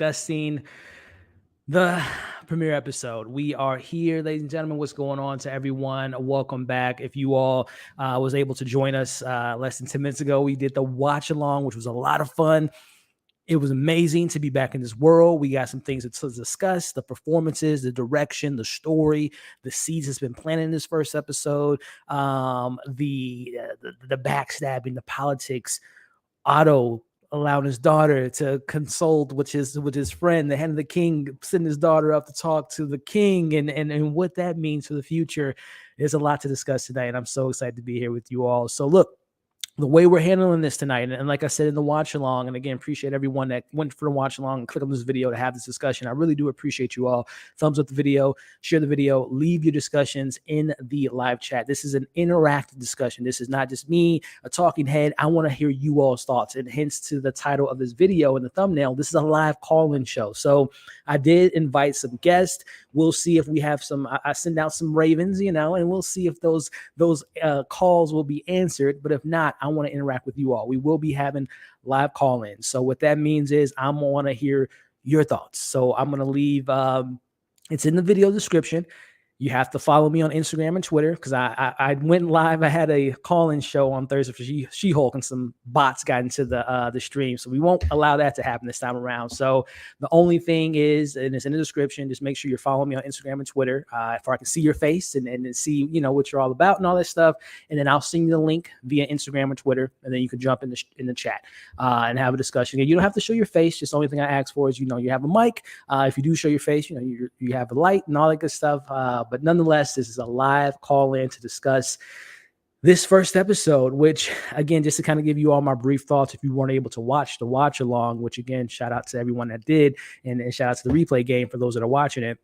discussing the premiere episode. We are here, ladies and gentlemen. What's going on to everyone? Welcome back. If you all was able to join us less than 10 minutes ago, we did the watch along, which was a lot of fun. It was amazing to be back in this world. We got some things to discuss: the performances, the direction, the story, the seeds that's been planted in this first episode, the backstabbing, the politics, Otto allowing his daughter to consult with his friend, the hand of the king, sending his daughter up to talk to the king, and what that means for the future. There's a lot to discuss today, and I'm so excited to be here with you all. So look, the way we're handling this tonight, and like I said in the watch along, and again, appreciate everyone that went for the watch along and click on this video to have this discussion. I really do appreciate you all. Thumbs up the video, share the video, leave your discussions in the live chat. This is an interactive discussion. This is not just me, a talking head. I want to hear you all's thoughts, and hence to the title of this video and the thumbnail. This is a live call-in show. So I did invite some guests. We'll see if we have some. I send out some ravens, and we'll see if those calls will be answered. But if not, I want to interact with you all. We will be having live call-ins. So what that means is I want to hear your thoughts. So I'm going to leave, it's in the video description. You have to follow me on Instagram and Twitter because I went live. I had a call-in show on Thursday for She-Hulk, and some bots got into the stream. So we won't allow that to happen this time around. So the only thing is, and it's in the description, just make sure you're following me on Instagram and Twitter if I can see your face and see what you're all about and all that stuff. And then I'll send you the link via Instagram or Twitter, and then you can jump in the chat and have a discussion. And you don't have to show your face. Just the only thing I ask for is you have a mic. If you do show your face, you have a light and all that good stuff. But nonetheless, this is a live call-in to discuss this first episode, which, again, just to kind of give you all my brief thoughts, if you weren't able to watch the watch along, which, again, shout out to everyone that did, and shout out to the replay game for those that are watching it.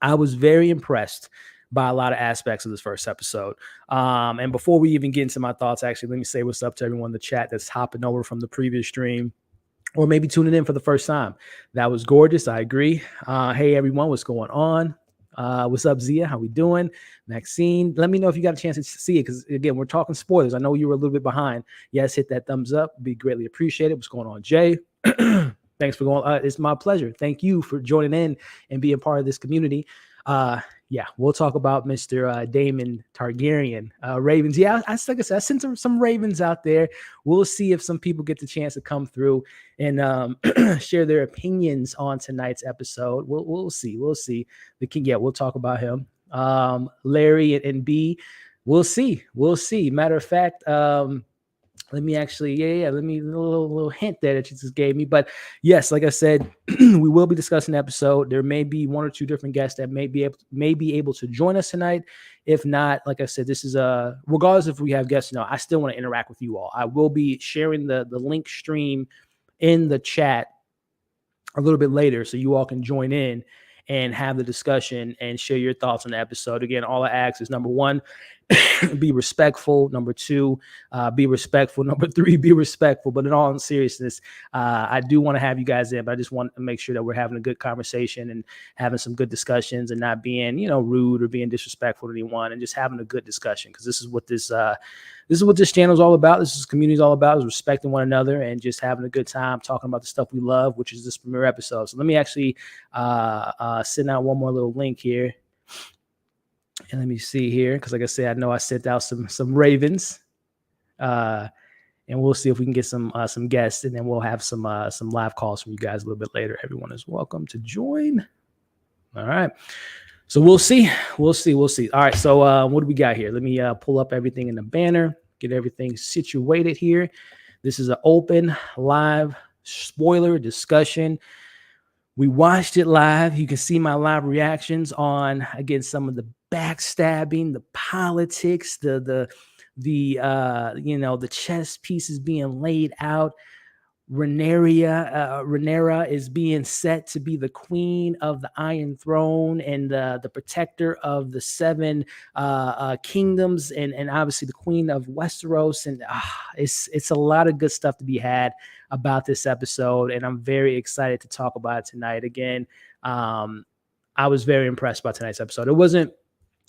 I was very impressed by a lot of aspects of this first episode. And before we even get into my thoughts, actually, let me say what's up to everyone in the chat that's hopping over from the previous stream, or maybe tuning in for the first time. That was gorgeous. I agree. Hey, everyone, what's going on? What's up, Zia? How we doing? Maxine, let me know if you got a chance to see it, because again, we're talking spoilers. I know you were a little bit behind. Yes, hit that thumbs up. Be greatly appreciated. What's going on, Jay? Thanks for going. It's my pleasure. Thank you for joining in and being part of this community. Yeah, we'll talk about Mr. Daemon Targaryen, Ravens. Yeah, like I said, I sent some Ravens out there. We'll see if some people get the chance to come through and share their opinions on tonight's episode. We'll see. We'll see. We'll talk about him. Larry and B, we'll see. We'll see. Matter of fact, let me actually, let me a little hint there that you just gave me. But yes, like I said, we will be discussing the episode. There may be one or two different guests that may be able to join us tonight. If not, like I said, this is regardless if we have guests, I still want to interact with you all. I will be sharing the link stream in the chat a little bit later, so you all can join in and have the discussion and share your thoughts on the episode. Again, all I ask is, number one, be respectful. Number two, be respectful. Number three, be respectful. But in all seriousness, I do want to have you guys in, but I just want to make sure that we're having a good conversation and having some good discussions and not being, rude or being disrespectful to anyone, and just having a good discussion, because this is what this channel is all about. This is community is all about, is respecting one another and just having a good time talking about the stuff we love, which is this premiere episode. So let me actually send out one more little link here. And let me see here, because like I said, I know I sent out some Ravens, and we'll see if we can get some guests, and then we'll have some live calls from you guys a little bit later. Everyone is welcome to join. All right, so we'll see. All right, so what do we got here? Let me pull up everything in the banner, get everything situated here. This is an open live spoiler discussion. We watched it live. You can see my live reactions on, again, some of the backstabbing, the politics, the chess pieces being laid out. Rhaenyra is being set to be the queen of the Iron Throne and the protector of the seven kingdoms, and obviously the queen of Westeros. And it's a lot of good stuff to be had about this episode, and I'm very excited to talk about it tonight. Again, I was very impressed by tonight's episode. It wasn't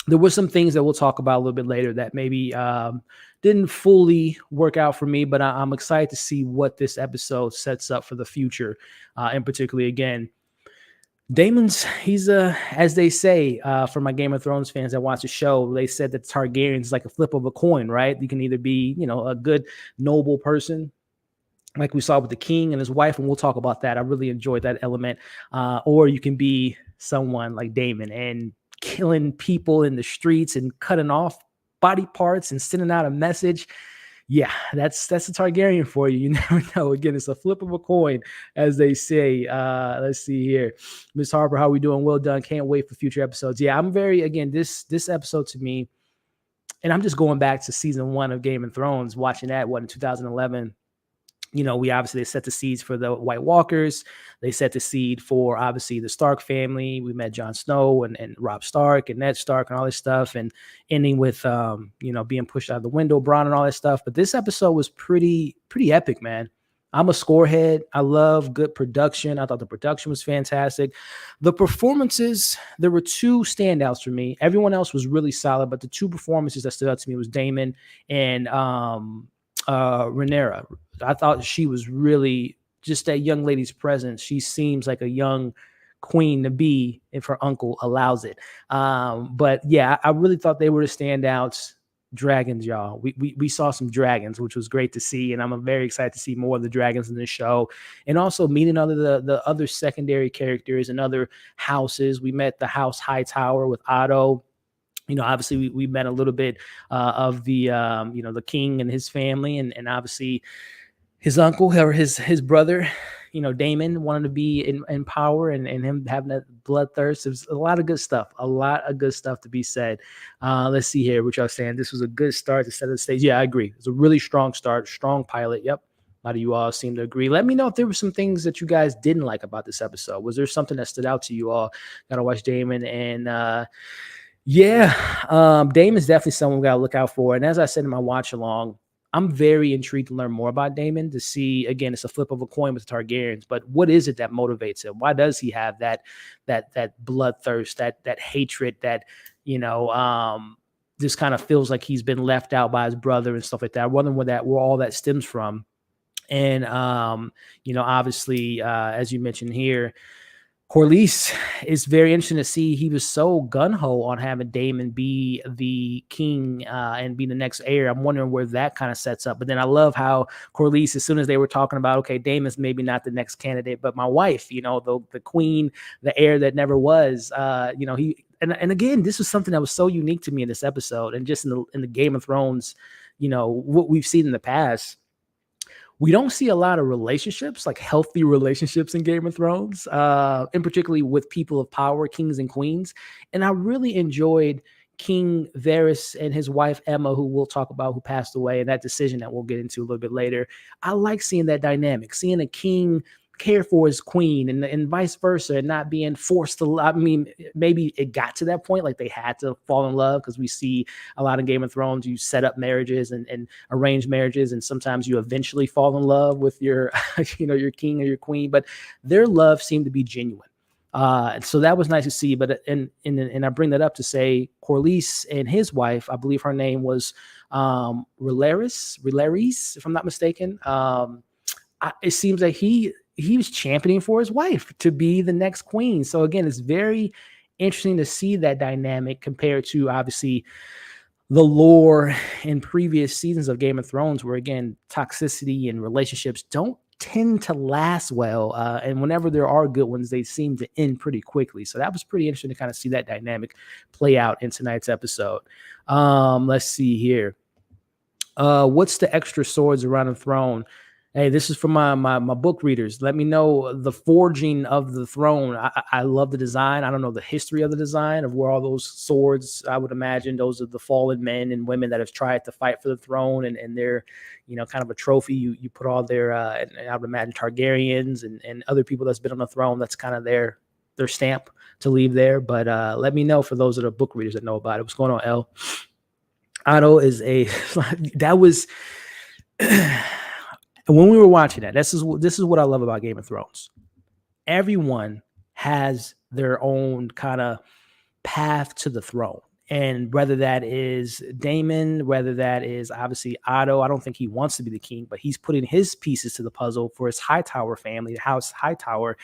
there were some things that we'll talk about a little bit later that maybe didn't fully work out for me, but I'm excited to see what this episode sets up for the future. And particularly, again, he's as they say, for my Game of Thrones fans that watch the show, they said that Targaryen's is like a flip of a coin, right? You can either be, a good, noble person, like we saw with the king and his wife, and we'll talk about that. I really enjoyed that element. Or you can be someone like Daemon and killing people in the streets and cutting off body parts and sending out a message. Yeah, that's a Targaryen for you. You never know. Again, it's a flip of a coin, as they say. Let's see here. Miss Harper, how are we doing? Well done. Can't wait for future episodes. Yeah, I'm again, this episode to me, and I'm just going back to season 1 of Game of Thrones, watching that, in 2011. We obviously, they set the seeds for the White Walkers. They set the seed for, obviously, the Stark family. We met Jon Snow and Robb Stark and Ned Stark and all this stuff, and ending with, being pushed out of the window, Bronn and all that stuff. But this episode was pretty epic, man. I'm a scorehead. I love good production. I thought the production was fantastic. The performances, there were 2 standouts for me. Everyone else was really solid, but the 2 performances that stood out to me was Daemon and Rhaenyra. I thought she was really just that young lady's presence. She seems like a young queen to be if her uncle allows it. But yeah, I really thought they were the standouts. Dragons, y'all. We saw some dragons, which was great to see, and I'm very excited to see more of the dragons in the show, and also meeting the other secondary characters and other houses. We met the House Hightower with Otto. Obviously we met a little bit of the the king and his family, and obviously his uncle or his brother, Daemon wanted to be in power, and him having that bloodthirst. There's a lot of good stuff to be said. Let's see here what y'all saying. This was a good start to set the stage. Yeah, I agree. It's a really strong start, strong pilot. Yep. A lot of you all seem to agree. Let me know if there were some things that you guys didn't like about this episode. Was there something that stood out to you all? Gotta watch Daemon, and Daemon's definitely someone we gotta look out for. And as I said in my watch along, I'm very intrigued to learn more about Daemon, to see, again, it's a flip of a coin with the Targaryens, but what is it that motivates him? Why does he have that bloodthirst, that hatred, that, just kind of feels like he's been left out by his brother and stuff like that? I wonder where all that stems from. And, obviously, as you mentioned here, Corlys is very interesting to see. He was so gung-ho on having Daemon be the king and be the next heir. I'm wondering where that kind of sets up. But then I love how Corlys, as soon as they were talking about, okay, Daemon's maybe not the next candidate, but my wife, the queen, the heir that never was, he, and again, this was something that was so unique to me in this episode, and just in the Game of Thrones, what we've seen in the past. We don't see a lot of relationships, like healthy relationships in Game of Thrones, and particularly with people of power, kings and queens. And I really enjoyed King Varys and his wife, Emma, who we'll talk about, who passed away, and that decision that we'll get into a little bit later. I like seeing that dynamic, seeing a king care for his queen and vice versa, and not being forced to. I mean, maybe it got to that point, like they had to fall in love, because we see a lot of Game of Thrones, you set up marriages and arranged marriages, and sometimes you eventually fall in love with your, your king or your queen, but their love seemed to be genuine. So that was nice to see. But and I bring that up to say Corlys and his wife, I believe her name was Rhaenyra, if I'm not mistaken. It seems like he was championing for his wife to be the next queen. So again, it's very interesting to see that dynamic compared to, obviously, the lore in previous seasons of Game of Thrones, where, again, toxicity and relationships don't tend to last well. And whenever there are good ones, they seem to end pretty quickly. So that was pretty interesting to kind of see that dynamic play out in tonight's episode. Let's see here. What's the extra swords around the throne? Hey, this is for my book readers. Let me know the forging of the throne. I love the design. I don't know the history of the design of where all those swords, I would imagine those are the fallen men and women that have tried to fight for the throne, and they're, kind of a trophy. You put all their, and I would imagine Targaryens and other people that's been on the throne, that's kind of their stamp to leave there. But let me know for those that are book readers that know about it. What's going on, El? Otto is that was... And when we were watching that, this is what I love about Game of Thrones. Everyone has their own kind of path to the throne. And whether that is Daemon, whether that is obviously Otto, I don't think he wants to be the king, but he's putting his pieces to the puzzle for his Hightower family, the House Hightower.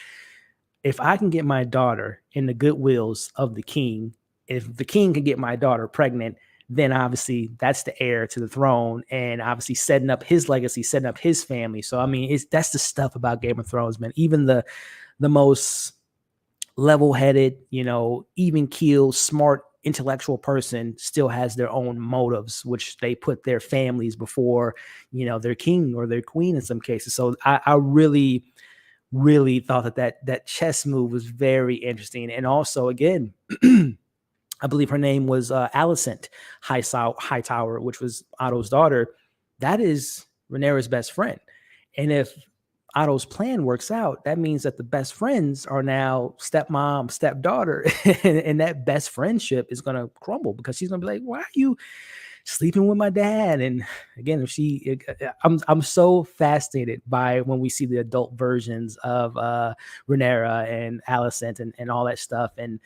If I can get my daughter in the goodwills of the king, if the king can get my daughter pregnant, then obviously that's the heir to the throne, and obviously setting up his legacy, setting up his family. So I mean, that's the stuff about Game of Thrones, man. Even the most level-headed, even keeled, smart, intellectual person still has their own motives, which they put their families before, their king or their queen in some cases. So I really, really thought that chess move was very interesting. And also, again, I believe her name was Alicent Hightower, which was Otto's daughter. That is Rhaenyra's best friend. And if Otto's plan works out, that means that the best friends are now stepmom, stepdaughter, and that best friendship is going to crumble because she's going to be like, why are you sleeping with my dad? And again, I'm so fascinated by when we see the adult versions of Rhaenyra and Alicent and all that stuff. And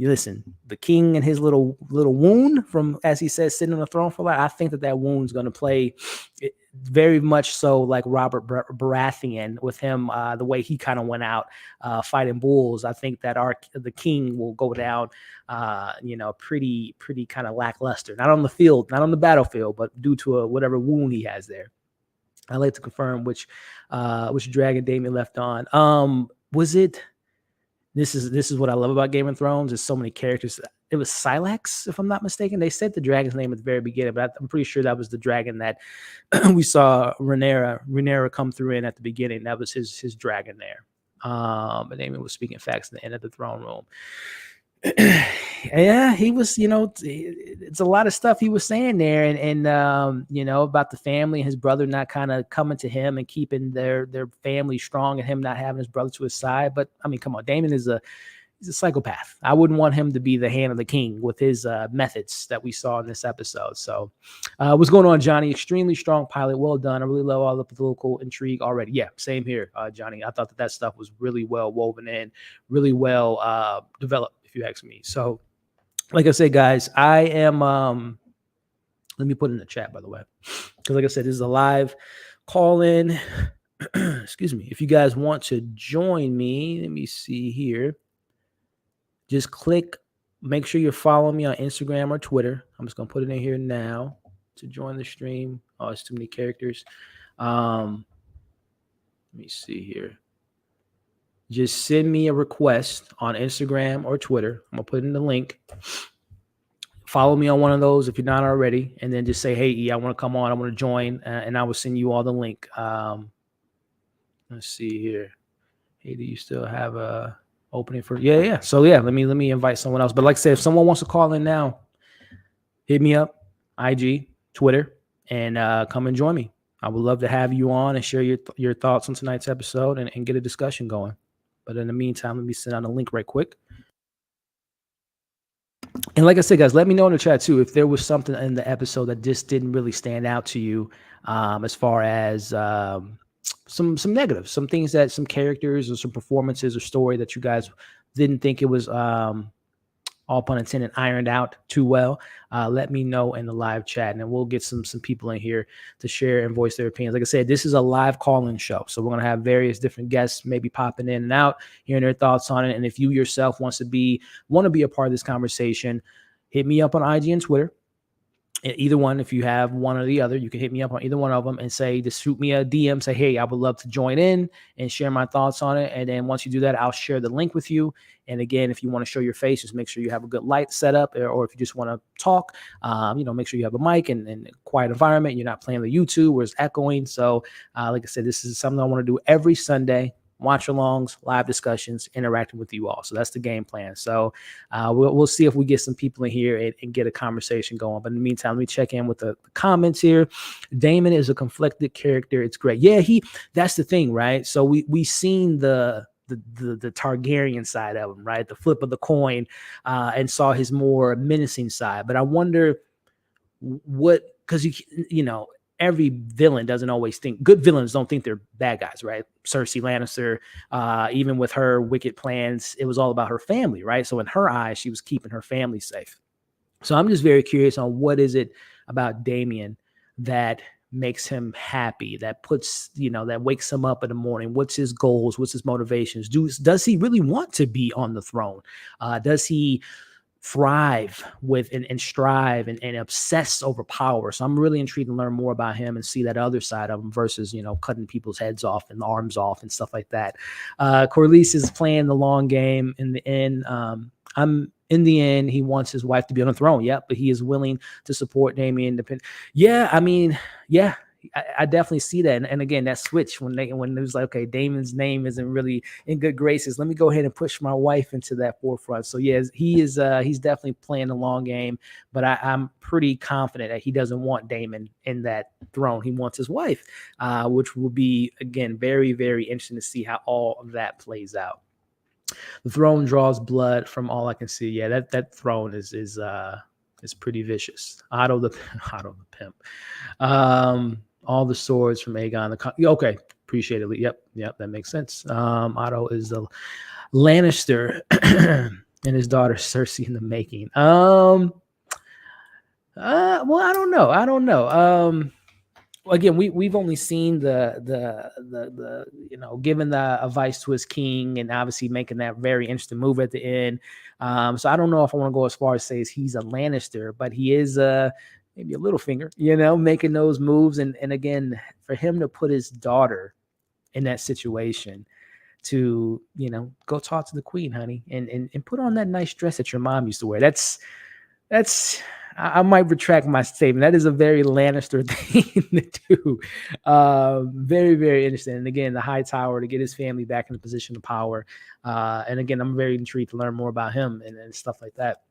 you listen, the king and his little wound from, as he says, sitting on the throne for life. I think that wound's going to play very much so like Robert Baratheon with him, the way he kind of went out fighting bulls. I think that the king will go down, pretty kind of lackluster, not on the field, not on the battlefield, but due to whatever wound he has there. I'd like to confirm which dragon Damien left on. Was it? This is what I love about Game of Thrones. There's so many characters. It was Silex, if I'm not mistaken. They said the dragon's name at the very beginning, but I'm pretty sure that was the dragon that we saw Rhaenyra come through in at the beginning. That was his dragon there. But Damien was speaking facts in the end of the throne room. Yeah, he was, it's a lot of stuff he was saying there, and about the family and his brother not kind of coming to him and keeping their family strong, and him not having his brother to his side. But I mean, come on, Daemon he's a psychopath. I wouldn't want him to be the hand of the king with his methods that we saw in this episode. So what's going on, Johnny? Extremely strong pilot. Well done. I really love all the political intrigue already. Yeah, same here, Johnny. I thought that stuff was really well woven in, really well developed, if you ask me. So like I said, guys, I am, let me put it in the chat, by the way, because like I said, this is a live call-in. Excuse me. If you guys want to join me, let me see here. Just make sure you're following me on Instagram or Twitter. I'm just going to put it in here now to join the stream. Oh, it's too many characters. Let me see here. Just send me a request on Instagram or Twitter. I'm going to put in the link. Follow me on one of those if you're not already. And then just say, hey, E, I want to come on. I want to join. And I will send you all the link. Let's see here. Hey, do you still have a opening for? Yeah. So, yeah, let me invite someone else. But like I said, if someone wants to call in now, hit me up, IG, Twitter, and come and join me. I would love to have you on and share your thoughts on tonight's episode and get a discussion going. But in the meantime, let me send out a link right quick. And like I said, guys, let me know in the chat too if there was something in the episode that just didn't really stand out to you, as far as some negatives, some things that some characters or some performances or story that you guys didn't think it was all pun intended, ironed out too well. Let me know in the live chat, and then we'll get some people in here to share and voice their opinions. Like I said, this is a live call-in show, so we're going to have various different guests maybe popping in and out, hearing their thoughts on it. And if you yourself want to be a part of this conversation, hit me up on IG and Twitter. Either one, if you have one or the other, you can hit me up on either one of them and say, just shoot me a DM, say, hey, I would love to join in and share my thoughts on it. And then once you do that, I'll share the link with you. And again, if you want to show your face, just make sure you have a good light set up, or if you just want to talk, make sure you have a mic and a quiet environment. You're not playing the YouTube where it's echoing. So like I said, this is something I want to do every Sunday. Watch-alongs, live discussions, interacting with you all. So that's the game plan. So we'll see if we get some people in here and get a conversation going. But in the meantime, let me check in with the comments here. Daemon is a conflicted character. It's great. Yeah, that's the thing, right? So we seen the Targaryen side of him, right? The flip of the coin, and saw his more menacing side. But I wonder because every villain doesn't always think. Good villains don't think they're bad guys, right? Cersei Lannister, even with her wicked plans, it was all about her family, right? So in her eyes, she was keeping her family safe. So I'm just very curious on what is it about Damien that makes him happy, that puts, that wakes him up in the morning. What's his goals? What's his motivations? Does he really want to be on the throne? Does he thrive with and strive and obsess over power? So I'm really intrigued to learn more about him and see that other side of him versus, cutting people's heads off and arms off and stuff like that. Corliss is playing the long game in the end. In the end, he wants his wife to be on the throne. Yeah, but he is willing to support Damien. Yeah, I mean, yeah, I definitely see that. And again, that switch when it was like, okay, Damon's name isn't really in good graces. Let me go ahead and push my wife into that forefront. So yeah, he's definitely playing the long game, but I'm pretty confident that he doesn't want Damon in that throne. He wants his wife, which will be, again, very, very interesting to see how all of that plays out. The throne draws blood from all I can see. Yeah, that throne is pretty vicious. Otto the pimp. All the swords from Aegon. Okay, appreciate it. Yep, that makes sense. Otto is the Lannister and his daughter Cersei in the making. Well, I don't know. Again, we've only seen the giving the advice to his king and obviously making that very interesting move at the end. So I don't know if I want to go as far as say he's a Lannister, but he is maybe a Littlefinger, making those moves. And again, for him to put his daughter in that situation to, go talk to the queen, honey, and put on that nice dress that your mom used to wear. That's I might retract my statement. That is a very Lannister thing to do. Very, very interesting. And again, the High Tower to get his family back in a position of power. And again, I'm very intrigued to learn more about him and stuff like that.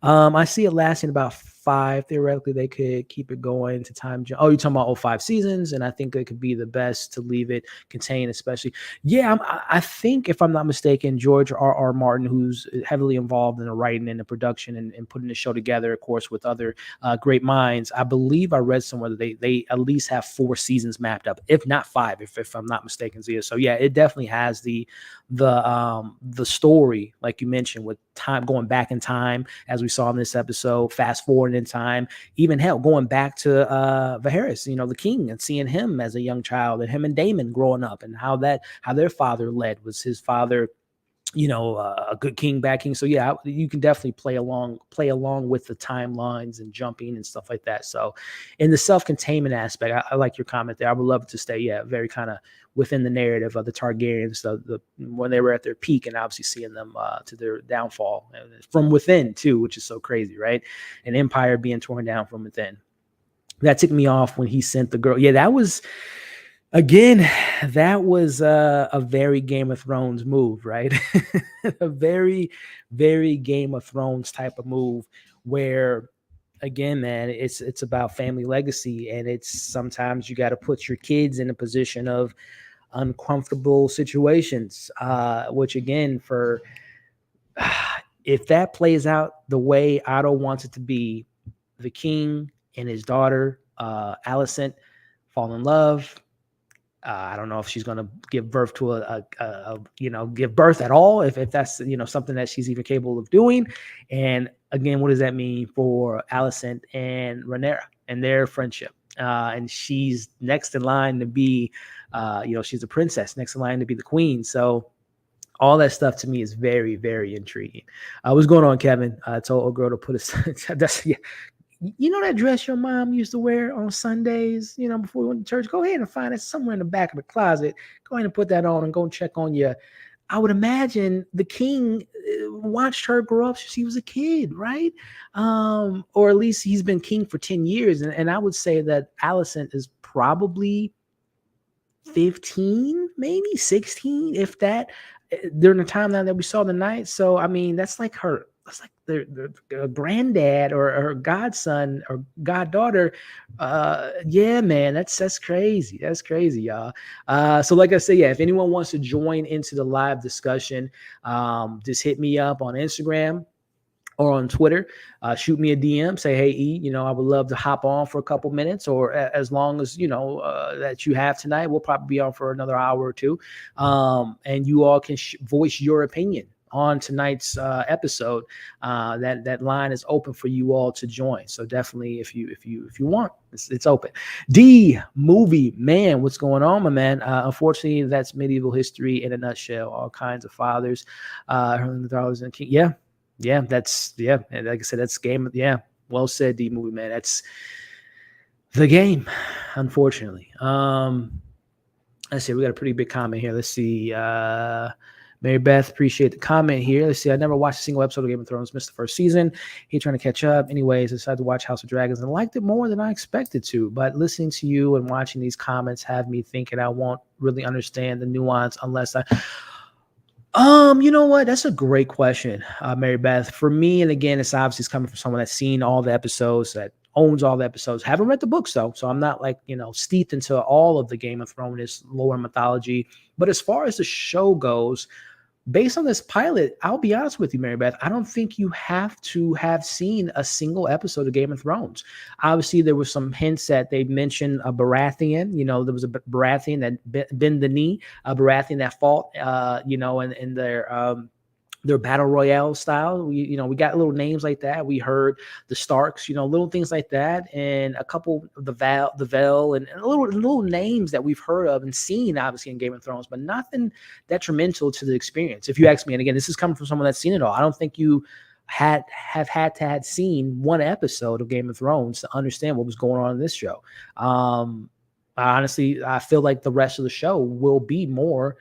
I see it lasting about 5. Theoretically, they could keep it going to time. Oh, you're talking about 5 seasons, and I think it could be the best to leave it contained, especially. Yeah, I think, if I'm not mistaken, George R.R. Martin, who's heavily involved in the writing and the production and putting the show together, of course, with other great minds. I believe I read somewhere that they at least have 4 seasons mapped up, if not 5, if I'm not mistaken, Zia. So yeah, it definitely has the story, like you mentioned, with time going back in time, as we saw in this episode, fast forward in time, even hell going back to Viserys, the king, and seeing him as a young child, and him and Daemon growing up, and how their father led. Was his father a good king, bad king? So yeah, you can definitely play along with the timelines and jumping and stuff like that. So in the self-containment aspect, I like your comment there. I would love it to stay, very kind of within the narrative of the Targaryens, when they were at their peak, and obviously seeing them to their downfall from within too, which is so crazy, right? An empire being torn down from within. That ticked me off when he sent the girl. Yeah, that was... Again, that was a very Game of Thrones move, right? A very, very Game of Thrones type of move where, again, man, it's about family legacy, and it's sometimes you got to put your kids in a position of uncomfortable situations, which again, if that plays out the way Otto wants it to be, the king and his daughter, Alicent, fall in love. I don't know if she's going to give birth to give birth at all, if that's, something that she's even capable of doing. And again, what does that mean for Alicent and Rhaenyra and their friendship? And she's next in line to be, she's a princess, next in line to be the queen. So all that stuff to me is very, very intriguing. What's going on, Kevin? I told a girl to put yeah. That dress your mom used to wear on Sundays, before we went to church? Go ahead and find it somewhere in the back of the closet. Go ahead and put that on and go and check on you. I would imagine the king watched her grow up since she was a kid, right? Or at least he's been king for 10 years. And I would say that Alicent is probably 15, maybe 16, if that, during the timeline that we saw the night. So, I mean, that's like their granddad or her godson or goddaughter. Yeah, man, that's crazy. That's crazy, y'all. So like I said, yeah, if anyone wants to join into the live discussion, just hit me up on Instagram or on Twitter. Shoot me a DM, say, hey, E, I would love to hop on for a couple minutes, or as long as, that you have tonight. We'll probably be on for another hour or two. And you all can voice your opinion on tonight's episode, that line is open for you all to join. So definitely, if you want, it's open. D movie man, what's going on, my man? Unfortunately, that's medieval history in a nutshell. All kinds of fathers, and king. Yeah, that's and like I said, that's game. Yeah, well said, D movie man. That's the game, unfortunately. Let's see, we got a pretty big comment here. Let's see. Mary Beth, appreciate the comment here. Let's see. I never watched a single episode of Game of Thrones, missed the first season. He trying to catch up. Anyways, I decided to watch House of Dragons and liked it more than I expected to. But listening to you and watching these comments have me thinking I won't really understand the nuance unless I. You know what? That's a great question, Mary Beth. For me, and again, it's obviously coming from someone that's seen all the episodes, that owns all the episodes. Haven't read the books though, so I'm not like, steeped into all of the Game of Thrones lore and mythology. But as far as the show goes, based on this pilot, I'll be honest with you, Mary Beth, I don't think you have to have seen a single episode of Game of Thrones. Obviously, there were some hints that they mentioned a Baratheon. There was a Baratheon that bend the knee, a Baratheon that fought, in their battle royale style. We got little names like that. We heard the Starks, little things like that, and a couple of the Vel, and little names that we've heard of and seen, obviously, in Game of Thrones, but nothing detrimental to the experience, if you ask me. And again, this is coming from someone that's seen it all. I don't think you have had to have seen one episode of Game of Thrones to understand what was going on in this show. Honestly, I feel like the rest of the show will be more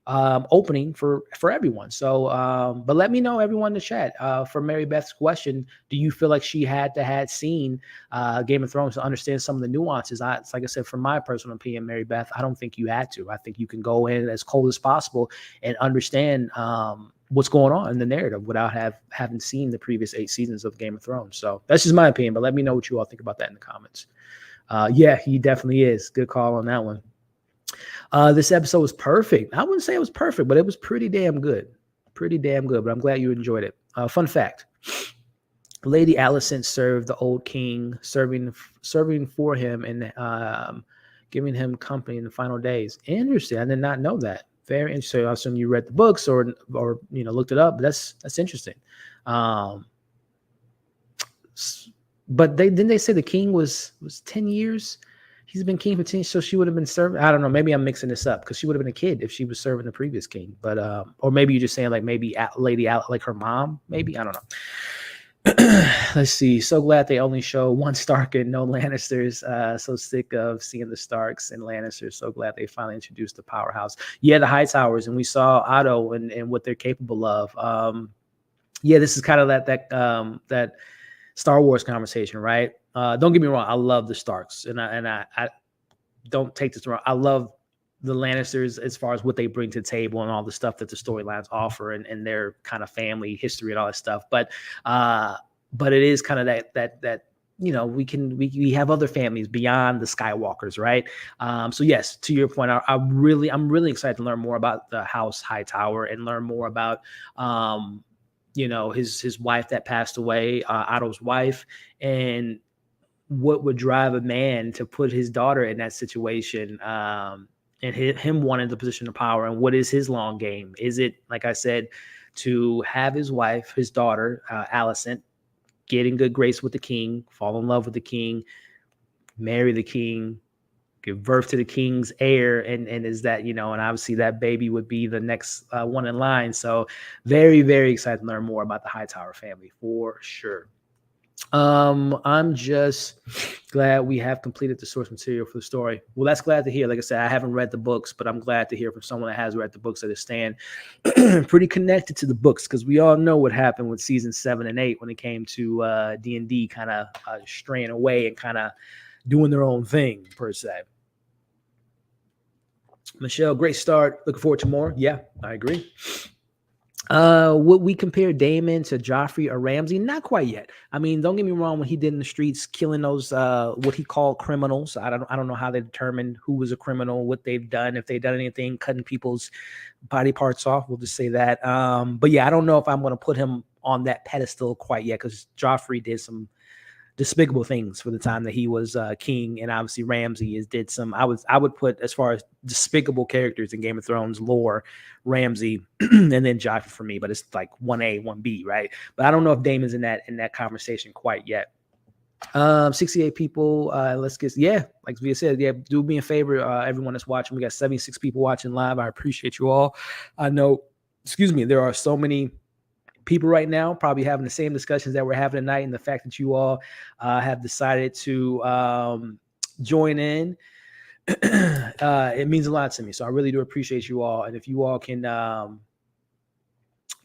opening for everyone. So, but let me know, everyone in the chat, for Mary Beth's question, do you feel like she had seen Game of Thrones to understand some of the nuances? It's like I said, from my personal opinion, Mary Beth, I don't think you had to. I think you can go in as cold as possible and understand what's going on in the narrative without having seen the previous 8 seasons of Game of Thrones. So that's just my opinion, but let me know what you all think about that in the comments. Yeah, he definitely is. Good call on that one. This episode was perfect. I wouldn't say it was perfect, but it was pretty damn good. But I'm glad you enjoyed it. Fun fact: Lady Alicent served the old king, serving for him and giving him company in the final days. Interesting. I did not know that. Very interesting. I assume you read the books or looked it up. But that's interesting. But didn't they say the king was 10 years? He's been king for 10 years, so she would have been serving. I don't know. Maybe I'm mixing this up because she would have been a kid if she was serving the previous king. But or maybe you're just saying like maybe Lady out like her mom. Maybe I don't know. Let's see. So glad they only show one Stark and no Lannisters. So sick of seeing the Starks and Lannisters. So glad they finally introduced the powerhouse. Yeah, the Hightowers, and we saw Otto and what they're capable of. Yeah, this is kind of that Star Wars conversation, right? Don't get me wrong. I love the Starks, and I don't take this wrong. I love the Lannisters as far as what they bring to the table and all the stuff that the storylines offer and their kind of family history and all that stuff. But it is kind of that we have other families beyond the Skywalkers, right? So yes, to your point, I'm really excited to learn more about the House Hightower and learn more about his wife that passed away, Otto's wife, and what would drive a man to put his daughter in that situation, and him wanting the position of power, and what is his long game? Is it, like I said, to have his wife, his daughter, Alicent, get in good grace with the king, fall in love with the king, marry the king, give birth to the king's heir, and is that, and obviously that baby would be the next one in line. So very, very excited to learn more about the Hightower family for sure. I'm just glad we have completed the source material for the story. Well, that's glad to hear. Like I said, I haven't read the books, but I'm glad to hear from someone that has read the books that is staying pretty connected to the books, because we all know what happened with season 7 and 8 when it came to D&D kind of straying away and kind of doing their own thing, per se. Michelle, great start. Looking forward to more. Yeah, I agree. Would we compare Daemon to Joffrey or Ramsay? Not quite yet. I mean, don't get me wrong. When he did in the streets, killing those what he called criminals, I don't know how they determined who was a criminal, what they've done, if they've done anything, cutting people's body parts off. We'll just say that. But yeah, I don't know if I'm going to put him on that pedestal quite yet, because Joffrey did some despicable things for the time that he was king. And obviously Ramsay did some, I would put, as far as despicable characters in Game of Thrones lore, Ramsay and then Joffrey for me, but it's like 1A, 1B, right? But I don't know if Damon's in that conversation quite yet. 68 people. Let's get, like Via said, do me a favor, everyone that's watching. We got 76 people watching live. I appreciate you all. I know, there are so many people right now probably having the same discussions that we're having tonight, and the fact that you all have decided to join in, it means a lot to me. So I really do appreciate you all. And if you all can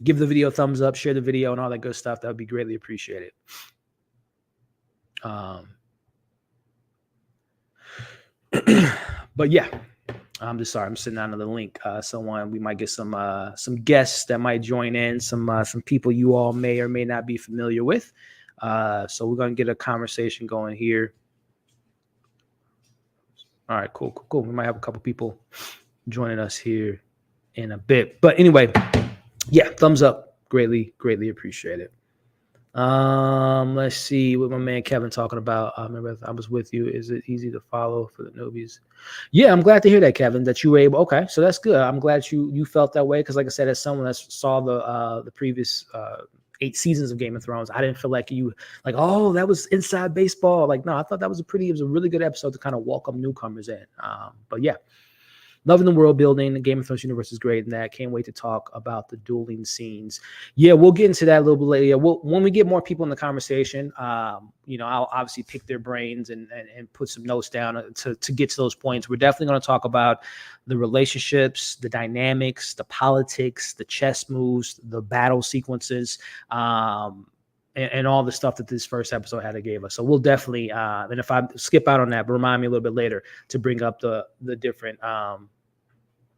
give the video a thumbs up, share the video, and all that good stuff, that would be greatly appreciated. But yeah, I'm just sorry, I'm sitting down on the link. We might get some guests that might join in, some people you all may or may not be familiar with. So we're gonna get a conversation going here. All right, cool. We might have a couple people joining us here in a bit. But anyway, yeah, thumbs up. Greatly appreciate it. Let's see what my man Kevin talking about. Remember, I was with you. Is it easy to follow for the newbies? Yeah, I'm glad to hear that, Kevin, that you were able. Okay, so that's good. I'm glad you felt that way, because like I said, as someone that saw the previous 8 seasons of Game of Thrones, I didn't feel like oh, that was inside baseball. Like, no, I thought it was a really good episode to kind of welcome newcomers in. But yeah. Loving the world building. The Game of Thrones universe is great, and that can't wait to talk about the dueling scenes. Yeah, we'll get into that a little bit later. When we get more people in the conversation, I'll obviously pick their brains and put some notes down to get to those points. We're definitely going to talk about the relationships, the dynamics, the politics, the chess moves, the battle sequences, and all the stuff that this first episode had to give us. So we'll definitely, and if I skip out on that, but remind me a little bit later to bring up the different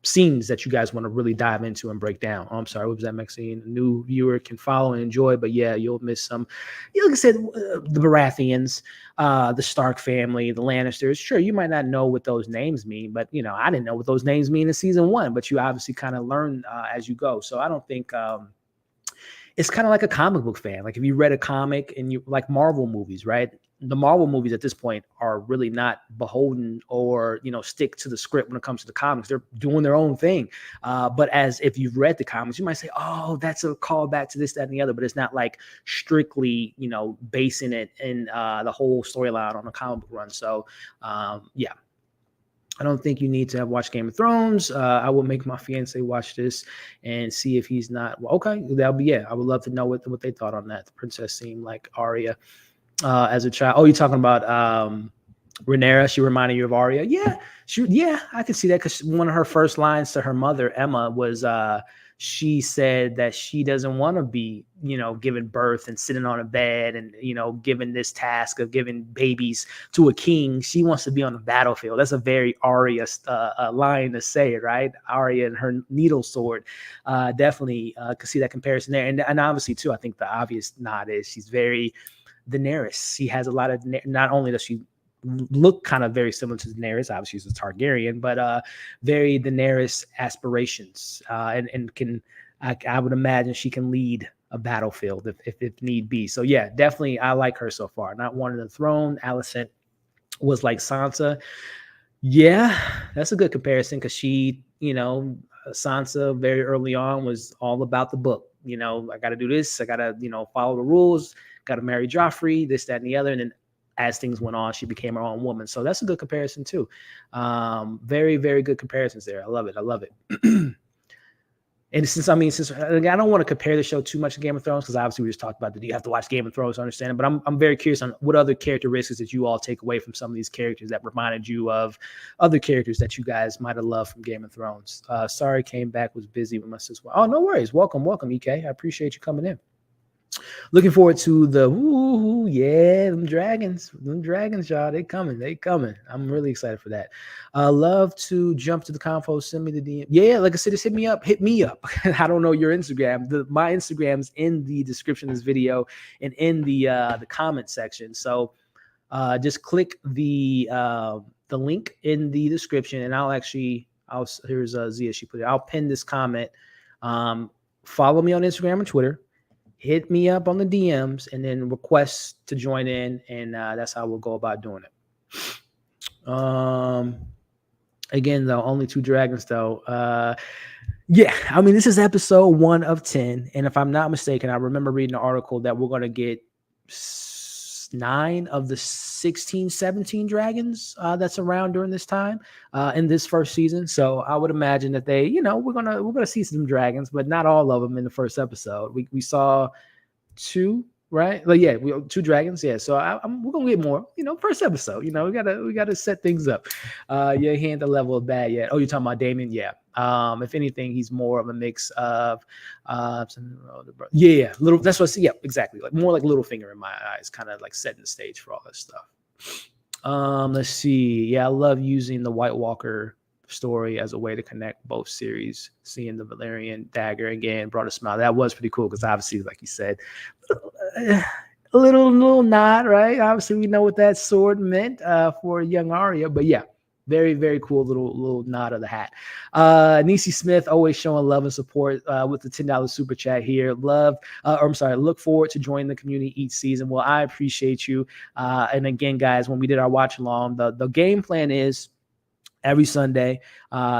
scenes that you guys want to really dive into and break down. Oh, I'm sorry, what was that, Maxine? A new viewer can follow and enjoy, but yeah, you'll miss some. Like I said, the Baratheons, the Stark family, the Lannisters. Sure, you might not know what those names mean, but I didn't know what those names mean in season 1, but you obviously kind of learn as you go. So I don't think it's kind of like a comic book fan. Like if you read a comic and you like Marvel movies, right? The Marvel movies at this point are really not beholden or, stick to the script when it comes to the comics. They're doing their own thing. But as if you've read the comics, you might say, oh, that's a callback to this, that, and the other. But it's not like strictly, basing it in the whole storyline on a comic book run. So, yeah. I don't think you need to have watched Game of Thrones. I will make my fiance watch this and see if he's not. Well, okay, that'll be it. I would love to know what they thought on that. The princess seemed like Arya as a child. Oh, you're talking about Rhaenyra. She reminded you of Arya. Yeah, I can see that, because one of her first lines to her mother, Emma, was she said that she doesn't want to be, giving birth and sitting on a bed and, given this task of giving babies to a king. She wants to be on the battlefield. That's a very Arya line to say, right? Arya and her needle sword. Definitely could see that comparison there. And obviously, too, I think the obvious nod is she's very Daenerys. She has a lot of, not only does she look kind of very similar to Daenerys, obviously she's a Targaryen, but very Daenerys aspirations, and can, I would imagine she can lead a battlefield if need be. So yeah, definitely I like her so far. Not wanting the throne. Alicent was like Sansa. Yeah, that's a good comparison, because she, Sansa very early on was all about the book. I got to do this. I got to, follow the rules. Got to marry Joffrey, this, that, and the other. And then as things went on, she became her own woman. So that's a good comparison too. Very, very good comparisons there. I love it. And since I don't want to compare the show too much to Game of Thrones, because obviously we just talked about that you have to watch Game of Thrones to understand it. But I'm very curious on what other characteristics that you all take away from some of these characters that reminded you of other characters that you guys might have loved from Game of Thrones. Sorry, came back, was busy with my sister. Oh, no worries. Welcome, EK. I appreciate you coming in. Looking forward to them dragons, y'all. They coming. I'm really excited for that. Love to jump to the convo. Send me the DM. Yeah, like I said, just hit me up. I don't know your Instagram. My Instagram's in the description of this video and in the comment section. So just click the link in the description, and here's Zia. She put it. I'll pin this comment. Follow me on Instagram and Twitter. hit me up on the DMs and then request to join in, and that's how we'll go about doing it. Again, though, only 2 dragons, though. Yeah, I mean, this is episode 1 of 10, and if I'm not mistaken, I remember reading an article that we're going to get 9 of the 16, 17 dragons that's around during this time in this first season. So I would imagine that they, we're gonna see some dragons, but not all of them in the first episode. We saw 2. Right? Like, yeah, 2 dragons. Yeah. So we're gonna get more, first episode, we gotta set things up. You ain't the level of bad yet. Oh, you're talking about Damien? Yeah. If anything, he's more of a mix of little, that's what I see. Yeah, exactly. Like more like Littlefinger in my eyes, kind of like setting the stage for all this stuff. Let's see. Yeah, I love using the White Walker story as a way to connect both series. Seeing the Valyrian dagger again brought a smile. That was pretty cool because obviously, like you said, a little nod, right? Obviously, we know what that sword meant for young Arya, but yeah, very, very cool little nod of the hat. Nisi Smith always showing love and support with the $10 super chat here. Look forward to joining the community each season. Well, I appreciate you. And again, guys, when we did our watch along, the game plan is every Sunday,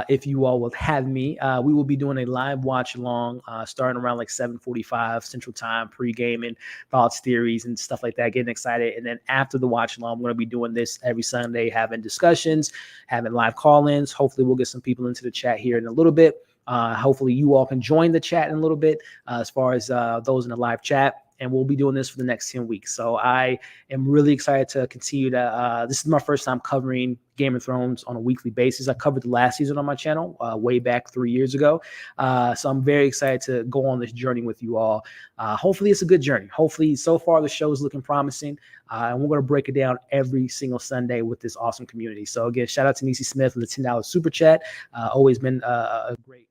if you all will have me, we will be doing a live watch along starting around like 7:45 Central Time, pre-gaming, thoughts, theories, and stuff like that, getting excited. And then after the watch along, I'm going to be doing this every Sunday, having discussions, having live call-ins. Hopefully we'll get some people into the chat here in a little bit. Hopefully you all can join the chat in a little bit as far as those in the live chat. And we'll be doing this for the next 10 weeks. So I am really excited to continue to, this is my first time covering Game of Thrones on a weekly basis. I covered the last season on my channel way back 3 years ago. So I'm very excited to go on this journey with you all. Hopefully it's a good journey. Hopefully so far the show is looking promising. And we're going to break it down every single Sunday with this awesome community. So again, shout out to Nisi Smith with the $10 super chat. Always been a great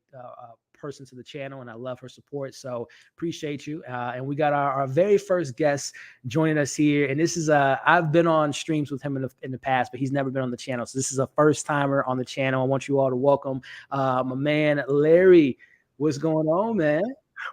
person to the channel, and I love her support, so appreciate you. And we got our very first guest joining us here, and this is I've been on streams with him in the past, but he's never been on the channel, so this is a first timer on the channel. I want you all to welcome my man Larry. What's going on, man?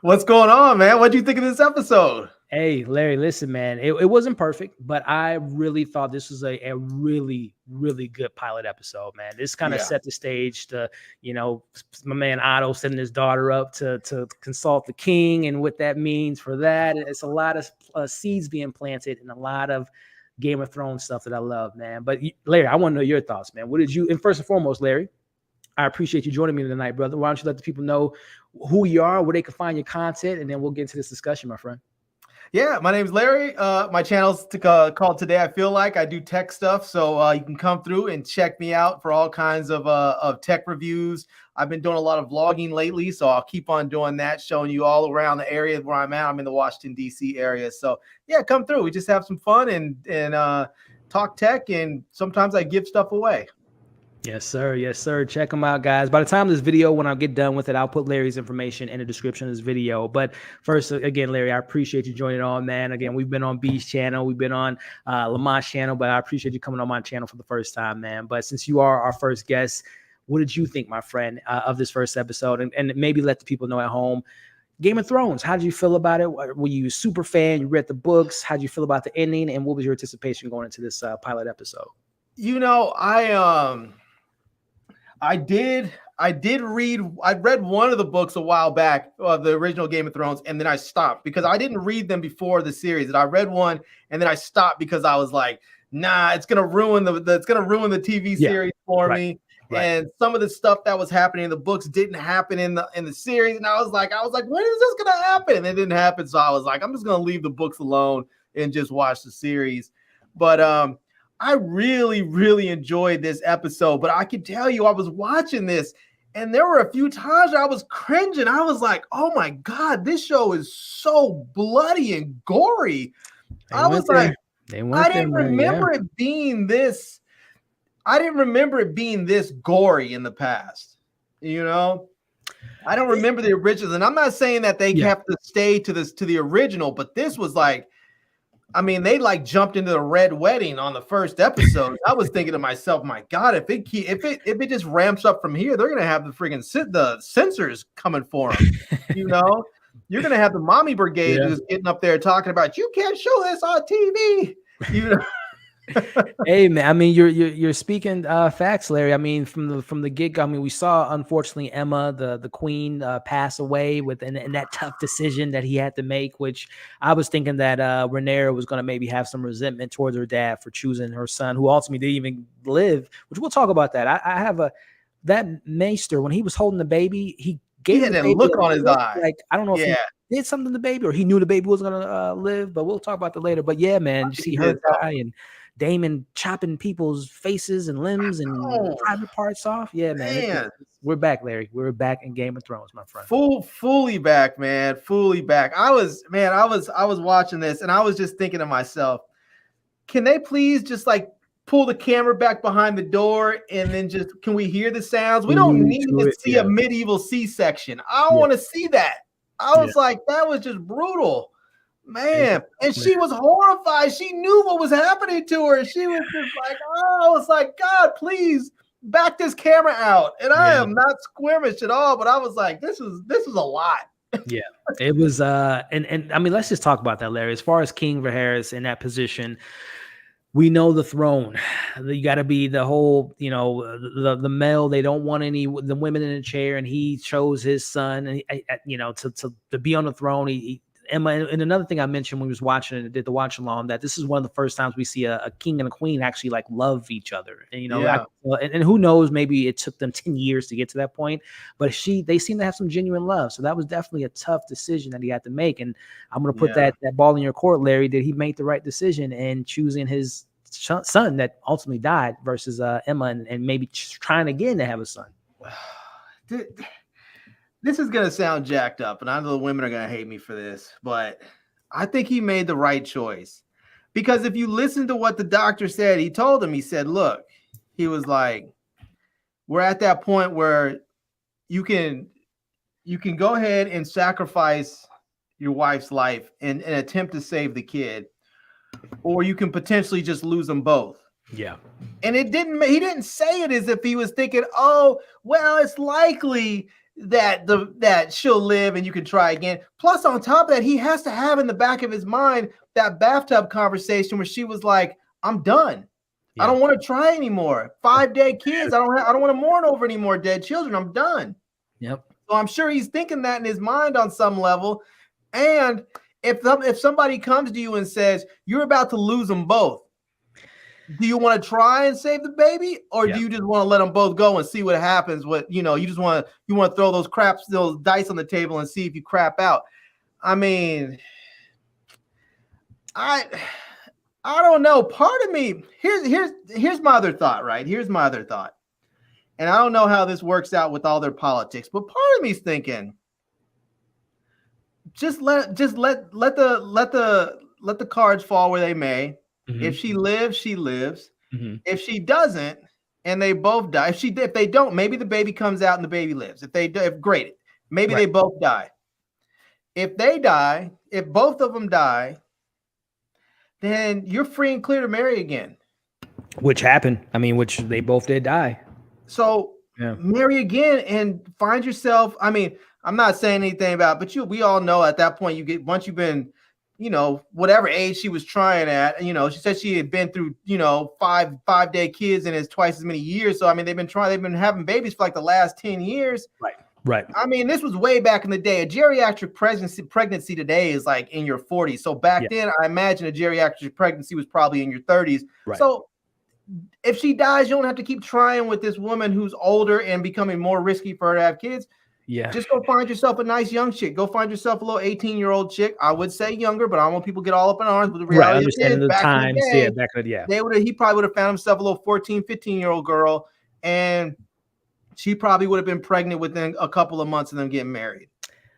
What's going on, man? What do you think of this episode? Hey, Larry, listen, man, it wasn't perfect, but I really thought this was a really, really good pilot episode, man. This kind of set the stage to, my man Otto sending his daughter up to consult the king and what that means for that. It's a lot of seeds being planted and a lot of Game of Thrones stuff that I love, man. But Larry, I want to know your thoughts, man. What did you, and first and foremost, Larry, I appreciate you joining me tonight, brother. Why don't you let the people know who you are, where they can find your content, and then we'll get into this discussion, my friend. Yeah, my name's Larry. My channel's called Today I Feel Like. I do tech stuff, so you can come through and check me out for all kinds of tech reviews. I've been doing a lot of vlogging lately, so I'll keep on doing that, showing you all around the area where I'm at. I'm in the Washington, D.C. area. So, yeah, come through. We just have some fun and talk tech, and sometimes I give stuff away. Yes, sir. Yes, sir. Check them out, guys. By the time this video, when I get done with it, I'll put Larry's information in the description of this video. But first, again, Larry, I appreciate you joining on, man. Again, we've been on B's channel. We've been on Lamont's channel, but I appreciate you coming on my channel for the first time, man. But since you are our first guest, what did you think, my friend, of this first episode? And maybe let the people know at home, Game of Thrones, how did you feel about it? Were you a super fan? You read the books? How did you feel about the ending? And what was your anticipation going into this pilot episode? I read one of the books a while back of the original Game of Thrones, and then I stopped because I didn't read them before the series. And I read one, and then I stopped because I was like, nah, it's gonna ruin the TV series for me. Right. And some of the stuff that was happening in the books didn't happen in the series. And I was like, when is this gonna happen? And it didn't happen. So I was like, I'm just gonna leave the books alone and just watch the series. But I really, really enjoyed this episode, but I can tell you, I was watching this and there were a few times I was cringing. I was like, oh my God, this show is so bloody and gory. I was like, I didn't remember it being this. I didn't remember it being this gory in the past. I don't remember the originals, and I'm not saying that they have to stay to the original, but this was like, I mean, they like jumped into the red wedding on the first episode. I was thinking to myself, my God, if it just ramps up from here, they're gonna have the friggin' the censors coming for them, You're gonna have the mommy brigade just getting up there talking about you can't show this on TV. You know. Hey man, I mean you're speaking facts, Larry. I mean from the get-go, I mean we saw unfortunately Emma, the queen, pass away with and that tough decision that he had to make, which I was thinking that Rhaenyra was going to maybe have some resentment towards her dad for choosing her son, who ultimately didn't even live. Which we'll talk about that. I have that Maester, when he was holding the baby, he had that look on his eye. Like I don't know if he did something to the baby or he knew the baby was gonna live, but we'll talk about that later. But yeah, man, you see her die and Daemon chopping people's faces and limbs and private parts off. Yeah, man. We're back, Larry. We're back in Game of Thrones, my friend. Fully back, man. Fully back. I was watching this and I was just thinking to myself, can they please just like pull the camera back behind the door and then just can we hear the sounds? We don't need to see a medieval C-section. I don't want to see that. I was like, that was just brutal. Man, and she was horrified. She knew what was happening to her. She was just like, oh, I was like, God, please back this camera out. And I am not squirmish at all, but I was like, this is a lot. Yeah, it was. And I mean, let's just talk about that, Larry. As far as King Viserys in that position, we know the throne. You got to be the whole, the male. They don't want the women in a chair, and he chose his son, and to be on the throne. Emma, and another thing I mentioned when we was watching and did the watch along, that this is one of the first times we see a king and a queen actually like love each other. And, and who knows, maybe it took them 10 years to get to that point, but they seem to have some genuine love. So that was definitely a tough decision that he had to make. And I'm going to put that ball in your court, Larry. Did he make the right decision in choosing his son that ultimately died versus Emma and maybe trying again to have a son? This is going to sound jacked up, and I know the women are going to hate me for this, but I think he made the right choice. Because if you listen to what the doctor said, he said, look, he was like, we're at that point where you can go ahead and sacrifice your wife's life and attempt to save the kid, or you can potentially just lose them both. Yeah. And he didn't say it as if he was thinking, oh, well, it's likely that she'll live and you can try again. Plus, on top of that, he has to have in the back of his mind that bathtub conversation where she was like, I'm done. Yeah. I don't want to try anymore. 5 dead kids. I don't want to mourn over any more dead children. I'm done. Yep. So I'm sure he's thinking that in his mind on some level. And if somebody comes to you and says, you're about to lose them both, do you want to try and save the baby, or do you just want to let them both go and see what happens? You just want to throw those dice on the table and see if you crap out. I mean, I don't know. Part of me, here's my other thought, right? Here's my other thought. And I don't know how this works out with all their politics, but part of me's thinking, just let the cards fall where they may. Mm-hmm. If she lives, she lives. Mm-hmm. If she doesn't, and they both die, if they don't, maybe the baby comes out and the baby lives. Great, maybe they both die. If they die, if both of them die, then you're free and clear to marry again. Which happened. I mean, which they both did die. So marry again and find yourself. I mean, I'm not saying anything about, but we all know at that point once you've been, whatever age she was trying at, she said she had been through, 5 dead kids and it's twice as many years. So, I mean, they've been having babies for like the last 10 years. Right. I mean, this was way back in the day. A geriatric pregnancy today is like in your 40s. So back then, I imagine a geriatric pregnancy was probably in your 30s. Right. So if she dies, you don't have to keep trying with this woman who's older and becoming more risky for her to have kids. Yeah. Just go find yourself a nice young chick. Go find yourself a little 18-year-old chick. I would say younger, but I don't want people to get all up in arms. But the reality is, the times, he probably would have found himself a little 14, 15-year-old girl, and she probably would have been pregnant within a couple of months of them getting married.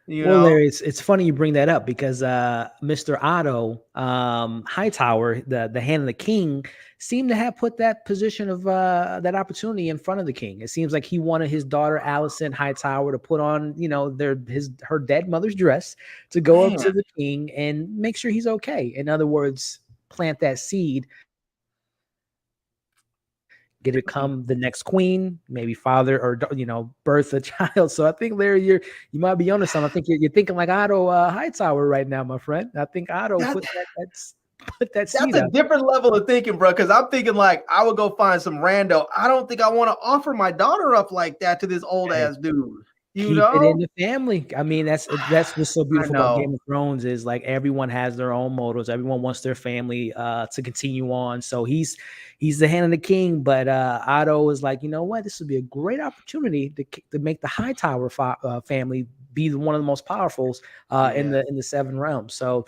Larry, it's funny you bring that up because Mr. Otto Hightower, the hand of the king, seemed to have put that position of that opportunity in front of the king. It seems like he wanted his daughter Alicent Hightower to put on, her dead mother's dress to go up to the king and make sure he's okay. In other words, plant that seed. get to become the next queen, maybe father or birth a child. So I think Larry, you might be onto something. I think you're thinking like Otto Hightower right now, my friend. I think Otto put that seed That's a out. different level of thinking, bro. Because I'm thinking like I would go find some rando. I don't think I want to offer my daughter up like that to this old ass dude. Keep it in the family. I mean, that's what's so beautiful about Game of Thrones is like everyone has their own motives. Everyone wants their family to continue on. So he's the hand of the king, but Otto is like, you know what? This would be a great opportunity to make the Hightower family be one of the most powerful in the Seven Realms. So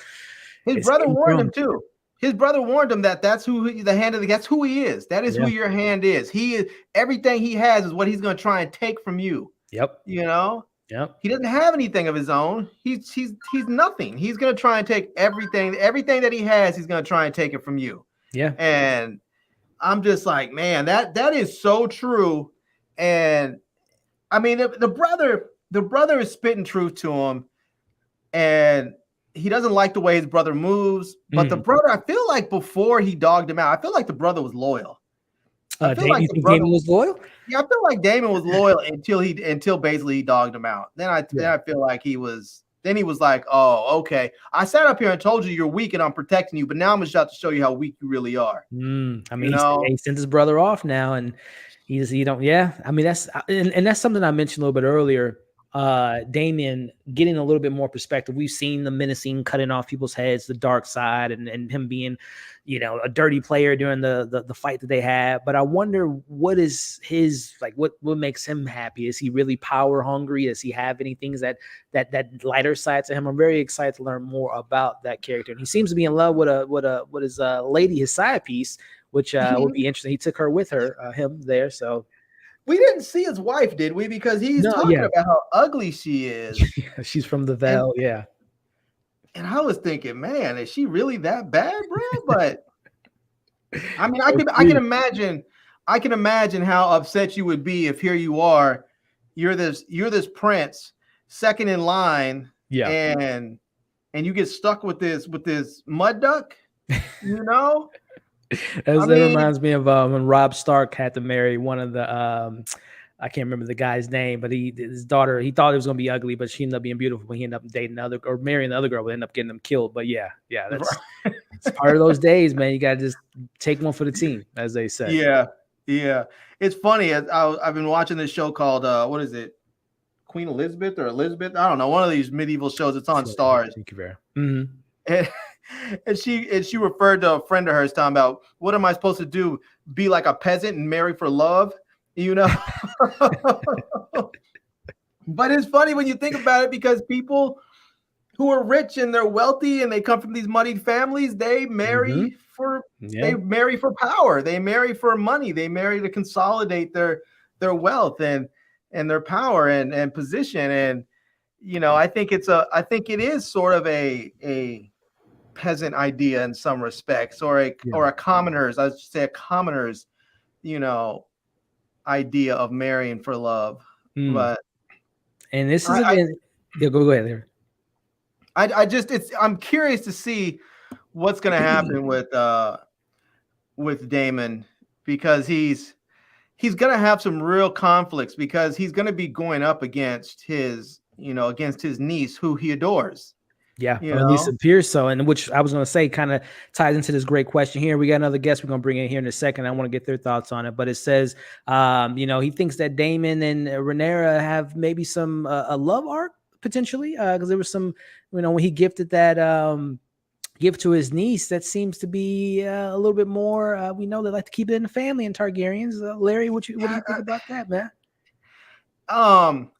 his brother warned him too. His brother warned him that that's who that's who he is. That is who your hand is. He is everything he has is what he's going to try and take from you. Yep. He doesn't have anything of his own. He's nothing. He's going to try and take everything that he has. He's going to try and take it from you. Yeah. And I'm just like, man, that is so true. And I mean, the brother is spitting truth to him, and he doesn't like the way his brother moves. But the brother, I feel like before he dogged him out, I feel like the brother was loyal. I feel like Damon was loyal. Yeah, I feel like Damon was loyal until basically he dogged him out. Then I feel like he was like, oh, okay. I sat up here and told you you're weak and I'm protecting you, but now I'm just about to show you how weak you really are. I mean, he sent his brother off now, and I mean, that's something I mentioned a little bit earlier. Damien getting a little bit more perspective. We've seen the menacing cutting off people's heads, the dark side, and him being, a dirty player during the fight that they had. But I wonder what is his, like, what makes him happy? Is he really power hungry? Does he have any things that lighter side to him? I'm very excited to learn more about that character. And he seems to be in love with his lady, his side piece, which would be interesting. He took her with him there. So we didn't see his wife, did we? Because he's talking about how ugly she is. She's from the Vale, And I was thinking, man, is she really that bad, bro? But I mean, I can imagine how upset you would be if here you are, you're this prince, second in line, and you get stuck with this mud duck, That reminds me of when Robb Stark had to marry one of the I can't remember the guy's name, but his daughter, he thought it was gonna be ugly, but she ended up being beautiful. But he ended up dating marrying the other girl, but ended up getting them killed. But that's it's part of those days, man. You gotta just take one for the team, as they say. Yeah. It's funny. I've been watching this show called what is it, Queen Elizabeth or Elizabeth? I don't know. One of these medieval shows. It's on Stars. And she referred to a friend of hers talking about, what am I supposed to do? Be like a peasant and marry for love? But it's funny when you think about it, because people who are rich and they're wealthy and they come from these moneyed families, they marry they marry for power, they marry for money, they marry to consolidate their wealth and their power and position. And I think it is sort of a peasant idea in some respects, or a commoner's, I should say a commoner's, idea of marrying for love. But this is go ahead there. I'm curious to see what's going to happen with Damon, because he's going to have some real conflicts, because he's going to be going up against his niece, who he adores. Yeah, or at least appears so. And which I was going to say kind of ties into this great question here. We got another guest we're going to bring in here in a second. I want to get their thoughts on it. But it says, he thinks that Damon and Rhaenyra have maybe some a love arc potentially, because there was some, when he gifted that gift to his niece, that seems to be a little bit more. We know they like to keep it in the family and Targaryens. Larry, what do you think about that, man? I'm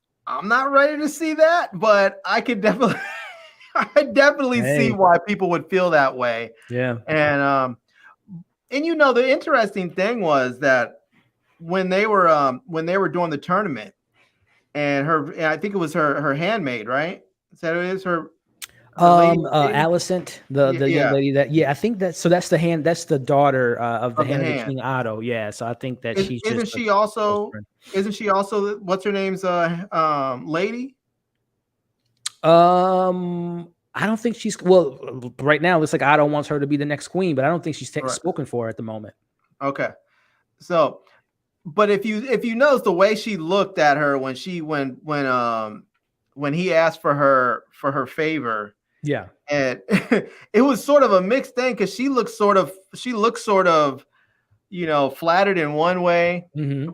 not ready to see that, but I could definitely. I definitely see why people would feel that way. Yeah. And the interesting thing was that when they were doing the tournament, and I think it was her handmaid, right? Is that what it is? Her Alicent, the young lady that, I think that's the daughter of the hand of the King Otto. Yeah. So I think that isn't she also what's her name's lady? I don't think she's right now. It looks like Otto wants her to be the next queen, but I don't think she's spoken for at the moment. Okay, so But if you notice the way she looked at her when he asked for her favor, yeah, and it was sort of a mixed thing because she looked sort of flattered in one way,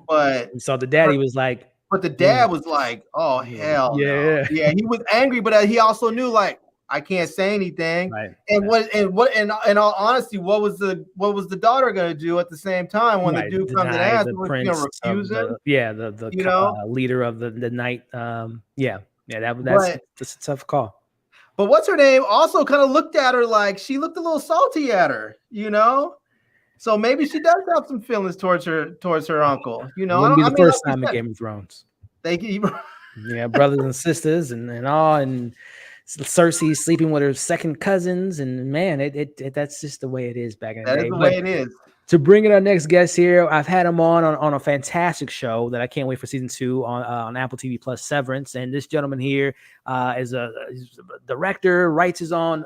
but so the daddy was like, but the dad was like, oh hell no. Yeah, he was angry, but he also knew like I can't say anything. Right. And in all honesty, what was the daughter gonna do at the same time when the dude comes and asks? The Was she prince gonna refuse him? the leader of the night. That's a tough call. But what's her name? Also kind of looked at her like she looked a little salty at her, So maybe she does have some feelings towards her uncle. Wouldn't be the first time in Game of Thrones. Yeah, brothers and sisters and all, and Cersei sleeping with her second cousins, and man, that's just the way it is back in the day. That is the way it is. To bring in our next guest here, I've had him on a fantastic show that I can't wait for season 2 on Apple TV Plus, Severance. And this gentleman here is a director, writes his own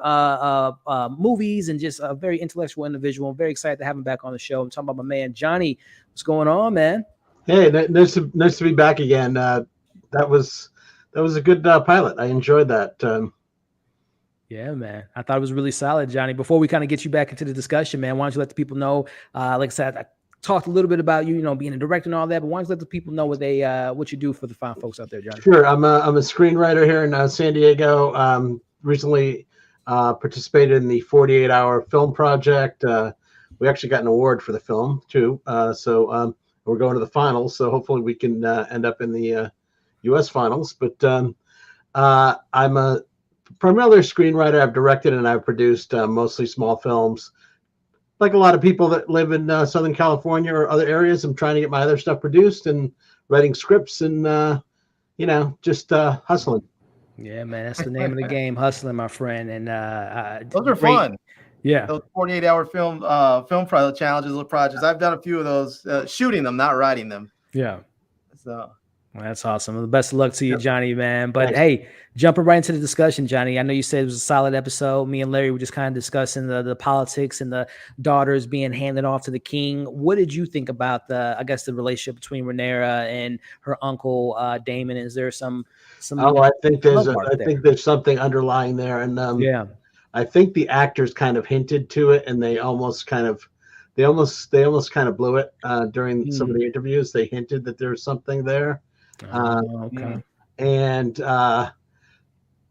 movies, and just a very intellectual individual. I'm very excited to have him back on the show. I'm talking about my man Johnny. What's going on, man? Hey, nice to be back again. That was a good pilot. I enjoyed that. Yeah, man. I thought it was really solid, Johnny. Before we kind of get you back into the discussion, man, why don't you let the people know, like I said, I talked a little bit about you, being a director and all that, but why don't you let the people know what you do for the fine folks out there, Johnny? Sure. I'm a screenwriter here in San Diego. Recently participated in the 48-hour film project. We actually got an award for the film too. So we're going to the finals. So hopefully we can end up in the U.S. finals. But I'm primarily a screenwriter. I've directed and I've produced mostly small films. Like a lot of people that live in Southern California or other areas, I'm trying to get my other stuff produced and writing scripts and, just hustling. Yeah, man, that's the name of the game, hustling, my friend. And those are fun. Yeah, those 48-hour film challenges or projects. I've done a few of those, shooting them, not writing them. Yeah. So. Well, that's awesome. Well, best of luck to you, Johnny, man. But hey, jumping right into the discussion, Johnny. I know you said it was a solid episode. Me and Larry were just kind of discussing the politics and the daughters being handed off to the king. What did you think about the relationship between Rhaenyra and her uncle Daemon? Is there some? Oh, I think there's something underlying there, and I think the actors kind of hinted to it, and they almost kind of blew it during some of the interviews. They hinted that there's something there. Okay. And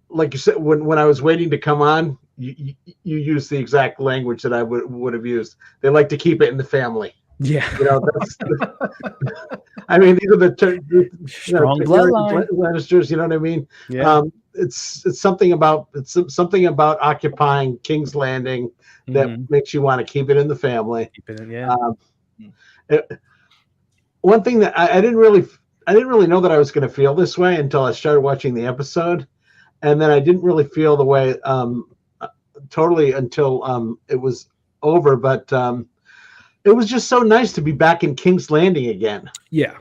like you said, when I was waiting to come on, you used the exact language that I would have used. They like to keep it in the family. Yeah. That's I mean, these are the strong bloodline Lannisters. You know what I mean? Yeah. It's something about occupying King's Landing that makes you want to keep it in the family. Keep it in, yeah. One thing that I didn't really know that I was going to feel this way until I started watching the episode, and then I didn't really feel the way totally until it was over. But it was just so nice to be back in King's Landing again. Yeah,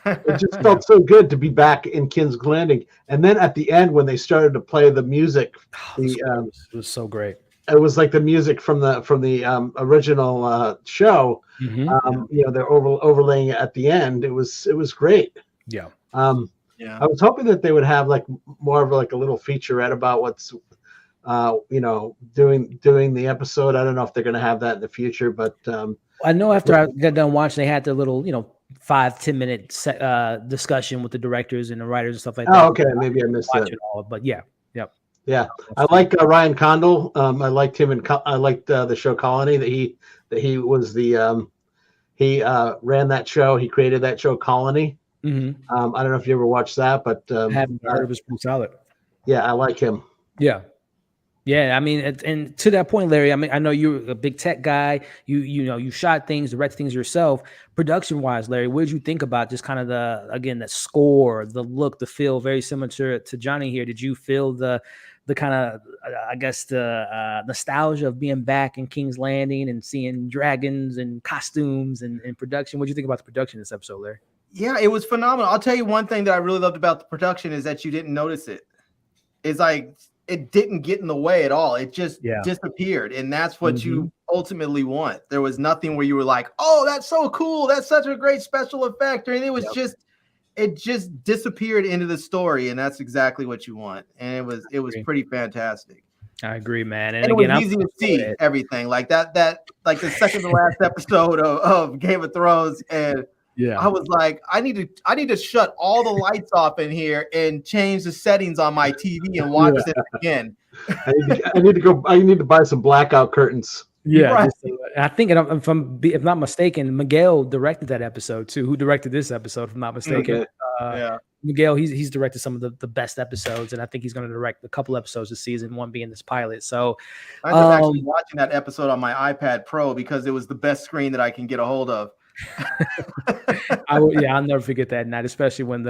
it just felt so good to be back in King's Landing. And then at the end, when they started to play the music, it was so great. It was like the music from the original show. They're overlaying it at the end. It was great. Yeah. I was hoping that they would have like more of like a little featurette about what's doing the episode. I don't know if they're going to have that in the future, but I know after I got done watching, they had the little 5-10 minute discussion with the directors and the writers and stuff like that. Oh, okay, maybe I missed that. But yeah. Yeah, I like Ryan Condal. I liked him, and I liked the show Colony. That he was the he ran that show. He created that show Colony. I don't know if you ever watched that, but I haven't heard. It was pretty solid. Yeah, I like him. Yeah. I mean, and to that point, Larry, I mean, I know you're a big tech guy. You shot things, directed things yourself. Production wise, Larry, what did you think about just kind of the score, the look, the feel, very similar to Johnny here? Did you feel the kind of, I guess, the nostalgia of being back in King's Landing and seeing dragons and costumes and production? What do you think about the production of this episode, Larry? Yeah, it was phenomenal. I'll tell you one thing that I really loved about the production is that you didn't notice it. It's like it didn't get in the way at all. It just disappeared. And that's what you ultimately want. There was nothing where you were like, oh, that's so cool. That's such a great special effect. And it was it just disappeared into the story. And that's exactly what you want. And it was pretty fantastic. I agree, man. And again, it was easy to see everything like that, like the second to last episode of Game of Thrones. And I was like, I need to shut all the lights off in here and change the settings on my TV and watch it again. I need to buy some blackout curtains. Yeah, right. I think if not mistaken, Miguel directed that episode too. Who directed this episode? If I'm not mistaken, Miguel. He's directed some of the best episodes, and I think he's going to direct a couple episodes this season. One being this pilot. So I ended up actually watching that episode on my iPad Pro because it was the best screen that I can get a hold of. I'll never forget that night, especially when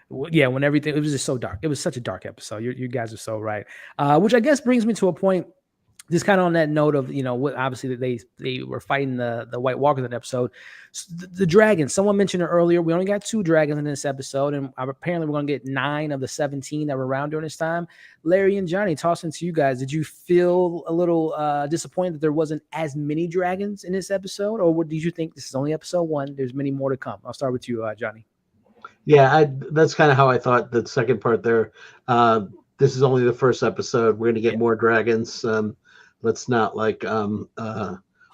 when everything, it was just so dark. It was such a dark episode. You guys are so right. Which I guess brings me to a point, just kind of on that note of, what obviously they were fighting the White Walkers in that episode. The dragons, someone mentioned it earlier. We only got 2 dragons in this episode, and apparently we're going to get 9 of the 17 that were around during this time. Larry and Johnny, tossing to you guys, did you feel a little disappointed that there wasn't as many dragons in this episode, or did you think this is only episode 1? There's many more to come. I'll start with you, Johnny. Yeah, that's kind of how I thought the second part there. This is only the first episode. We're going to get more dragons. Let's not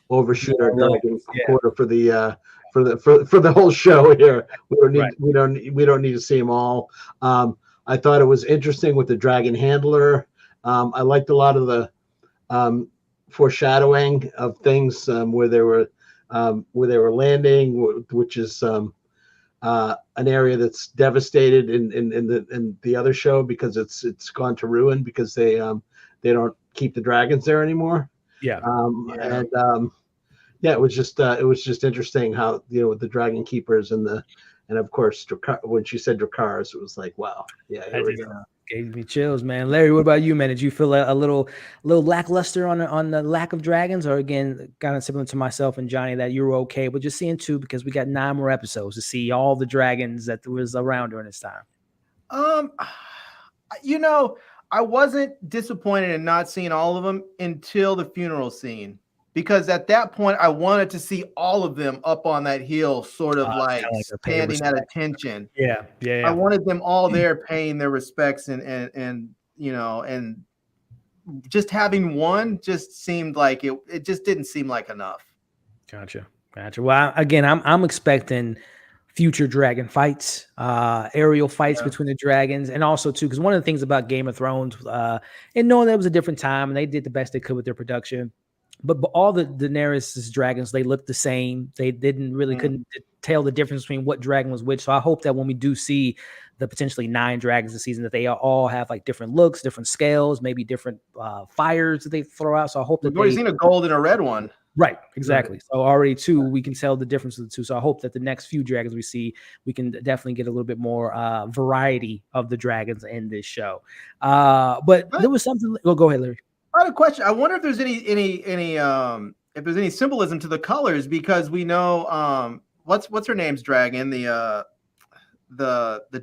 overshoot our dragon quarter for the whole show here. We don't need to see them all. I thought it was interesting with the dragon handler. I liked a lot of the foreshadowing of things where they were landing, which is an area that's devastated in the other show because it's gone to ruin because they don't keep the dragons there anymore. It was just interesting how with the dragon keepers and of course when she said Dracarys, it was like, wow, here we go. Gave me chills, man. Larry, what about you, man? Did you feel a little lackluster on the lack of dragons, or again, kind of similar to myself and Johnny, that you were okay with just seeing 2 because we got 9 more episodes to see all the dragons that was around during this time? I wasn't disappointed in not seeing all of them until the funeral scene, because at that point I wanted to see all of them up on that hill, sort of like standing at attention. Yeah. I wanted them all there paying their respects and just having one just seemed like it just didn't seem like enough. Gotcha. Well, again, I'm expecting future dragon fights, aerial fights between the dragons, and also too, because one of the things about Game of Thrones, and knowing that it was a different time and they did the best they could with their production, but all the Daenerys' dragons, they looked the same. They didn't really couldn't tell the difference between what dragon was which. So I hope that when we do see the potentially 9 dragons this season, that they all have like different looks, different scales, maybe different fires that they throw out. So I hope that we've already seen a gold and a red one. Right, exactly. So already 2, we can tell the difference of the 2. So I hope that the next few dragons we see, we can definitely get a little bit more variety of the dragons in this show. But there was something. Oh, go ahead, Larry. I had a question. I wonder if there's any symbolism to the colors, because we know what's her name's dragon, the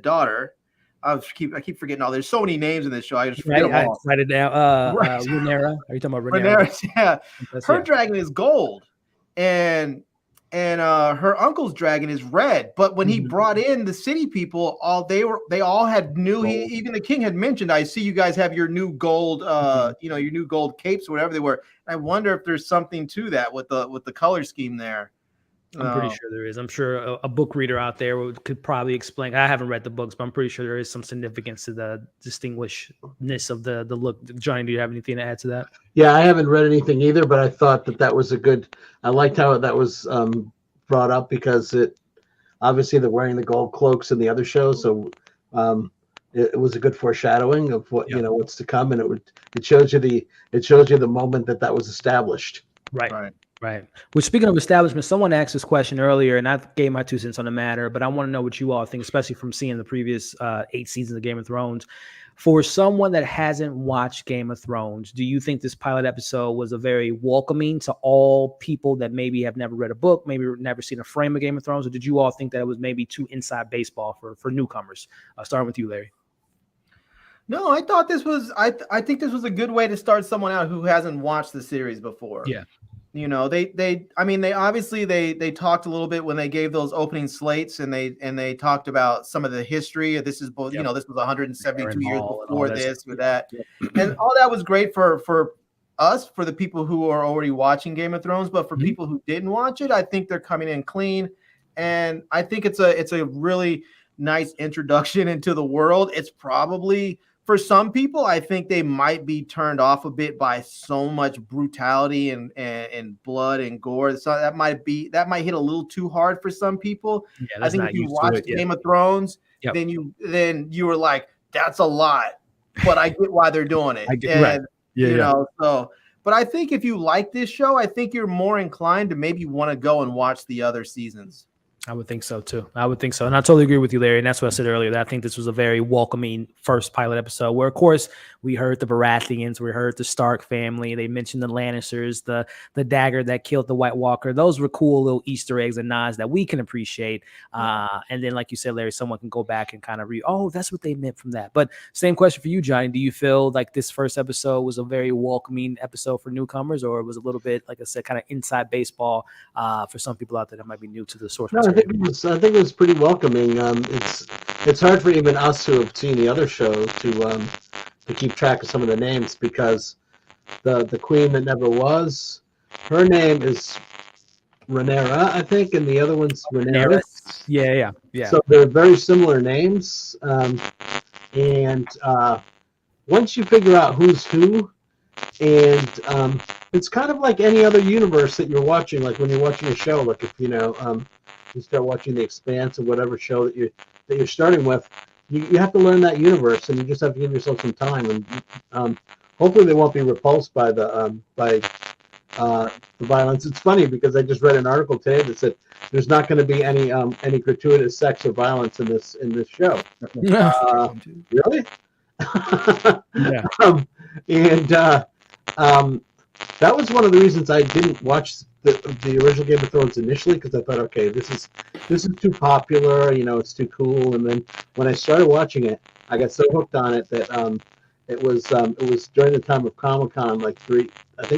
daughter. I keep forgetting all. There's so many names in this show. I just forget them all. Write it down. Rhaenyra. Are you talking about Rhaenyra? Yeah. Her dragon is gold, and her uncle's dragon is red. But when he brought in the city people, they all had new. Even the king had mentioned, "I see you guys have your new gold, your new gold capes, or whatever they were." I wonder if there's something to that with the color scheme there. I'm pretty sure there is. I'm sure a book reader out there could probably explain. I haven't read the books, but I'm pretty sure there is some significance to the distinguishedness of the look. Johnny, do you have anything to add to that? Yeah, I haven't read anything either, but I thought that was a good. I liked how that was brought up, because obviously they're wearing the gold cloaks in the other show, so it was a good foreshadowing of what what's to come, and it shows you the moment that was established. Right. Well, speaking of establishment, someone asked this question earlier, and I gave my 2 cents on the matter, but I want to know what you all think, especially from seeing the previous 8 seasons of Game of Thrones. For someone that hasn't watched Game of Thrones, do you think this pilot episode was a very welcoming to all people that maybe have never read a book, maybe never seen a frame of Game of Thrones, or did you all think that it was maybe too inside baseball for newcomers? Starting with you, Larry. No, I thought this was I think this was a good way to start someone out who hasn't watched the series before. Yeah. You know, they I mean they obviously they talked a little bit when they gave those opening slates and they talked about some of the history. This is both, Yep. you know, this was 172 Aaron years Hall and before all that this stuff. or that. Yep. And all that was great for us, for the people who are already watching Game of Thrones, but for Mhm. people who didn't watch it, I think they're coming in clean. And I think it's a really nice introduction into the world. It's probably, for some people, I think they might be turned off a bit by so much brutality and blood and gore. So that might hit a little too hard for some people. Yeah, I that's think not if you used to watched it. Yeah. Game of Thrones, Yep. then you were like, that's a lot, but I get why they're doing it. I get right. Yeah, you yeah. know, so but I think if you like this show, I think you're more inclined to maybe want to go and watch the other seasons. I would think so too. I would think so. And I totally agree with you, Larry. And that's what I said earlier, that I think this was a very welcoming first pilot episode where, of course, we heard the Baratheons, we heard the Stark family. They mentioned the Lannisters, the dagger that killed the White Walker. Those were cool little Easter eggs and nods that we can appreciate. And then, like you said, Larry, someone can go back and kind of read, oh, that's what they meant from that. But same question for you, Johnny. Do you feel like this first episode was a very welcoming episode for newcomers, or it was a little bit, like I said, kind of inside baseball for some people out there that might be new to the source No, material? I think it was pretty welcoming. It's hard for even us who have seen the other show to keep track of some of the names, because the queen that never was, her name is Rhaenyra, I think, and the other one's Rhaenyra. Yeah. So they're very similar names, and once you figure out who's who, and it's kind of like any other universe that you're watching. Like when you're watching a show, like if you start watching The Expanse or whatever show that you're starting with, you have to learn that universe, and you just have to give yourself some time. And hopefully they won't be repulsed by the violence. It's funny because I just read an article today that said there's not going to be any gratuitous sex or violence in this show. Really? Yeah. That was one of the reasons I didn't watch the original Game of Thrones initially, because I thought, okay, this is too popular, it's too cool. And then when I started watching it, I got so hooked on it that it was during the time of Comic-Con, I think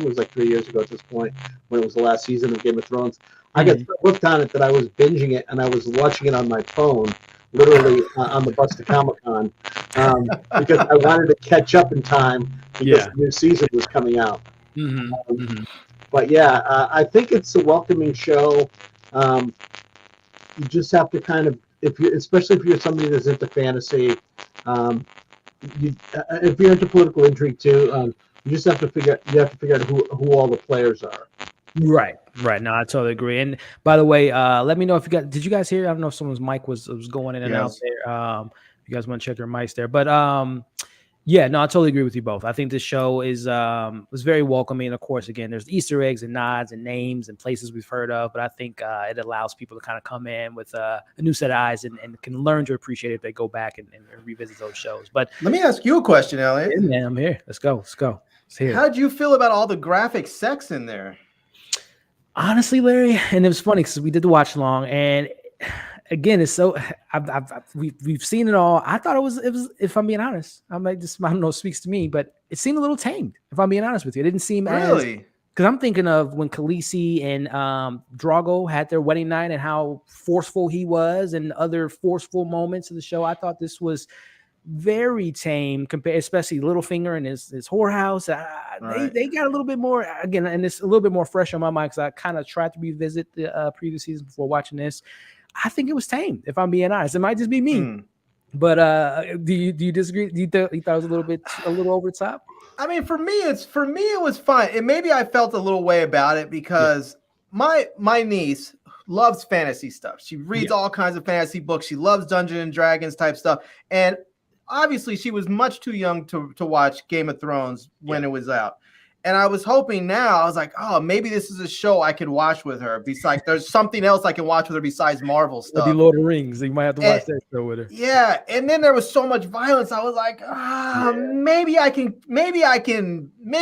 it was like 3 years ago at this point, when it was the last season of Game of Thrones. I got so hooked on it that I was binging it, and I was watching it on my phone, literally on the bus to Comic-Con, because I wanted to catch up in time because the new season was coming out. But yeah, I think it's a welcoming show. You just have to kind of, especially if you're somebody that's into fantasy, if you're into political intrigue too, you just have to figure out who all the players are. Right. No, I totally agree. And by the way, let me know if did you guys hear? I don't know if someone's mic was going in and out there. If you guys want to check their mics there, but yeah, no, I totally agree with you both. I think this show is was very welcoming. Of course, again, there's Easter eggs and nods and names and places we've heard of, but I think it allows people to kind of come in with a new set of eyes and can learn to appreciate it if they go back and revisit those shows. But let me ask you a question, Elliot. Yeah, man, I'm here. Let's go. Let's hear it. How did you feel about all the graphic sex in there? Honestly, Larry, and it was funny because we did the watch along, and again, it's so we've seen it all. I thought it was if I'm being honest, I don't know, it speaks to me, but it seemed a little tamed. If I'm being honest with you, it didn't seem really, because I'm thinking of when Khaleesi and Drogo had their wedding night and how forceful he was, and other forceful moments of the show. I thought this was very tame compared, especially Littlefinger and his whorehouse. Right. They got a little bit more again, and it's a little bit more fresh on my mind because I kind of tried to revisit the previous season before watching this. I think it was tame, if I'm being honest. It might just be me, but do you disagree? You thought it was a little over the top? I mean, for me, it was fine. And maybe I felt a little way about it because my niece loves fantasy stuff. She reads all kinds of fantasy books. She loves Dungeons and Dragons type stuff, and obviously, she was much too young to watch Game of Thrones when it was out. And I was hoping I was like, oh, maybe this is a show I could watch with her. Besides, there's something else I can watch with her besides Marvel stuff. Maybe Lord of the Rings. You might have to watch that show with her. Yeah. And then there was so much violence. I was like, maybe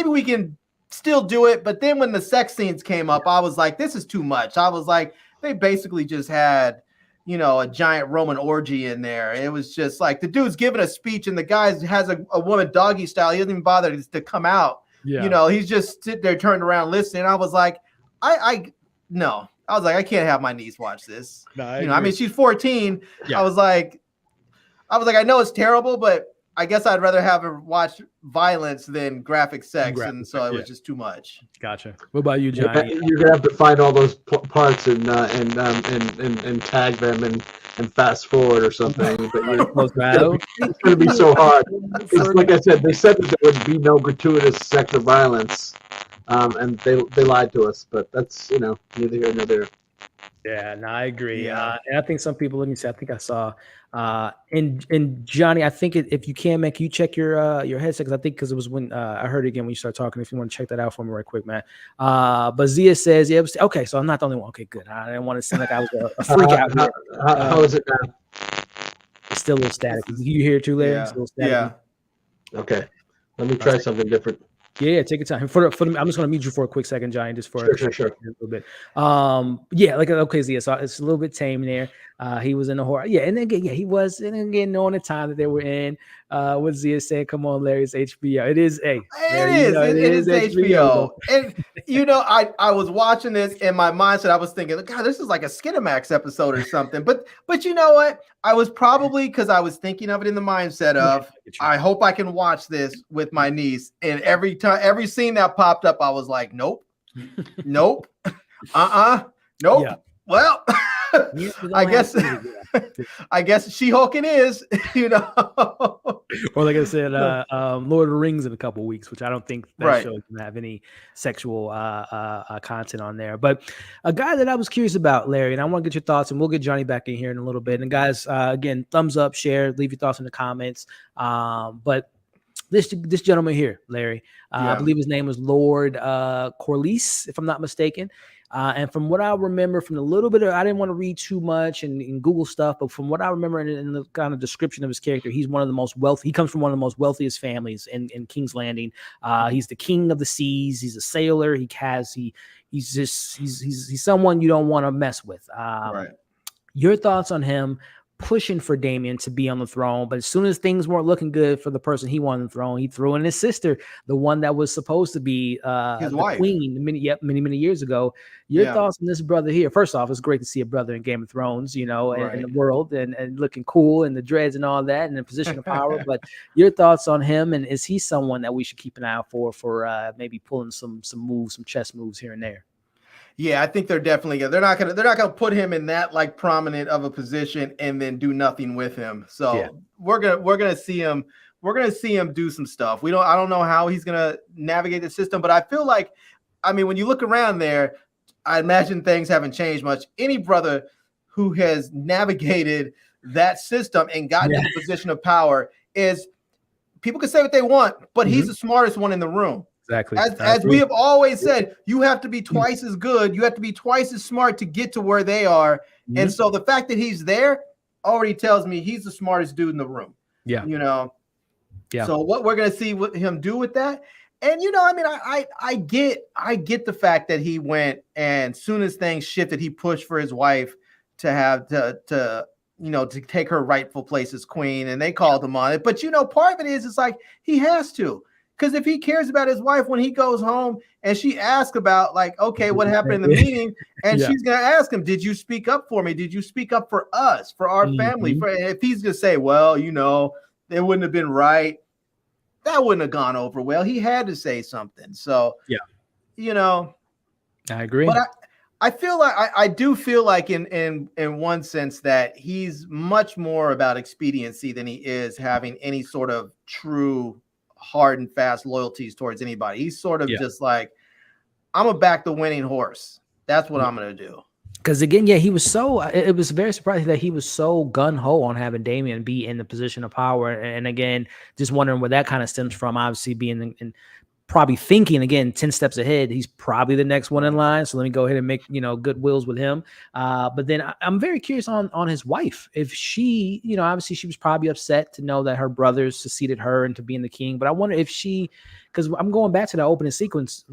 we can still do it. But then when the sex scenes came up, I was like, this is too much. I was like, they basically just had, a giant Roman orgy in there. It was just like the dude's giving a speech and the guy has a woman doggy style. He doesn't even bother to come out. Yeah. He's just sitting there turned around listening. I was like, no. I was like, I can't have my niece watch this. No, I mean, she's 14. Yeah. I was like, I know it's terrible, but I guess I'd rather have her watch violence than graphic sex, and so it was just too much. Gotcha. What about you, Johnny? You're gonna have to find all those parts and tag them and fast forward or something. But it's gonna be so hard. It's like I said, they said that there would be no gratuitous sex or violence, and they lied to us. But that's neither here nor there. Yeah, no, I agree. Yeah. And I think some people. Let me see. I think I saw. And Johnny, I think if you can, man, can you check your headset? Because it was when I heard it again when you started talking. If you want to check that out for me right quick, man. But Zia says, yeah, okay, so I'm not the only one. Okay, good. I didn't want to seem like I was a freak out here. How is it now? It's still a little static. You hear it too, Larry? It's a little static. Yeah. Okay. Let me try something different. Yeah, take your time. For the, I'm just going to mute you for a quick second, Johnny, just for sure. a little bit. Yeah, like okay, so it's a little bit tame there. He was in the horror. Yeah, and then again, he was, and again, knowing the time that they were in. What Zia said, "Come on, Larry, it's HBO. It is it is HBO." And I was watching this in my mindset. I was thinking, God, this is like a Skinamax episode or something. But you know what? I was probably because I was thinking of it in the mindset of, I hope I can watch this with my niece. And every scene that popped up, I was like, nope, nope, nope. Yeah. Well, I guess She-Hulk it is, Or like I said, Lord of the Rings in a couple of weeks, which I don't think that show can have any sexual content on there. But a guy that I was curious about, Larry, and I want to get your thoughts, and we'll get Johnny back in here in a little bit. And guys, again, thumbs up, share, leave your thoughts in the comments. But this gentleman here, Larry, I believe his name was Lord Corliss, if I'm not mistaken. And from what I remember from the little bit of, I didn't want to read too much and Google stuff, but from what I remember in the kind of description of his character, he's one of the most wealthy. He comes from one of the most wealthiest families in King's Landing. He's the king of the seas. He's a sailor. He's someone you don't want to mess with. Your thoughts on him pushing for Damien to be on the throne, but as soon as things weren't looking good for the person he wanted on the throne, he threw in his sister, the one that was supposed to be his wife, queen, many years ago. Your thoughts on this brother here? First off, it's great to see a brother in Game of Thrones, in the world and looking cool and the dreads and all that and in a position of power. But your thoughts on him, and is he someone that we should keep an eye out for maybe pulling some moves, some chess moves here and there? Yeah, I think they're definitely they're not gonna put him in that like prominent of a position and then do nothing with him. So we're gonna see him. We're gonna see him do some stuff. I don't know how he's gonna navigate the system, but I feel like, I mean, when you look around there, I imagine things haven't changed much. Any brother who has navigated that system and gotten in a position of power is, people can say what they want, but he's the smartest one in the room. Exactly. As we have always said, you have to be twice as good. You have to be twice as smart to get to where they are. And so the fact that he's there already tells me he's the smartest dude in the room. Yeah. So what we're going to see him do with that. And, I mean, I get the fact that he went, and soon as things shifted, he pushed for his wife to have to take her rightful place as queen, and they called him on it. But, part of it is, it's like, he has to. Because if he cares about his wife, when he goes home and she asks about, like, okay, what happened in the meeting, and she's going to ask him, did you speak up for me? Did you speak up for us, for our family? If he's going to say, well, it wouldn't have been right, that wouldn't have gone over well. He had to say something. So, I agree. But I feel like I do feel like in one sense that he's much more about expediency than he is having any sort of true hard and fast loyalties towards anybody. He's sort of just like, I'm gonna back the winning horse. That's what I'm gonna do. Because again, he was so. It was very surprising that he was so gun ho on having Damien be in the position of power. And again, just wondering where that kind of stems from. Obviously, being in probably thinking again 10 steps ahead. He's probably the next one in line. So let me go ahead and make, good wills with him. But then I'm very curious on his wife. If she, obviously she was probably upset to know that her brothers succeeded her into being the king. But I wonder if she, because I'm going back to the opening sequence,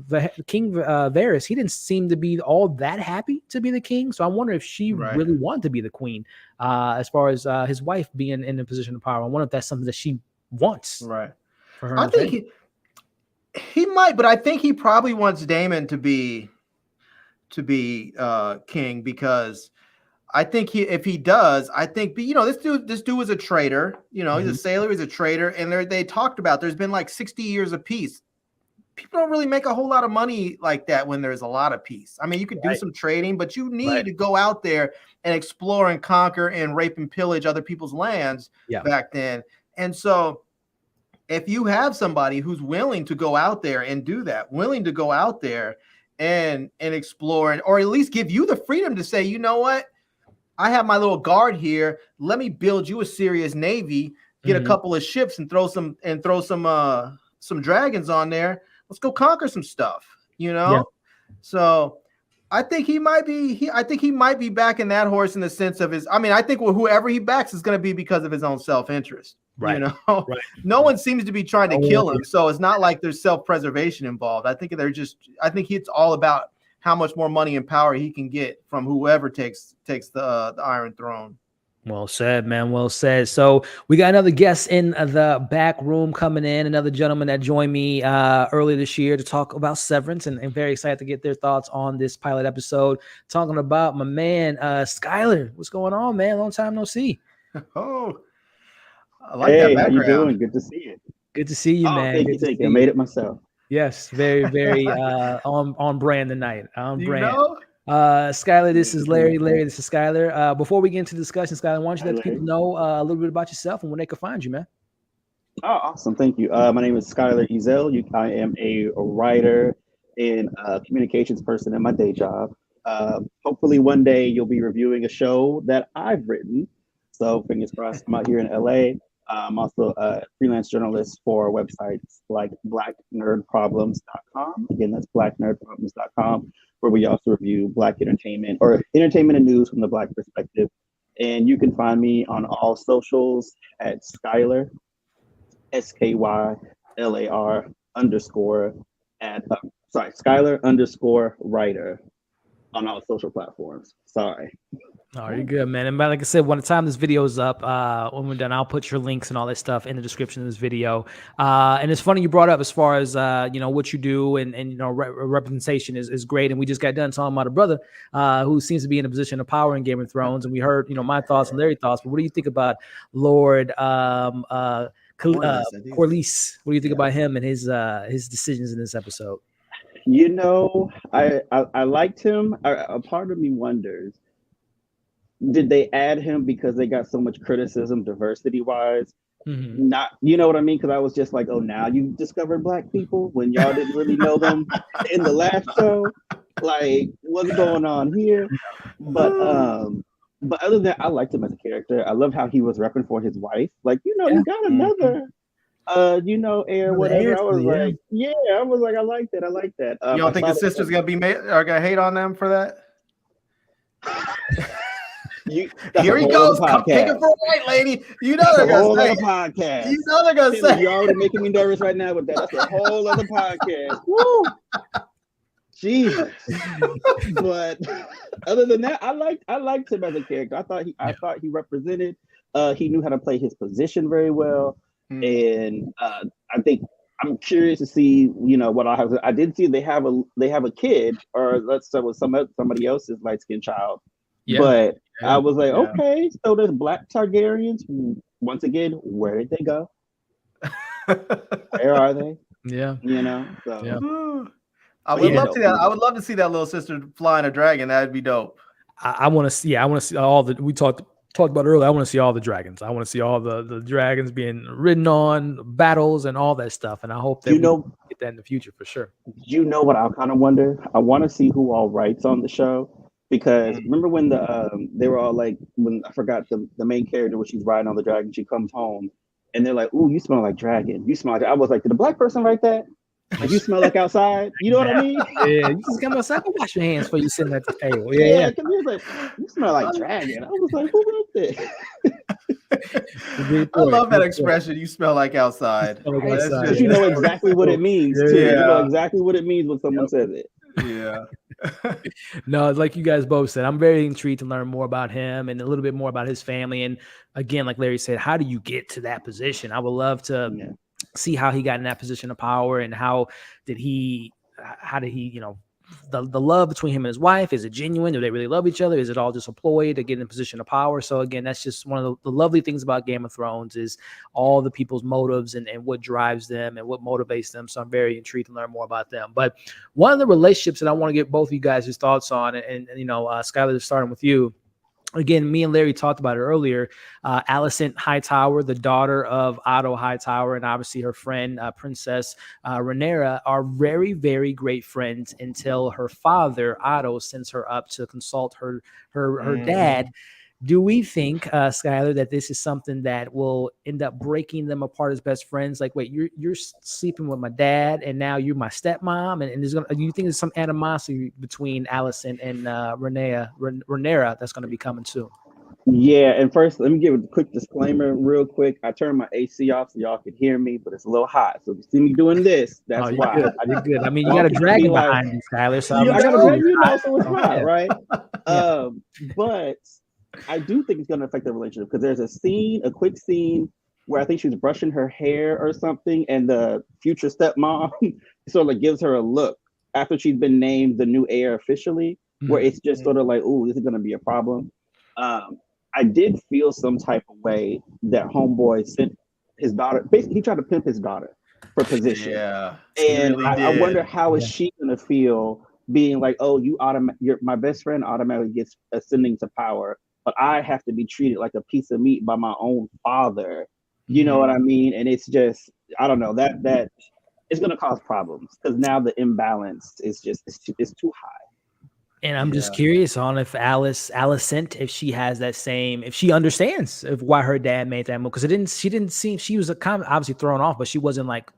King Varys, he didn't seem to be all that happy to be the king. So I wonder if she really wanted to be the queen, as far as his wife being in a position of power. I wonder if that's something that she wants. Right. For her I think he might, but I think he probably wants Daemon to be king, because I think if he does, I think, this dude was a traitor. He's a sailor, he's a traitor, and they talked about there's been like 60 years of peace. People don't really make a whole lot of money like that when there's a lot of peace. I mean, you could do some trading, but you need to go out there and explore and conquer and rape and pillage other people's lands back then. And so if you have somebody who's willing to go out there and do that, willing to go out there and explore, or at least give you the freedom to say, you know what, I have my little guard here. Let me build you a serious navy, get a couple of ships and throw some dragons on there. Let's go conquer some stuff, So I think he might be backing that horse in the sense of I think whoever he backs is going to be because of his own self-interest. Right. No one seems to be trying to kill him. So it's not like there's self-preservation involved. I think it's all about how much more money and power he can get from whoever takes the Iron Throne. Well said, man. Well said. So we got another guest in the back room coming in, another gentleman that joined me earlier this year to talk about Severance, and very excited to get their thoughts on this pilot episode. Talking about my man, Skylar. What's going on, man? Long time no see. Oh, I like that background. How you doing? Good to see you. Good to see you, man. Thank you. I made it myself. Yes, very, very on brand tonight. On brand. Skylar, this is Larry. Larry, this is Skylar. Before we get into the discussion, Skylar, why don't you let people know a little bit about yourself and where they can find you, man? Oh, awesome. Thank you. My name is Skylar Ezell. I am a writer and communications person in my day job. Hopefully one day you'll be reviewing a show that I've written. So fingers crossed. I'm out here in LA. I'm also a freelance journalist for websites like blacknerdproblems.com. Again, that's blacknerdproblems.com, where we also review Black entertainment or entertainment and news from the Black perspective. And you can find me on all socials at Skylar, SKYLAR Skylar _writer on all social platforms. Sorry. Oh, you're good, man. And like I said, when the time this video is up, when we're done, I'll put your links and all that stuff in the description of this video. And it's funny you brought up as far as what you do and representation is great. And we just got done talking about a brother who seems to be in a position of power in Game of Thrones, and we heard my thoughts and Larry's thoughts. But what do you think about Lord Corlys? What do you think about him and his decisions in this episode? I liked him. A part of me wonders, did they add him because they got so much criticism diversity wise? Not, you know what I mean? Because I was just like, oh, now you discovered Black people when y'all didn't really know them in the last show. Like, what's going on here? But other than that, I liked him as a character. I love how he was repping for his wife. Like, you got another heir, whatever. I was like, I like that. You don't think his sister's gonna gonna hate on them for that? Here he goes. Come take it for a ride, lady. You know they're gonna say podcast. You know they're gonna say. You're already making me nervous right now with that. That's a whole other podcast. Woo! Jesus. But other than that, I liked him as a character. I thought he represented. He knew how to play his position very well, and I think I'm curious to see what I have. I did see they have a kid, or let's say with somebody else's light skinned child. Yeah. But I was like, okay, so there's Black Targaryens. Once again, where did they go? Where are they? Yeah. So. Yeah. I would love to see that. I would love to see that little sister flying a dragon. That'd be dope. I want to see all the we talked about earlier. I want to see all the dragons. I want to see all the dragons being ridden on, battles and all that stuff. And I hope that we get that in the future for sure. You know what I kind of wonder? I want to see who all writes on the show. Because remember when they were all like, when I forgot the main character, when she's riding on the dragon, she comes home and they're like, "Ooh, you smell like dragon. You smell like." I was like, "Did a Black person write that?" Like, you smell like outside. You know what I mean? Yeah, you just come outside and wash your hands before you sitting at the table. Yeah, because he was like, you smell like dragon. I was like, who wrote this? I love that expression. You smell like outside. Because you know exactly what it means too. Yeah. You know exactly what it means when someone says it. Yeah. No, like you guys both said, I'm very intrigued to learn more about him and a little bit more about his family. And again, like Larry said, how do you get to that position? I would love to see how he got in that position of power, and how did he, you know, the love between him and his wife, is it genuine? Do they really love each other? Is it all just a ploy to get in a position of power? So again, that's just one of the lovely things about Game of Thrones, is all the people's motives and what drives them and what motivates them. So I'm very intrigued to learn more about them. But one of the relationships that I want to get both of you guys' thoughts on, and you know, Skylar, starting with you. Again, me and Larry talked about it earlier. Alicent Hightower, the daughter of Otto Hightower, and obviously her friend, Princess Rhaenyra, are very, very great friends until her father, Otto, sends her up to consult her dad. Do we think, Skylar, that this is something that will end up breaking them apart as best friends? Like, wait, you're sleeping with my dad, and now you're my stepmom, and do you think there's some animosity between Alicent and Rhaenyra that's going to be coming soon? Yeah, and first, let me give a quick disclaimer real quick. I turned my AC off so y'all could hear me, but it's a little hot. So if you see me doing this, that's why. Good. You're good. I mean, you got a dragon behind you, Skylar. So I got a dragon, you know, so it's hot, right? But I do think it's going to affect the relationship, because there's a quick scene where I think she was brushing her hair or something, and the future stepmom sort of gives her a look after she's been named the new heir officially, where it's just sort of like, ooh, this is going to be a problem. I did feel some type of way that homeboy sent his daughter. Basically, he tried to pimp his daughter for position. Yeah, and really I wonder how is she going to feel being like, oh, my best friend automatically gets ascending to power, but I have to be treated like a piece of meat by my own father. You know what I mean? And it's just, I don't know, that it's going to cause problems, because now the imbalance is just, it's too high. And I'm just curious on if Alicent, if she has that same, if she understands of why her dad made that move, because she didn't seem, she was kind of obviously thrown off, but she wasn't like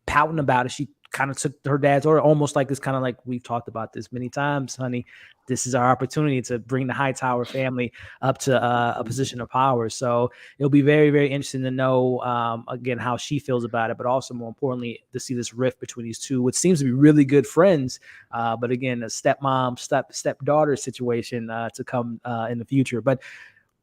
pouting about it. She kind of took her dad's order, almost like this, kind of like we've talked about this many times, honey. This is our opportunity to bring the Hightower family up to a position of power. So it'll be very, very interesting to know, again, how she feels about it, but also more importantly, to see this rift between these two, which seems to be really good friends. But again, a stepmom, stepdaughter situation to come in the future. But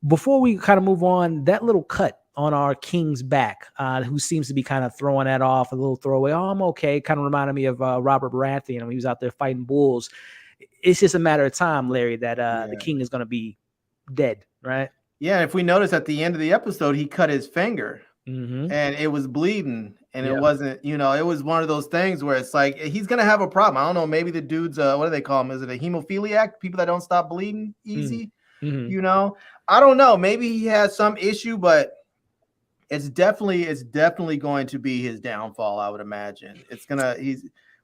before we kind of move on, that little cut on our king's back, who seems to be kind of throwing that off, a little throwaway. Oh, I'm okay. Kind of reminded me of Robert Baratheon when he was out there fighting bulls. It's just a matter of time, Larry, that the king is going to be dead, right? Yeah, if we notice at the end of the episode, he cut his finger and it was bleeding, and it wasn't, you know, it was one of those things where it's like, he's going to have a problem. I don't know, maybe the dude's, what do they call him? Is it a hemophiliac? People that don't stop bleeding easy? You know, I don't know. Maybe he has some issue, but it's definitely going to be his downfall, I would imagine.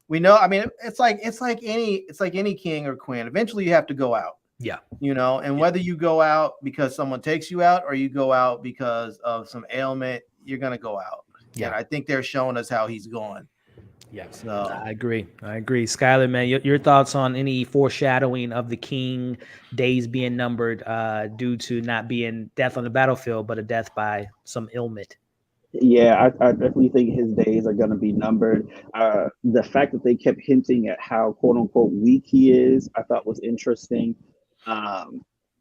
We know, I mean, it's like any king or queen. Eventually you have to go out. Yeah. You know, and whether you go out because someone takes you out or you go out because of some ailment, you're going to go out. Yeah. And I think they're showing us how he's going. Yeah. So I agree. Skylar, man, your thoughts on any foreshadowing of the king days being numbered due to not being death on the battlefield, but a death by some ailment? Yeah, I definitely think his days are going to be numbered. The fact that they kept hinting at how quote unquote weak he is, I thought was interesting. You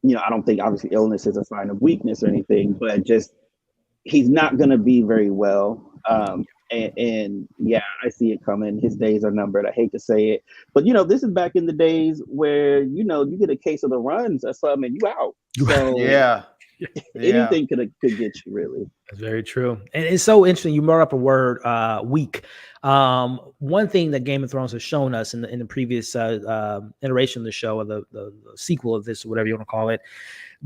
know, I don't think obviously illness is a sign of weakness or anything, but just he's not going to be very well. And yeah, I see it coming. His days are numbered. I hate to say it, but you know, this is back in the days where, you know, you get a case of the runs or something and you out. So yeah. Anything could get you, really. That's very true. And it's so interesting. You brought up a word, weak. One thing that Game of Thrones has shown us in the previous iteration of the show, or the sequel of this, or whatever you want to call it,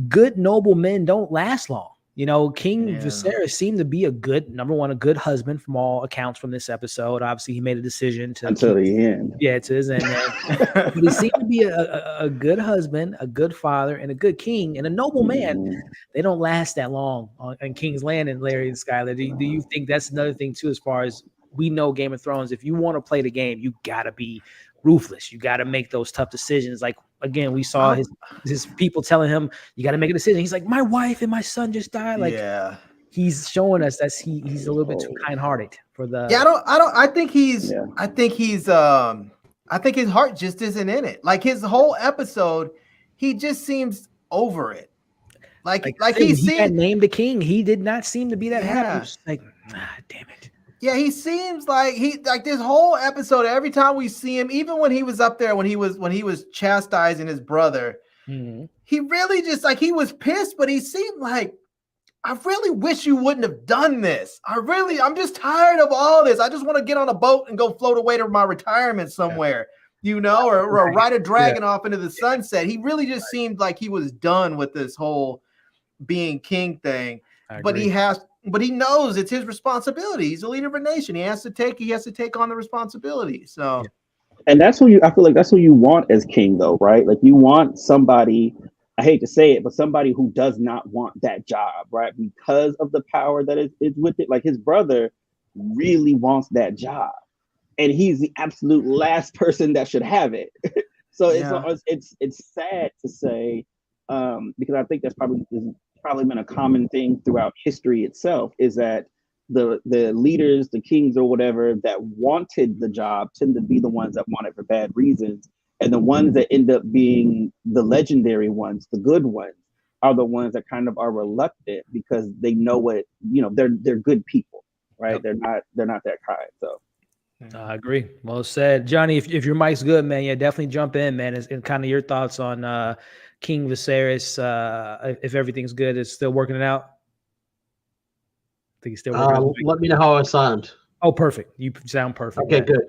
good noble men don't last long. You know, King Viserys seemed to be a good husband from all accounts from this episode. Obviously, he made a decision to until the end. Yeah, to his end. But he seemed to be a good husband, a good father, and a good king, and a noble man. They don't last that long on King's Landing, Larry and Skylar. Do you think that's another thing too, as far as we know Game of Thrones, if you want to play the game, you got to be ruthless. You got to make those tough decisions. Like, again, we saw his people telling him, you got to make a decision. He's like, my wife and my son just died. Like, he's showing us that he's a little bit too kind-hearted for the. Yeah, I think his heart just isn't in it. Like his whole episode, he just seems over it. Like he had named the king. He did not seem to be that happy. Like, damn it. Yeah, he seems like this whole episode. Every time we see him, even when he was up there, when he was chastising his brother, he really just he was pissed. But he seemed like, I really wish you wouldn't have done this. I'm just tired of all this. I just want to get on a boat and go float away to my retirement somewhere, or ride a dragon off into the sunset. He really just seemed like he was done with this whole being king thing. But he knows it's his responsibility. He's the leader of a nation. He has to take on the responsibility. So, and I feel like that's who you want as king, though, right? Like you want somebody, I hate to say it, but somebody who does not want that job, right? Because of the power that is with it. Like his brother really wants that job, and he's the absolute last person that should have it. So it's sad to say, because I think that's probably been a common thing throughout history itself, is that the leaders, the kings or whatever that wanted the job tend to be the ones that want it for bad reasons. And the ones that end up being the legendary ones, the good ones, are the ones that kind of are reluctant because they know they're good people, right? They're not that kind. So I agree. Well said. Johnny, if your mic's good, man, definitely jump in, man. And kind of your thoughts on King Viserys, if everything's good, it's still working it out. I think he's still working let me know how I sound. Oh, perfect. You sound perfect. Okay, man. good.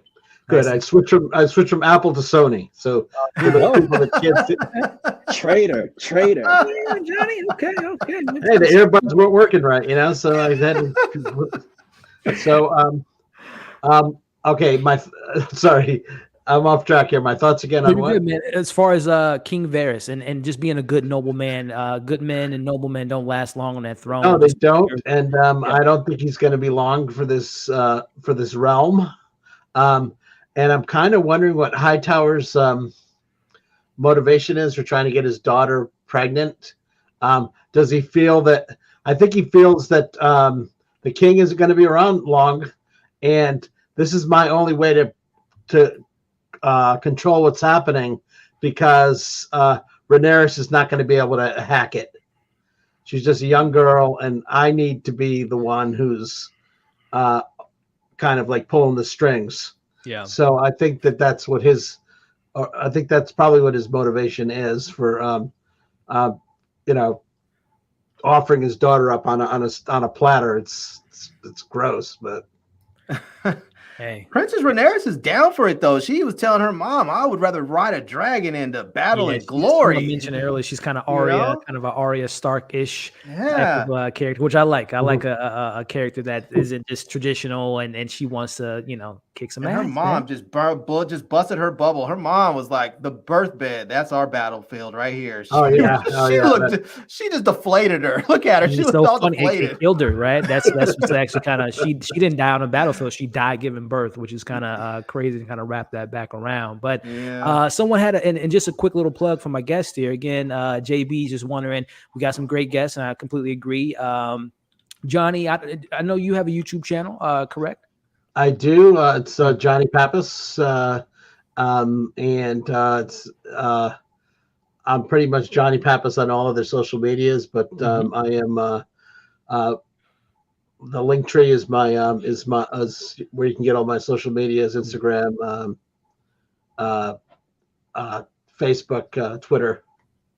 Good. I switched from Apple to Sony. So traitor. Oh, Johnny, okay. Hey, the earbuds weren't working right, so I had to. So okay, sorry, I'm off track here. My thoughts again on what? Good, man. As far as King Varys and just being a good nobleman, good men and noblemen don't last long on that throne. No, they don't, and I don't think he's going to be long for this realm. And I'm kind of wondering what Hightower's motivation is for trying to get his daughter pregnant. Does he feel that? I think he feels that the king isn't going to be around long, and this is my only way to control what's happening, because Rhaenyra is not going to be able to hack it. She's just a young girl, and I need to be the one who's kind of like pulling the strings. Yeah. So I think that's what I think that's probably what his motivation is for, offering his daughter up on a platter. It's gross, but. Hey, Princess Rhaenyra is down for it though. She was telling her mom, "I would rather ride a dragon into battle and glory." I mentioned earlier, she's kind of Arya, kind of an Arya Stark-ish type of character, which I like. I like a character that isn't just traditional, and she wants to, kick some ass. Her mom just busted her bubble. Her mom was like, "The birth bed, that's our battlefield right here." She just deflated her. Look at her. She was so all deflated. It killed her, right? That's what's actually kind of she didn't die on the battlefield. She died giving birth, which is kind of crazy to kind of wrap that back around. But someone had and just a quick little plug for my guest here again. JB just wondering, we got some great guests, and I completely agree. Johnny, I know you have a YouTube channel, correct? I do. It's JohnnyPappas, and it's I'm pretty much JohnnyPappas on all of their social medias, but I am. The link tree is is where you can get all my social medias: Instagram, Facebook, Twitter.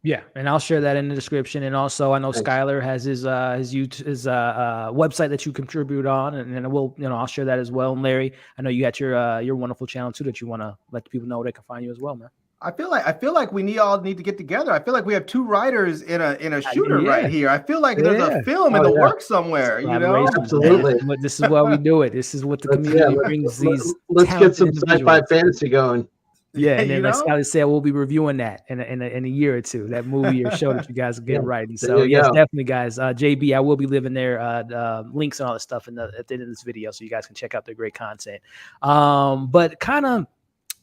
Yeah, and I'll share that in the description. And also, I know Skylar has his website that you contribute on, and I'll share that as well. And Larry, I know you got your wonderful channel too that you want to let the people know they can find you as well, man. I feel like we all need to get together. I feel like we have two writers in a shooter right here. I feel like there's a film in the works somewhere. Absolutely. This is why we do it. This is what the community brings. These let's get some sci-fi fantasy going. Yeah, and then You like know? Skylar said, we'll be reviewing that in a year or two. That movie or show that you guys are getting Yeah, right. And there so you yes, go. definitely, guys. JB, I will be leaving their links and all that stuff at the end of this video, so you guys can check out their great content. But kind of,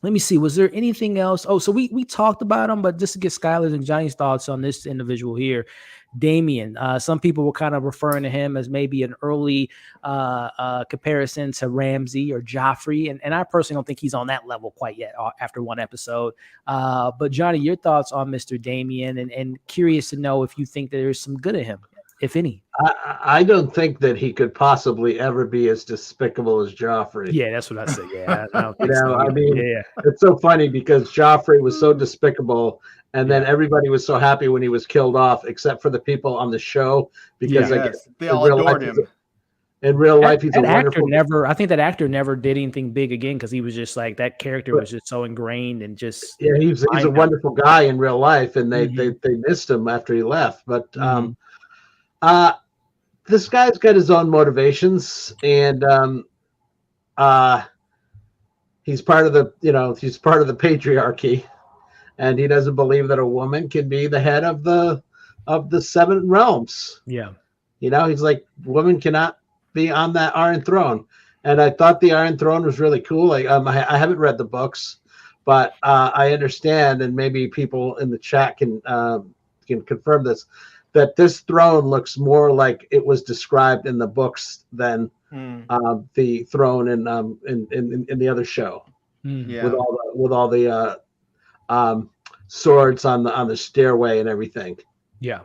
let me see. Was there anything else? Oh, so we talked about him, but just to get Skylar's and Johnny's thoughts on this individual here, Damien. Some people were kind of referring to him as maybe an early comparison to Ramsey or Joffrey, and I personally don't think he's on that level quite yet after one episode. But Johnny, your thoughts on Mr. Damien, and curious to know if you think there's some good in him, if any. I don't think that he could possibly ever be as despicable as Joffrey. Yeah, that's what I said. Yeah, I don't You think know, so. I mean, Yeah. it's so funny because Joffrey was so despicable, and then everybody was so happy when he was killed off, except for the people on the show, because Yeah. like, Yes, they all adored him. in real life, he's a That actor wonderful. I think that actor never did anything big again because he was just like, that character was just so ingrained and just. Yeah, he's a mind-numbing. wonderful guy in real life, and they Mhm. they missed him after he left. But Mhm. this guy's got his own motivations, and he's part of he's part of the patriarchy, and he doesn't believe that a woman can be the head of the seven realms. Yeah. You know, he's like, women cannot be on that Iron Throne. And I thought the Iron Throne was really cool. Like, I haven't read the books, but I understand, and maybe people in the chat can confirm this, that this throne looks more like it was described in the books than the throne in the other show. Yeah. With all the swords on the stairway and everything. Yeah.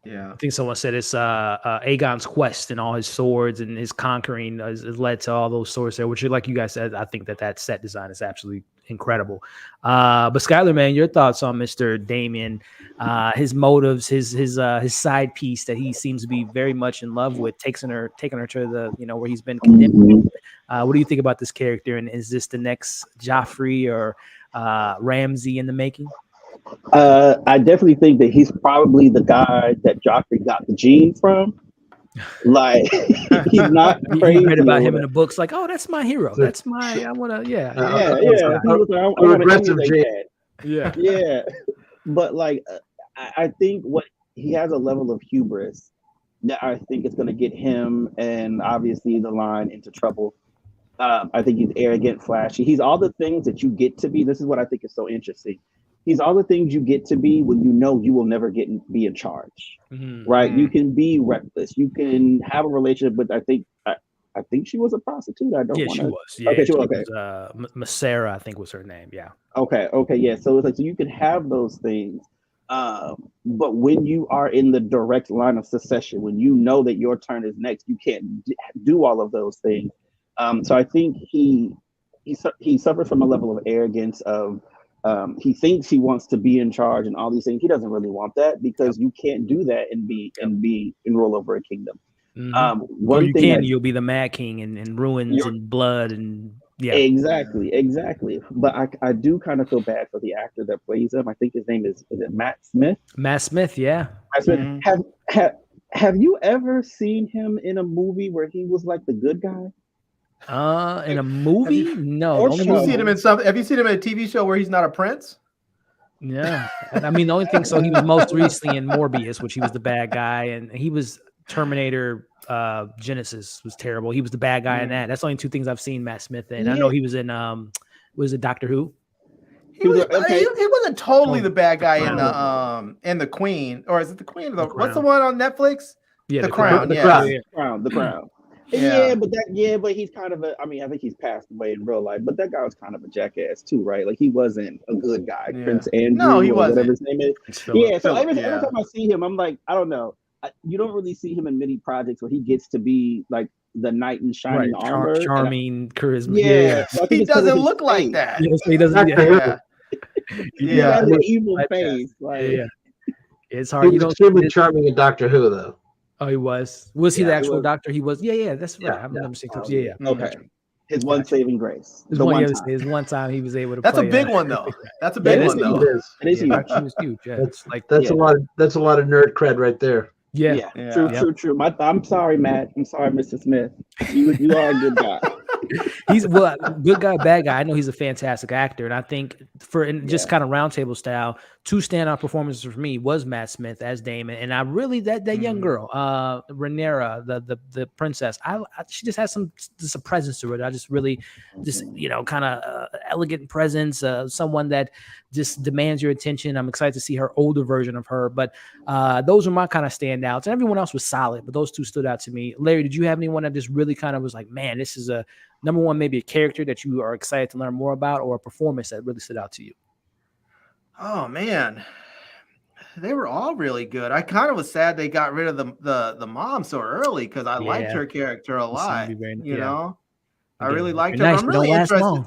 Yeah. I think someone said it's Aegon's quest and all his swords and his conquering has led to all those swords there, which, like you guys said, I think that set design is absolutely incredible. But Skylar, man, your thoughts on Mr. Damien, his motives, his side piece that he seems to be very much in love with, taking her to the, where he's been condemned. What do you think about this character? And is this the next Joffrey or Ramsey in the making? I definitely think that he's probably the guy that Joffrey got the gene from. Like, he's not crazy. You read about him in the books, like, oh, that's my hero. That's my, I want to, Yeah. He was like, I want aggressive to gene. Yeah. Yeah. But like, I think he has a level of hubris that I think is going to get him and obviously the line into trouble. I think he's arrogant, flashy. He's all the things that you get to be. This is what I think is so interesting. He's all the things you get to be when you know you will never be in charge, right? You can be reckless. You can have a relationship with. I think she was a prostitute. She was. Yeah, okay, she was. Masera, I think was her name. Yeah. Okay, yeah. So it's like, so you can have those things, but when you are in the direct line of succession, when you know that your turn is next, you can't do all of those things. So I think he suffers from a level of arrogance of. He thinks he wants to be in charge and all these things. He doesn't really want that, because you can't do that and rule over a kingdom. One thing you'll be the Mad King and ruins and blood and exactly. But I do kind of feel bad for the actor that plays him. I think his name is it Matt Smith? Matt Smith, yeah. Have you ever seen him in a movie where he was like the good guy? In a movie? No. Have you seen him in something? Have you seen him in a TV show where he's not a prince? Yeah. I mean, the only thing, so he was most recently in Morbius, which he was the bad guy, and he was Terminator Genesis was terrible. He was the bad guy in that. That's the only two things I've seen Matt Smith in. I know he was in was it Doctor Who? He wasn't totally the bad guy in the Queen, or is it the Queen? What's the one on Netflix? Yeah, The Crown. The Crown. But he's kind of I think he's passed away in real life, but that guy was kind of a jackass too, right? Like, he wasn't a good guy. Yeah. Prince Andrew, no, he wasn't. Whatever his name is. So every time I see him, I'm like, I don't know. You don't really see him in many projects where he gets to be like the knight in shining armor, charming charisma. Yeah, he doesn't look like that. Yes, he doesn't. He has an evil face. It's hard. He was extremely charming in Doctor Who, though. Oh, he was. Was he the actual doctor? He was. Yeah. That's right. I remember seeing clips. Yeah. Okay. His one saving grace. His one time he was able to. That's play a big one, though. That's a big one, though. It is huge. He was huge. Yeah. That's a lot of nerd cred right there. Yeah. True. I'm sorry, Matt. I'm sorry, Mr. Smith. You are a good guy. He's good guy, bad guy. I know he's a fantastic actor, and I think just kind of roundtable style, 2 standout performances for me was Matt Smith as Damon, and I really that young girl, Rhaenyra, the princess. She just has just a presence to her. I just really kind of elegant presence, someone that just demands your attention. I'm excited to see her older version of her, but those are my kind of standouts. And everyone else was solid, but those 2 stood out to me. Larry, did you have anyone that just really kind of was like, man, this is a number one, maybe a character that you are excited to learn more about, or a performance that really stood out to you? Oh man, they were all really good. I kind of was sad they got rid of the mom so early because I liked her character a lot. You know, I really liked her. I'm really interested.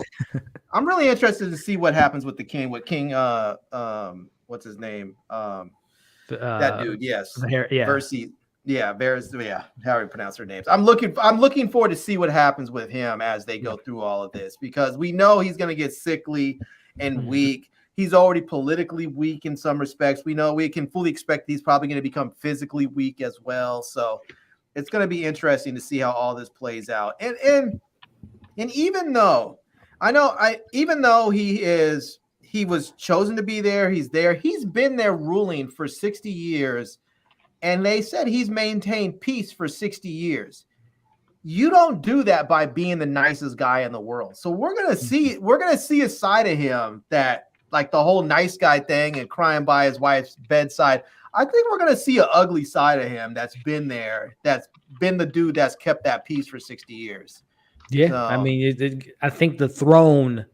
I'm really interested to see what happens with the king. With King, what's his name? That dude. Yes, Versi. Yeah, how we pronounce their names. I'm looking forward to see what happens with him as they go through all of this, because we know he's going to get sickly and weak. He's already politically weak in some respects. We know we can fully expect he's probably going to become physically weak as well. So it's going to be interesting to see how all this plays out. And even though he was chosen to be there, he's been there ruling for 60 years. And they said he's maintained peace for 60 years. You don't do that by being the nicest guy in the world. So we're gonna see a side of him that, like the whole nice guy thing and crying by his wife's bedside. I think we're gonna see an ugly side of him that's been there, that's been the dude that's kept that peace for 60 years. Yeah, so, I mean, I think the throne.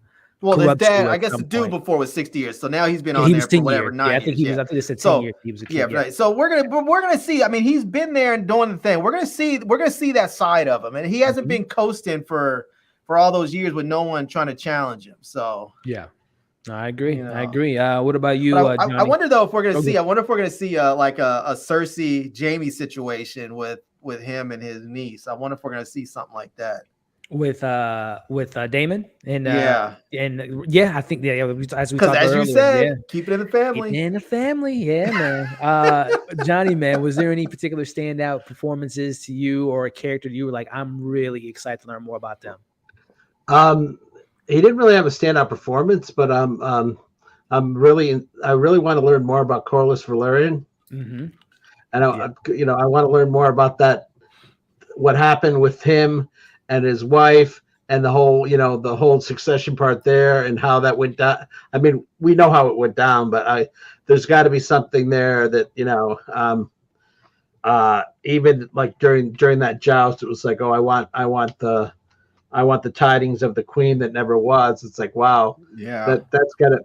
Well, his dad, I guess the dude before was 60 years, so now he's been on there for whatever 9 years. I think it said 10 years. He was a kid. Right. So we're gonna see. I mean, he's been there and doing the thing. We're gonna see that side of him, and he hasn't been coasting for all those years with no one trying to challenge him. So yeah, I agree. I agree. What about you? I wonder though if we're gonna see. I wonder if we're gonna see like a Cersei Jaime situation with him and his niece. I wonder if we're gonna see something like that. With Damon and I think as we talked as you said, keep it in the family. Keep it in the family, man. Johnny, man, was there any particular standout performances to you or a character you were like, I'm really excited to learn more about them? He didn't really have a standout performance, but I really want to learn more about Corlys Velaryon. And I want to learn more about that, what happened with him and his wife, and the whole succession part there, and how that went down. I mean, we know how it went down, but there's got to be something there that even like during that joust, it was like, oh, I want the tidings of the queen that never was. It's like, wow, yeah, that's gotta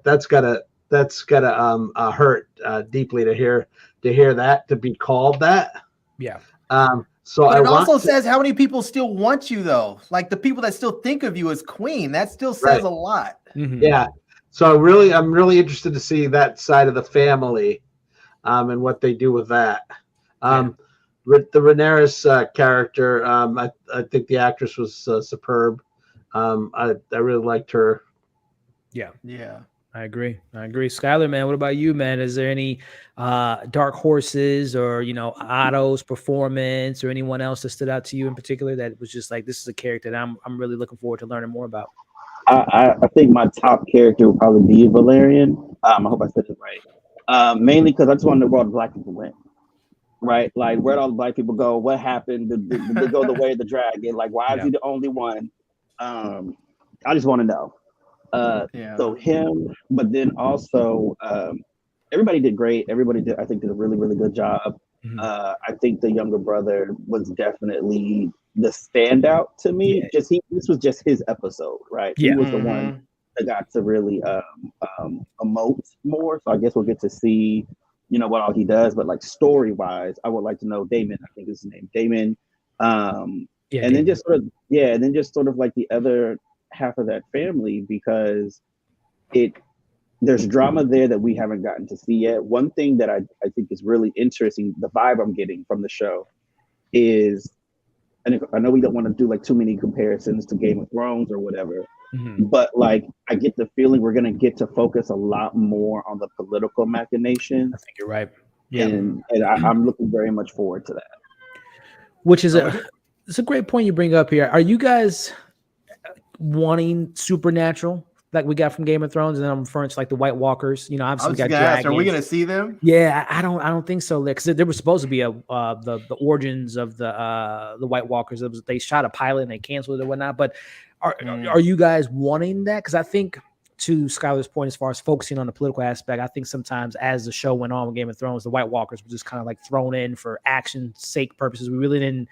hurt deeply to hear that, to be called that. Yeah. So but it also says how many people still want you, though. Like the people that still think of you as queen. That still says a lot. Yeah. So I'm really interested to see that side of the family, and what they do with that. The Rhaenyra's character, I think the actress was superb. I really liked her. Yeah. Yeah. I agree. Skylar, man, what about you, man? Is there any dark horses or, Otto's performance or anyone else that stood out to you in particular that was just like, this is a character that I'm really looking forward to learning more about? I think my top character would probably be Valerian. I hope I said it right. Mainly because I just want to know where all the black people went. Right? Like, where'd all the black people go? What happened? Did they go the way of the dragon? Like, why is he the only one? I just want to know. So him, but then also everybody did great. Everybody did a really, really good job. I think the younger brother was definitely the standout to me. This was just his episode, right? He was the one that got to really emote more. So I guess we'll get to see, what all he does. But like story wise, I would like to know Damon. I think is his name, Damon. Then just sort of like the other half of that family, because there's drama there that we haven't gotten to see yet. One thing that I think is really interesting, the vibe I'm getting from the show is, and I know we don't want to do like too many comparisons to Game of Thrones or whatever, but like I get the feeling we're going to get to focus a lot more on the political machinations. I think you're right. Yeah. And I'm looking very much forward to that. Which is it's a great point you bring up here. Are you guys, wanting supernatural like we got from Game of Thrones, and then I'm referring to like the White Walkers. You know, I obviously was we got gonna ask, dragons. are we gonna see them? Yeah, I don't think so, because there was supposed to be a the origins of the White Walkers. They shot a pilot and they canceled it or whatnot. But are you guys wanting that? Because I think, to Skylar's point, as far as focusing on the political aspect, I think sometimes as the show went on with Game of Thrones, the White Walkers were just kind of like thrown in for action sake purposes. We didn't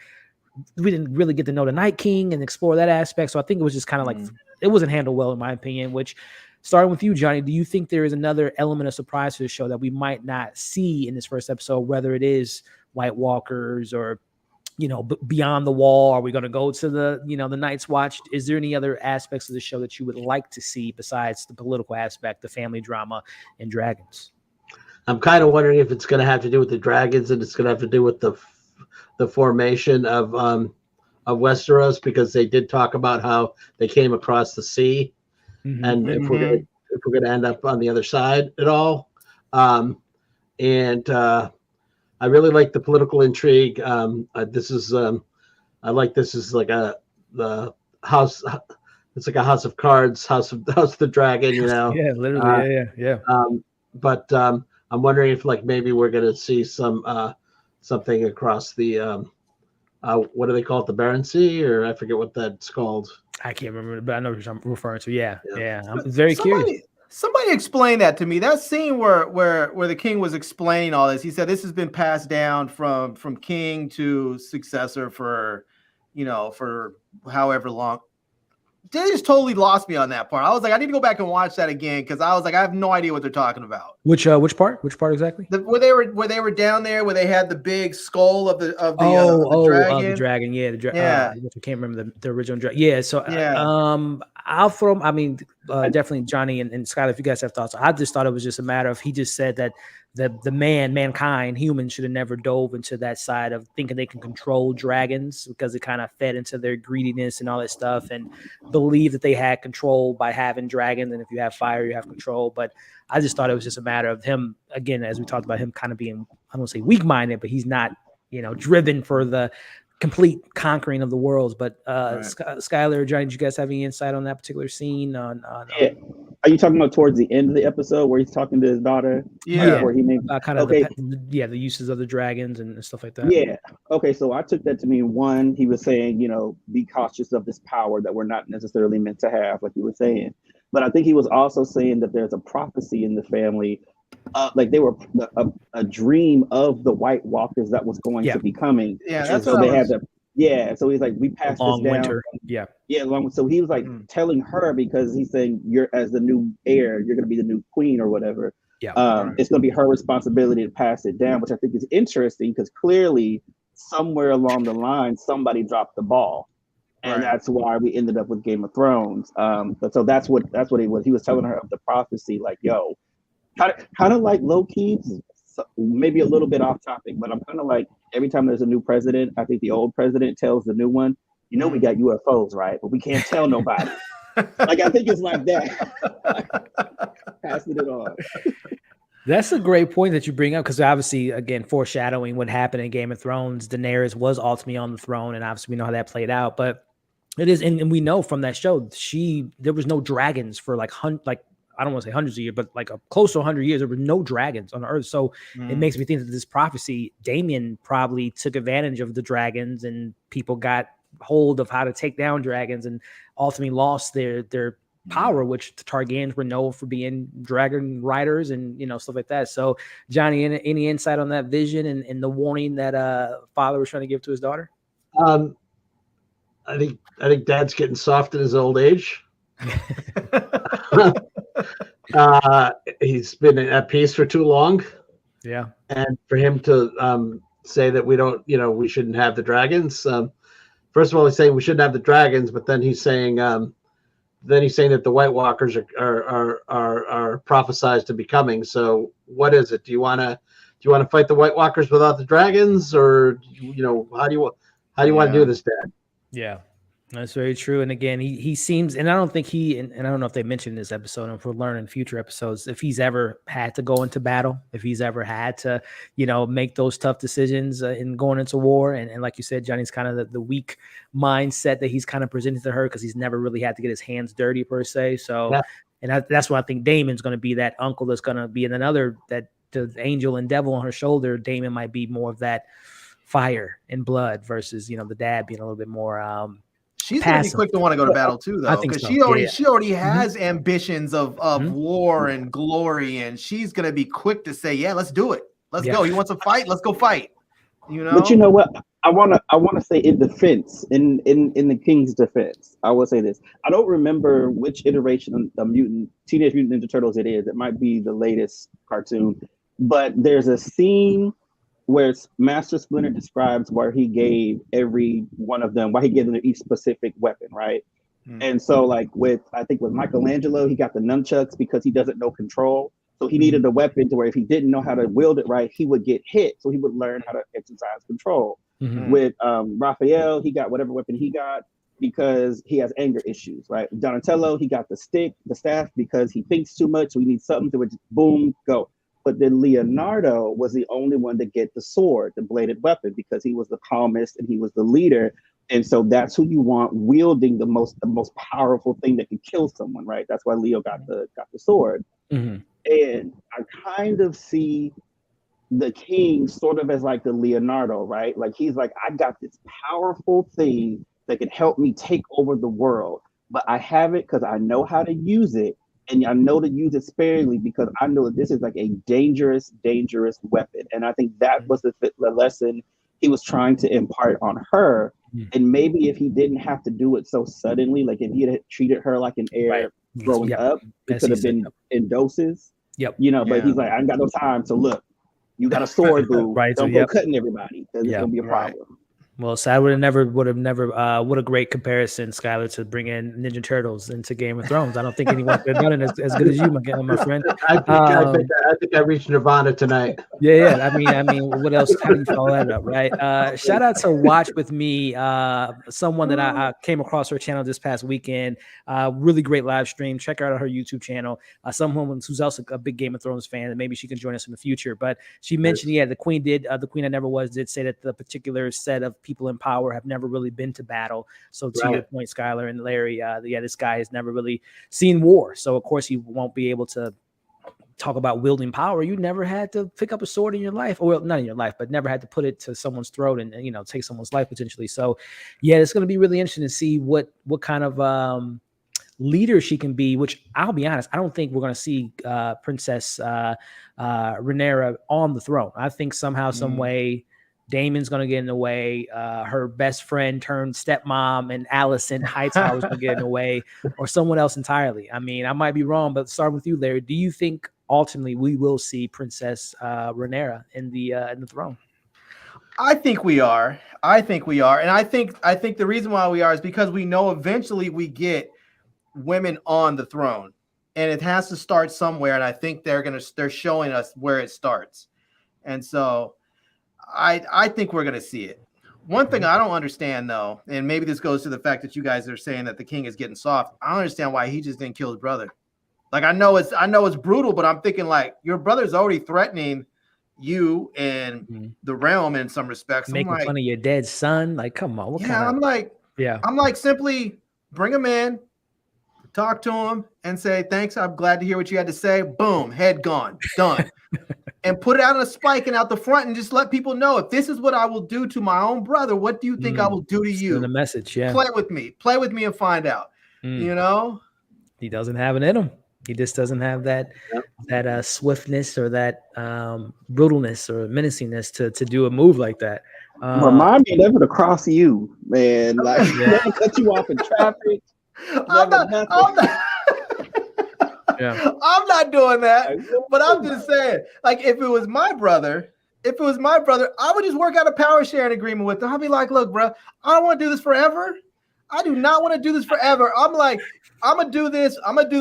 really get to know the Night King and explore that aspect. So I think it was just kind of like it wasn't handled well, in my opinion. Which, starting with you, Johnny, do you think there is another element of surprise to the show that we might not see in this first episode, whether it is White Walkers or, you know, beyond the wall? Are we going to go to the, you know, the Night's Watch? Is there any other aspects of the show that you would like to see besides the political aspect, the family drama, and dragons? I'm kind of wondering if it's going to have to do with the dragons, and it's going to have to do with the formation of Westeros, because they did talk about how they came across the sea, and if we're gonna end up on the other side at all. And I really like the political intrigue. This is I like this is like the house. It's like a House of Cards, House of the Dragon, you know. Yeah, literally. Yeah. But I'm wondering if like maybe we're gonna see something across the what do they call it, the Barren Sea, or I forget what that's called. I can't remember, but I know what I'm referring to. Yeah. I'm very curious. Somebody explain that to me. That scene where the king was explaining all this. He said this has been passed down from king to successor for however long. They just totally lost me on that part. I was like, I need to go back and watch that again, because I was like, I have no idea what they're talking about. Which part? Which part exactly? Where they were down there, where they had the big skull of the dragon. The dragon. Yeah, I can't remember the original dragon. Yeah. So I'll throw. I mean, definitely Johnny and Skylar, if you guys have thoughts. I just thought it was just a matter of, he just said that mankind, humans, should have never dove into that side of thinking they can control dragons, because it kind of fed into their greediness and all that stuff, and believe that they had control by having dragons. And if you have fire, you have control. But I just thought it was just a matter of him, again, as we talked about, him kind of being, I don't want to say weak-minded, but he's not, driven for the complete conquering of the worlds. But right. Skylar or Johnny, did you guys have any insight on that particular scene? Yeah. Are you talking about towards the end of the episode where he's talking to his daughter? Yeah. Where he named kind of the uses of the dragons and stuff like that. Yeah. Okay. So I took that to mean, one, he was saying, be cautious of this power that we're not necessarily meant to have, like you were saying. But I think he was also saying that there's a prophecy in the family, like they were a dream of the White Walkers that was going to be coming. Yeah. That's so they had to. Yeah, so he's like, we passed this down. Winter. Yeah. So he was like telling her, because he's saying, you're, as the new heir, you're going to be the new queen or whatever. Yeah. It's going to be her responsibility to pass it down, which I think is interesting, because clearly somewhere along the line somebody dropped the ball, and that's why we ended up with Game of Thrones. So that's what he was. He was telling her of the prophecy, like, yo, kind of like low key. Maybe a little bit off topic, but I'm kind of like, every time there's a new president, I think the old president tells the new one, we got UFOs, right? But we can't tell nobody. Like, I think it's like that. Passing it on. That's a great point that you bring up, because obviously, again, foreshadowing what happened in Game of Thrones, Daenerys was ultimately on the throne, and obviously we know how that played out. But it is, and we know from that show, there was no dragons for I don't want to say hundreds of years, but like close to 100 years, there were no dragons on Earth. So it makes me think that this prophecy, Damien probably took advantage of the dragons, and people got hold of how to take down dragons, and ultimately lost their power, which the Targaryens were known for being dragon riders and stuff like that. So, Johnny, any insight on that vision and the warning that father was trying to give to his daughter? I think Dad's getting soft in his old age. He's been at peace for too long. Yeah. And for him to say that we shouldn't have the dragons. First of all, he's saying we shouldn't have the dragons, but then he's saying that the White Walkers are prophesized to be coming. So what is it? Do you want to fight the White Walkers without the dragons, or how do you want to do this, Dad? Yeah. That's very true. And again, he seems, and I don't think and I don't know if they mentioned in this episode, and if we're learning future episodes, if he's ever had to go into battle, if he's ever had to, make those tough decisions in going into war. And like you said, Johnny's kind of the weak mindset that he's kind of presented to her because he's never really had to get his hands dirty per se. So, Yeah. and that's why I think Damon's going to be that uncle that's going to be in another, that the angel and devil on her shoulder. Damon might be more of that fire and blood versus, the dad being a little bit more, she's going to be quick to want to go to battle too, though, because so. she already has ambitions of war and glory, and she's going to be quick to say, "Yeah, let's do it. Let's go. You want to fight? Let's go fight." But you know what? I want to say in defense, in the King's defense, I will say this. I don't remember which iteration of Teenage Mutant Ninja Turtles it is. It might be the latest cartoon, but there's a scene where Master Splinter describes where he gave every one of them, why he gave them each specific weapon, right? And so like with Michelangelo, he got the nunchucks because he doesn't know control. So he needed a weapon to where if he didn't know how to wield it right, he would get hit. So he would learn how to exercise control. With Raphael, he got whatever weapon he got because he has anger issues, right? Donatello, he got the staff, because he thinks too much. So he needs something to just boom, go. But then Leonardo was the only one to get the sword, the bladed weapon, because he was the calmest and he was the leader. And so that's who you want wielding the most powerful thing that can kill someone, right? That's why Leo got the sword. And I kind of see the King sort of as like the Leonardo, right? Like he's like, I got this powerful thing that can help me take over the world, but I have it because I know how to use it. And I know to use it sparingly because I know that this is like a dangerous weapon. And I think that was the lesson he was trying to impart on her. And maybe if he didn't have to do it so suddenly, like if he had treated her like an heir growing up, it could have been in doses. But he's like, I ain't got no time. So look, you got a sword, boo. Don't go cutting everybody because it's gonna be a problem. Well, so I would have never. What a great comparison, Skylar, to bring in Ninja Turtles into Game of Thrones. I don't think anyone could have done it as good as you, my friend. I think I reached Nirvana tonight. Yeah. I mean, what else? How do you follow that up, right? Shout out to Watch With Me, someone that I came across her channel this past weekend. Really great live stream. Check out her YouTube channel. Someone who's also a big Game of Thrones fan, and maybe she can join us in the future. But she mentioned, the Queen I Never Was did say that the particular set of people in power have never really been to battle. So to your point, Skylar and Larry, this guy has never really seen war. So of course he won't be able to talk about wielding power. You never had to pick up a sword in your life, or not in your life, but never had to put it to someone's throat and take someone's life potentially. So it's going to be really interesting to see what kind of leader she can be, which I'll be honest, I don't think we're going to see Princess Rhaenyra on the throne. I think somehow, some way, Damon's going to get in the way. Her best friend turned stepmom and Allison Hightower is going to get in the way, or someone else entirely. I mean, I might be wrong, but starting with you, Larry, do you think ultimately we will see Princess Rhaenyra in the throne? I think we are. And I think the reason why we are is because we know eventually we get women on the throne, and it has to start somewhere. And I think they're showing us where it starts, and so I think we're going to see it. One thing I don't understand, though, and maybe this goes to the fact that you guys are saying that the King is getting soft. I don't understand why he just didn't kill his brother. Like, I know it's brutal, but I'm thinking, like, your brother's already threatening you and the realm in some respects. Making fun of your dead son. Like, come on. I'm like, simply bring him in, talk to him, and say, thanks, I'm glad to hear what you had to say. Boom, head gone, done. And put it out on a spike and out the front and just let people know, if this is what I will do to my own brother, what do you think I will do to you? The message, Play with me and find out. He doesn't have it in him. He just doesn't have that swiftness or that brutalness or menaciness to do a move like that. Remind me never to cross you, man. Like never cut you off in traffic. I'm not doing that, but I'm just saying, like, if it was my brother, I would just work out a power sharing agreement with him. I'll be like, look, bro, I don't want to do this forever. I do not want to do this forever. I'm like, I'm gonna do this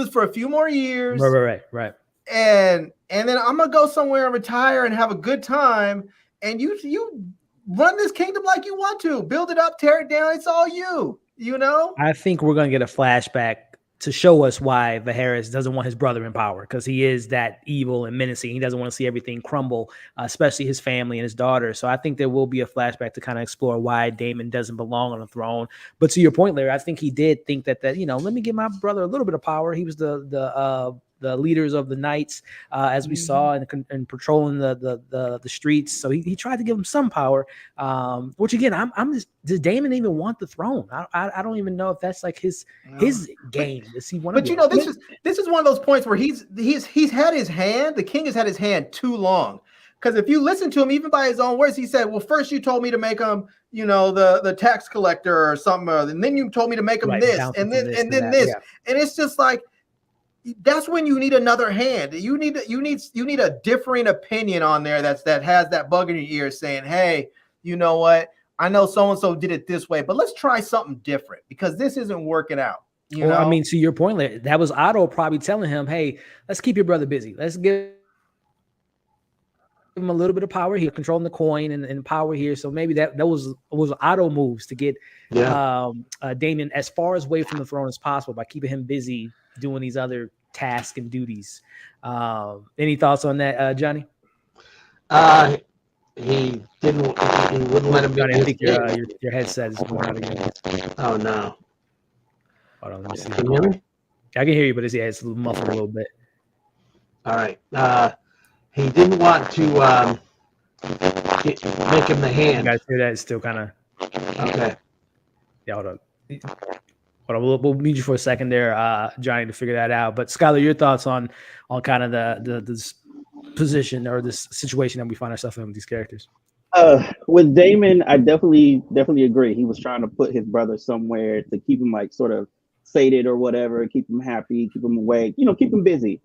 for a few more years. Right. And then I'm gonna go somewhere and retire and have a good time. And you run this kingdom like you want to. Build it up, tear it down. It's all you. You know, I think we're gonna get a flashback to show us why Viserys doesn't want his brother in power, because he is that evil and menacing. He doesn't want to see everything crumble, especially his family and his daughter. So I think there will be a flashback to kind of explore why Daemon doesn't belong on the throne. But to your point, Larry, I think he did think that let me give my brother a little bit of power. He was the leaders of the knights, as we saw, and patrolling the streets. So he tried to give him some power. Which again, I'm just, does Daemon even want the throne? I don't even know if that's like his game. Does he want to? But you know, this is one of those points where he's had his hand. The king has had his hand too long. Because if you listen to him, even by his own words, he said, "Well, first you told me to make him, the tax collector or something, and then you told me to make him this, and then this, yeah. And it's just like." That's when you need another hand. You need a differing opinion on there that has that bug in your ear saying, hey, you know what? I know so-and-so did it this way, but let's try something different because this isn't working out. You know? I mean, to your point, Larry, that was Otto probably telling him, hey, let's keep your brother busy. Let's give him a little bit of power here, controlling the coin and power here. So maybe that was Otto moves to get Daemon as far away from the throne as possible by keeping him busy doing these other tasks and duties. Any thoughts on that, Johnny? He wouldn't let him. Johnny, I think your headset is going out again. Oh no! Hold on, let me see. Can you hear me? I can hear you, but it's muffled a little bit. All right. He didn't want to make him the hand. You guys hear that? It's still kind of okay. Yeah, hold on. We'll need you for a second there, Johnny, to figure that out. But Skylar, your thoughts on kind of this position or this situation that we find ourselves in with these characters? With Daemon, I definitely agree. He was trying to put his brother somewhere to keep him like sort of sated or whatever, keep him happy, keep him awake, keep him busy.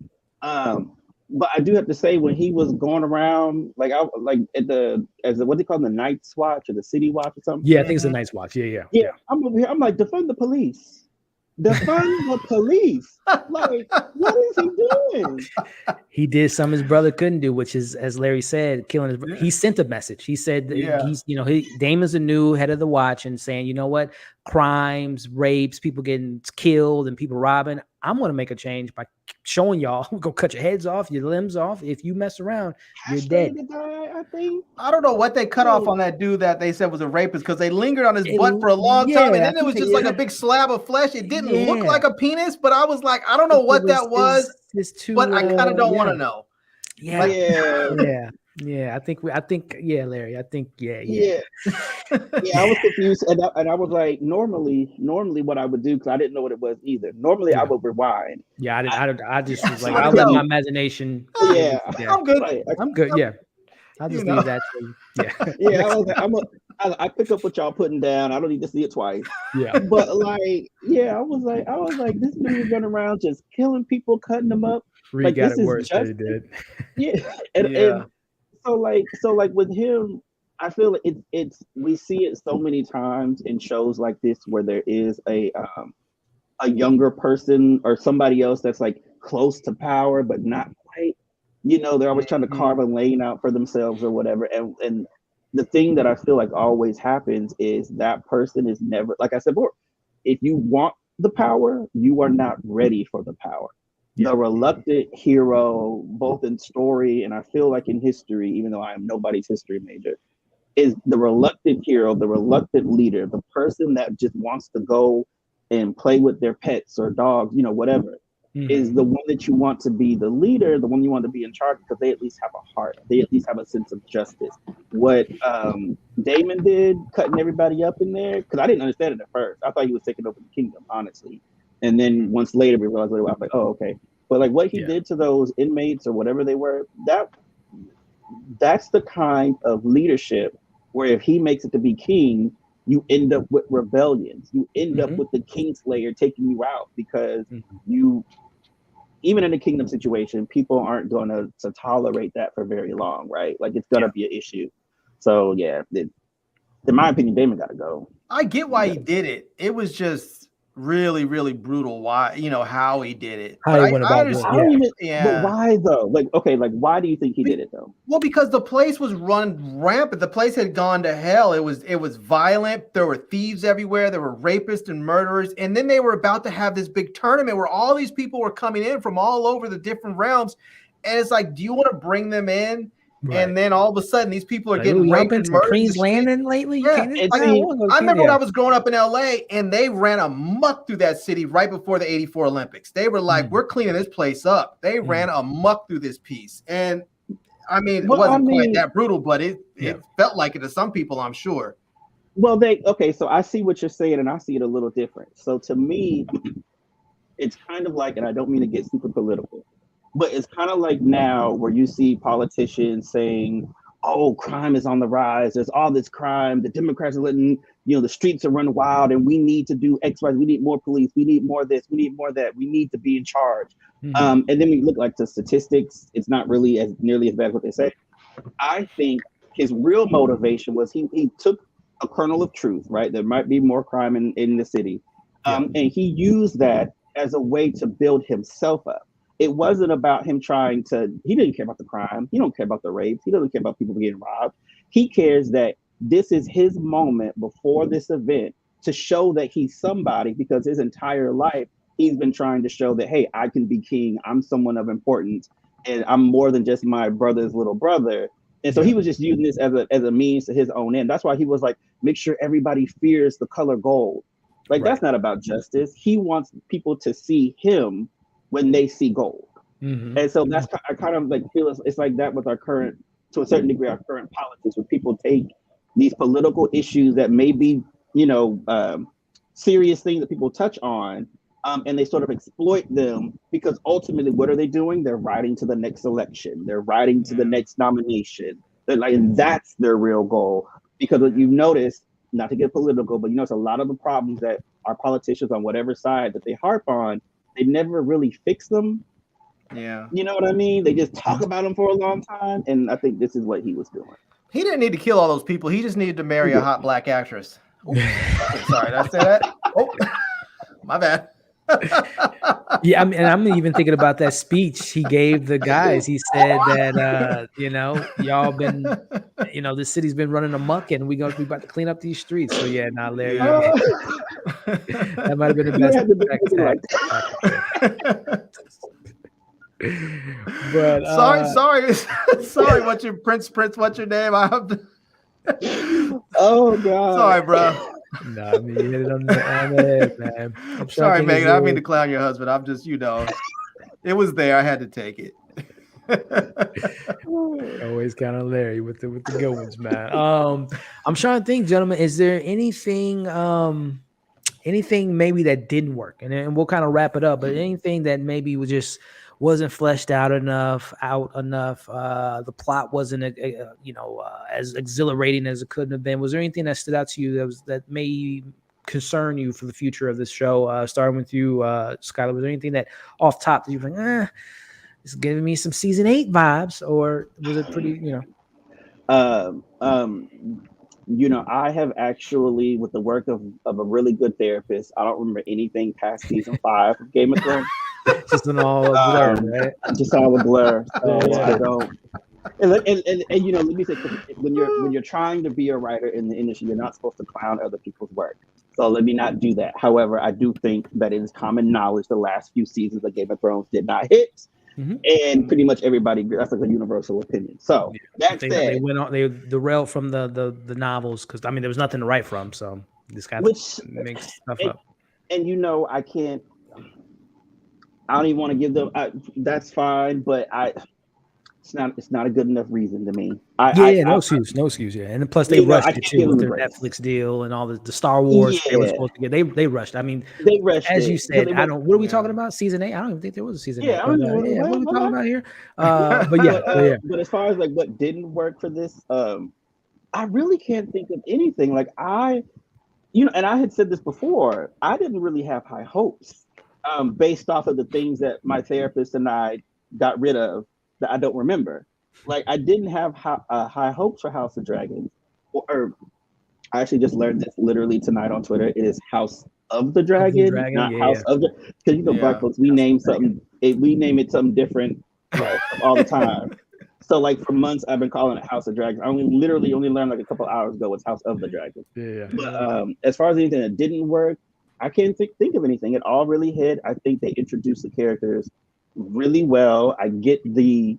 But I do have to say, when he was going around, what they call the Night's Watch or the City Watch or something. Yeah, I think it's the Night's Watch. Yeah. I'm over here. I'm like, defund the police. Defund the police. Like, what is he doing? He did something his brother couldn't do, which is, as Larry said, killing his brother. He sent a message. He said Daemon's the new head of the watch and saying, you know what, crimes, rapes, people getting killed and people robbing. I'm going to make a change by showing y'all, we're going to cut your heads off, your limbs off. If you mess around, you're dead. I don't know what they cut off on that dude that they said was a rapist, because they lingered on his butt for a long time, and then it was just like a big slab of flesh. It didn't look like a penis, but I was like, I don't know what that was, but I kind of don't want to know. Yeah, I think, Larry, I think, I was confused, and I was like, normally what I would do, because I didn't know what it was either. Normally, I would rewind. Yeah, I just was like, I'll let my imagination. I'm good. I'm good. Yeah, I'll just leave that. I was like, I pick up what y'all putting down. I don't need to see it twice. Yeah, but I was like, this dude running around just killing people, cutting them up. Reed got it worse than he did. And so like with him, I feel like it's we see it so many times in shows like this where there is a younger person or somebody else that's like close to power but not quite. They're always trying to carve a lane out for themselves or whatever. And the thing that I feel like always happens is that person is never, like I said before, if you want the power, you are not ready for the power. The reluctant hero, both in story and I feel like in history, even though I am nobody's history major, is the reluctant hero, the reluctant leader, the person that just wants to go and play with their pets or dogs, whatever, is the one that you want to be the leader, the one you want to be in charge, because they at least have a heart. They at least have a sense of justice. What Daemon did, cutting everybody up in there, because I didn't understand it at first. I thought he was taking over the kingdom, honestly. And then once later we realized I was like, oh, okay. But like what he did to those inmates or whatever they were, that's the kind of leadership where if he makes it to be king, you end up with rebellions. You end up with the Kingslayer taking you out because you, even in a kingdom situation, people aren't going to tolerate that for very long, right? Like it's going to be an issue. So in my opinion, Daemon got to go. I get why he did it. It was just really, really brutal. Why, how he did it. How But he went I about understand. it, I don't even. Yeah. But why though? Like, okay, like why do you think he did it though? Well, because the place was run rampant. The place had gone to hell. It was violent. There were thieves everywhere. There were rapists and murderers. And then they were about to have this big tournament where all these people were coming in from all over the different realms. And it's like, do you want to bring them in? Right. And then all of a sudden, these people are Like, getting raped been and to murdered. Queen's Landing lately? You Yeah, can't. it's I remember when I was growing up in LA and they ran amok through that city right before the '84 Olympics. They were like, "We're cleaning this place up." They ran amok through this piece, and I mean, it wasn't quite that brutal, but it felt like it to some people, I'm sure. Well, so I see what you're saying, and I see it a little different. So to me, it's kind of like, and I don't mean to get super political, but it's kind of like now where you see politicians saying, oh, crime is on the rise. There's all this crime. The Democrats are letting, the streets are running wild, and we need to do X, Y. We need more police. We need more of this. We need more of that. We need to be in charge. And then we look like the statistics. It's not really as nearly as bad as what they say. I think his real motivation was he took a kernel of truth, right? There might be more crime in the city. And he used that as a way to build himself up. It wasn't about him he didn't care about the crime. He don't care about the rapes. He doesn't care about people getting robbed. He cares that this is his moment before this event to show that he's somebody, because his entire life, he's been trying to show that, hey, I can be king. I'm someone of importance, and I'm more than just my brother's little brother. And so he was just using this as a means to his own end. That's why he was like, make sure everybody fears the color gold. Like, that's not about justice. He wants people to see him when they see gold. And so that's, I kind of like feel it's like that with our current, to a certain degree, our current politics, where people take these political issues that may be, serious things that people touch on, and they sort of exploit them, because ultimately, what are they doing? They're riding to the next election. They're riding to the next nomination. They're like, and that's their real goal. Because what you've noticed, not to get political, but it's a lot of the problems that our politicians on whatever side that they harp on, they never really fix them. Yeah. You know what I mean? They just talk about them for a long time. And I think this is what he was doing. He didn't need to kill all those people. He just needed to marry a hot black actress. Sorry, did I say that? Oh, my bad. Yeah, and I'm even thinking about that speech he gave the guys. He said that y'all been, this city's been running amok, and we about to clean up these streets. So yeah, Larry, that might have been the best. But sorry. What's your Prince? What's your name? I have to. Oh God. Sorry, bro. No, I mean, you hit it on the head, man. I'm sorry, Megan. I mean to clown your husband. I'm just, it was there. I had to take it. Always kind of Larry with the good ones, man. I'm trying to think, gentlemen. Is there anything maybe that didn't work? And we'll kind of wrap it up. But anything that maybe wasn't fleshed out enough. The plot wasn't, as exhilarating as it could have been. Was there anything that stood out to you that may concern you for the future of this show? Starting with you, Skylar, was there anything that off top that you were like, it's giving me some season 8 vibes, or was it pretty, I have actually, with the work of a really good therapist, I don't remember anything past season 5 of Game of Thrones. Just an all blur, right? Just all a blur. So I don't. And let me say, when you're trying to be a writer in the industry, you're not supposed to clown other people's work. So let me not do that. However, I do think that it is common knowledge the last few seasons of Game of Thrones did not hit. And pretty much everybody, that's like a universal opinion. So that said, they went on, they derailed from the novels, because there was nothing to write from. So this kind of makes stuff up. And I don't even want to give them. That's fine, but it's not a good enough reason to me. No excuse. Yeah, and plus they rushed it too with their Netflix deal and all the Star Wars they were supposed to get. They rushed. I mean, they rushed. As you said, what are we talking about? Season 8? I don't even think there was a season 8. What are we talking about here? But as far as like what didn't work for this, I really can't think of anything. Like and I had said this before. I didn't really have high hopes. Based off of the things that my therapist and I got rid of that I don't remember. Like, I didn't have high hopes for House of Dragons, or I actually just learned this literally tonight on Twitter. It is House of the Dragon, not House of the. Because you know, Black folks, we name something. We name it something different all the time. So like for months, I've been calling it House of Dragons. I literally only learned like a couple hours ago it's House of the Dragon. Yeah. But as far as anything that didn't work, I can't think of anything. It all really hit. I think they introduced the characters really well. I get the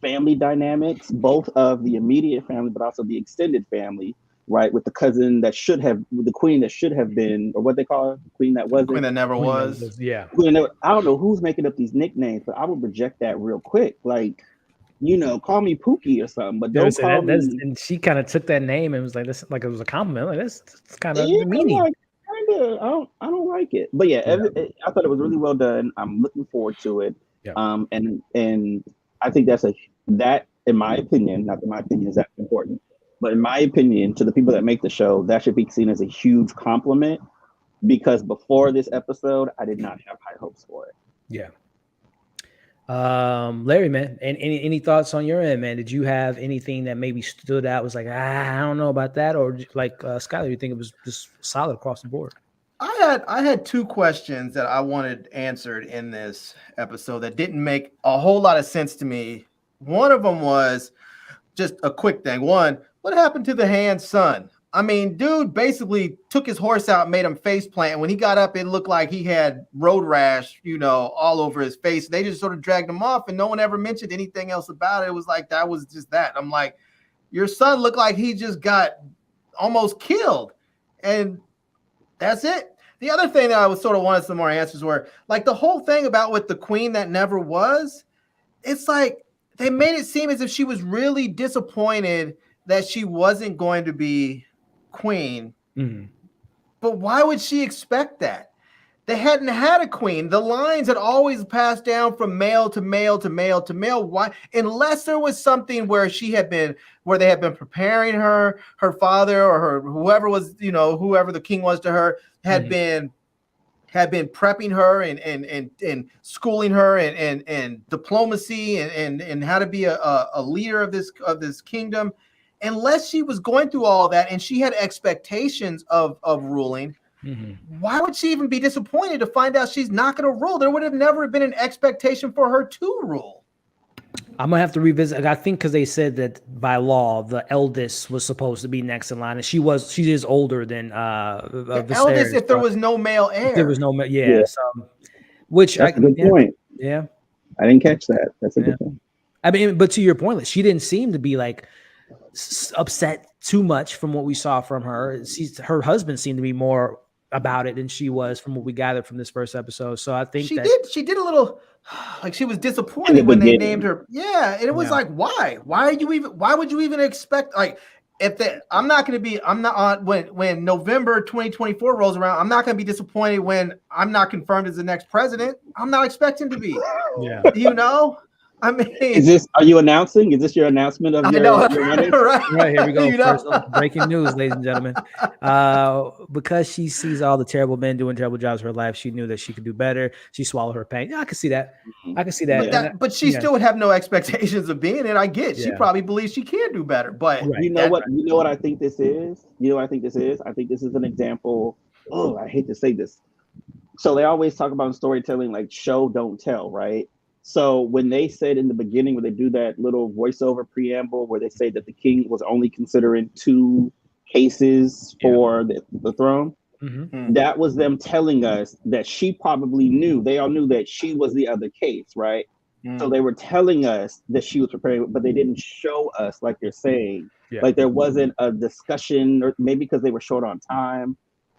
family dynamics, both of the immediate family, but also the extended family, right? With the cousin that should have, with the queen that should have been, or what they call her, queen that wasn't. Queen that never was. Yeah. I don't know who's making up these nicknames, but I would reject that real quick. Like, call me Pookie or something, but don't call me. And she kind of took that name and was like, "This, like it was a compliment." Like that's kind of meaning. Like, I don't like it, but I thought it was really well done. I'm looking forward to it. Yeah. And I think that in my opinion, not that my opinion is that important, but in my opinion, to the people that make the show, that should be seen as a huge compliment, because before this episode, I did not have high hopes for it. Yeah. Larry, man, and any thoughts on your end, man? Did you have anything that maybe stood out, was like, I don't know about that, or like Skylar, you think it was just solid across the board? I had two questions that I wanted answered in this episode that didn't make a whole lot of sense to me. One of them was just a quick thing. One, what happened to the Hand's son? I mean, dude basically took his horse out, made him face plant. And when he got up, it looked like he had road rash, all over his face. They just sort of dragged him off, and no one ever mentioned anything else about it. It was like, that was just that. I'm like, your son looked like he just got almost killed. And that's it. The other thing that I was sort of wanted some more answers were, like, the whole thing about with the queen that never was, it's like they made it seem as if she was really disappointed that she wasn't going to be queen. Mm-hmm. But why would she expect that? They hadn't had a queen. The lines had always passed down from male to male to male to male. Why? Unless there was something where they had been preparing her father or her, whoever was, whoever the king was to her, had been prepping her and schooling her and diplomacy and how to be a leader of this kingdom. Unless she was going through all of that and she had expectations of ruling, why would she even be disappointed to find out she's not going to rule? There would have never been an expectation for her to rule. I'm gonna have to revisit. I think because they said that by law the eldest was supposed to be next in line, and she is older than the eldest if there was no male heir. There was no which that's a good point. Yeah, I didn't catch that. That's a good point. I mean, but to your point, she didn't seem to be like upset too much from what we saw from her. Her husband seemed to be more about it than she was from what we gathered from this first episode. So I think she did a little, like, she was disappointed when they named her. Yeah, and it was like, why would you even expect, like, I'm not on when November 2024 rolls around, I'm not going to be disappointed when I'm not confirmed as the next president. I'm not expecting to be. Yeah. I mean, are you announcing? Is this your announcement of your running? Right, here we go. First breaking news, ladies and gentlemen. Because she sees all the terrible men doing terrible jobs in her life, she knew that she could do better. She swallowed her pain. Yeah, I can see that. I can see that. But she still would have no expectations of being it. I get. She probably believes she can do better. But you know what I think this is? I think this is an example. Oh, I hate to say this. So they always talk about in storytelling, like, show, don't tell, right? So when they said in the beginning, when they do that little voiceover preamble where they say that the king was only considering 2 cases for the throne, that was them telling us that she probably knew. They all knew that she was the other case, right? So they were telling us that she was preparing, but they didn't show us, like you're saying. Like there wasn't a discussion, or maybe because they were short on time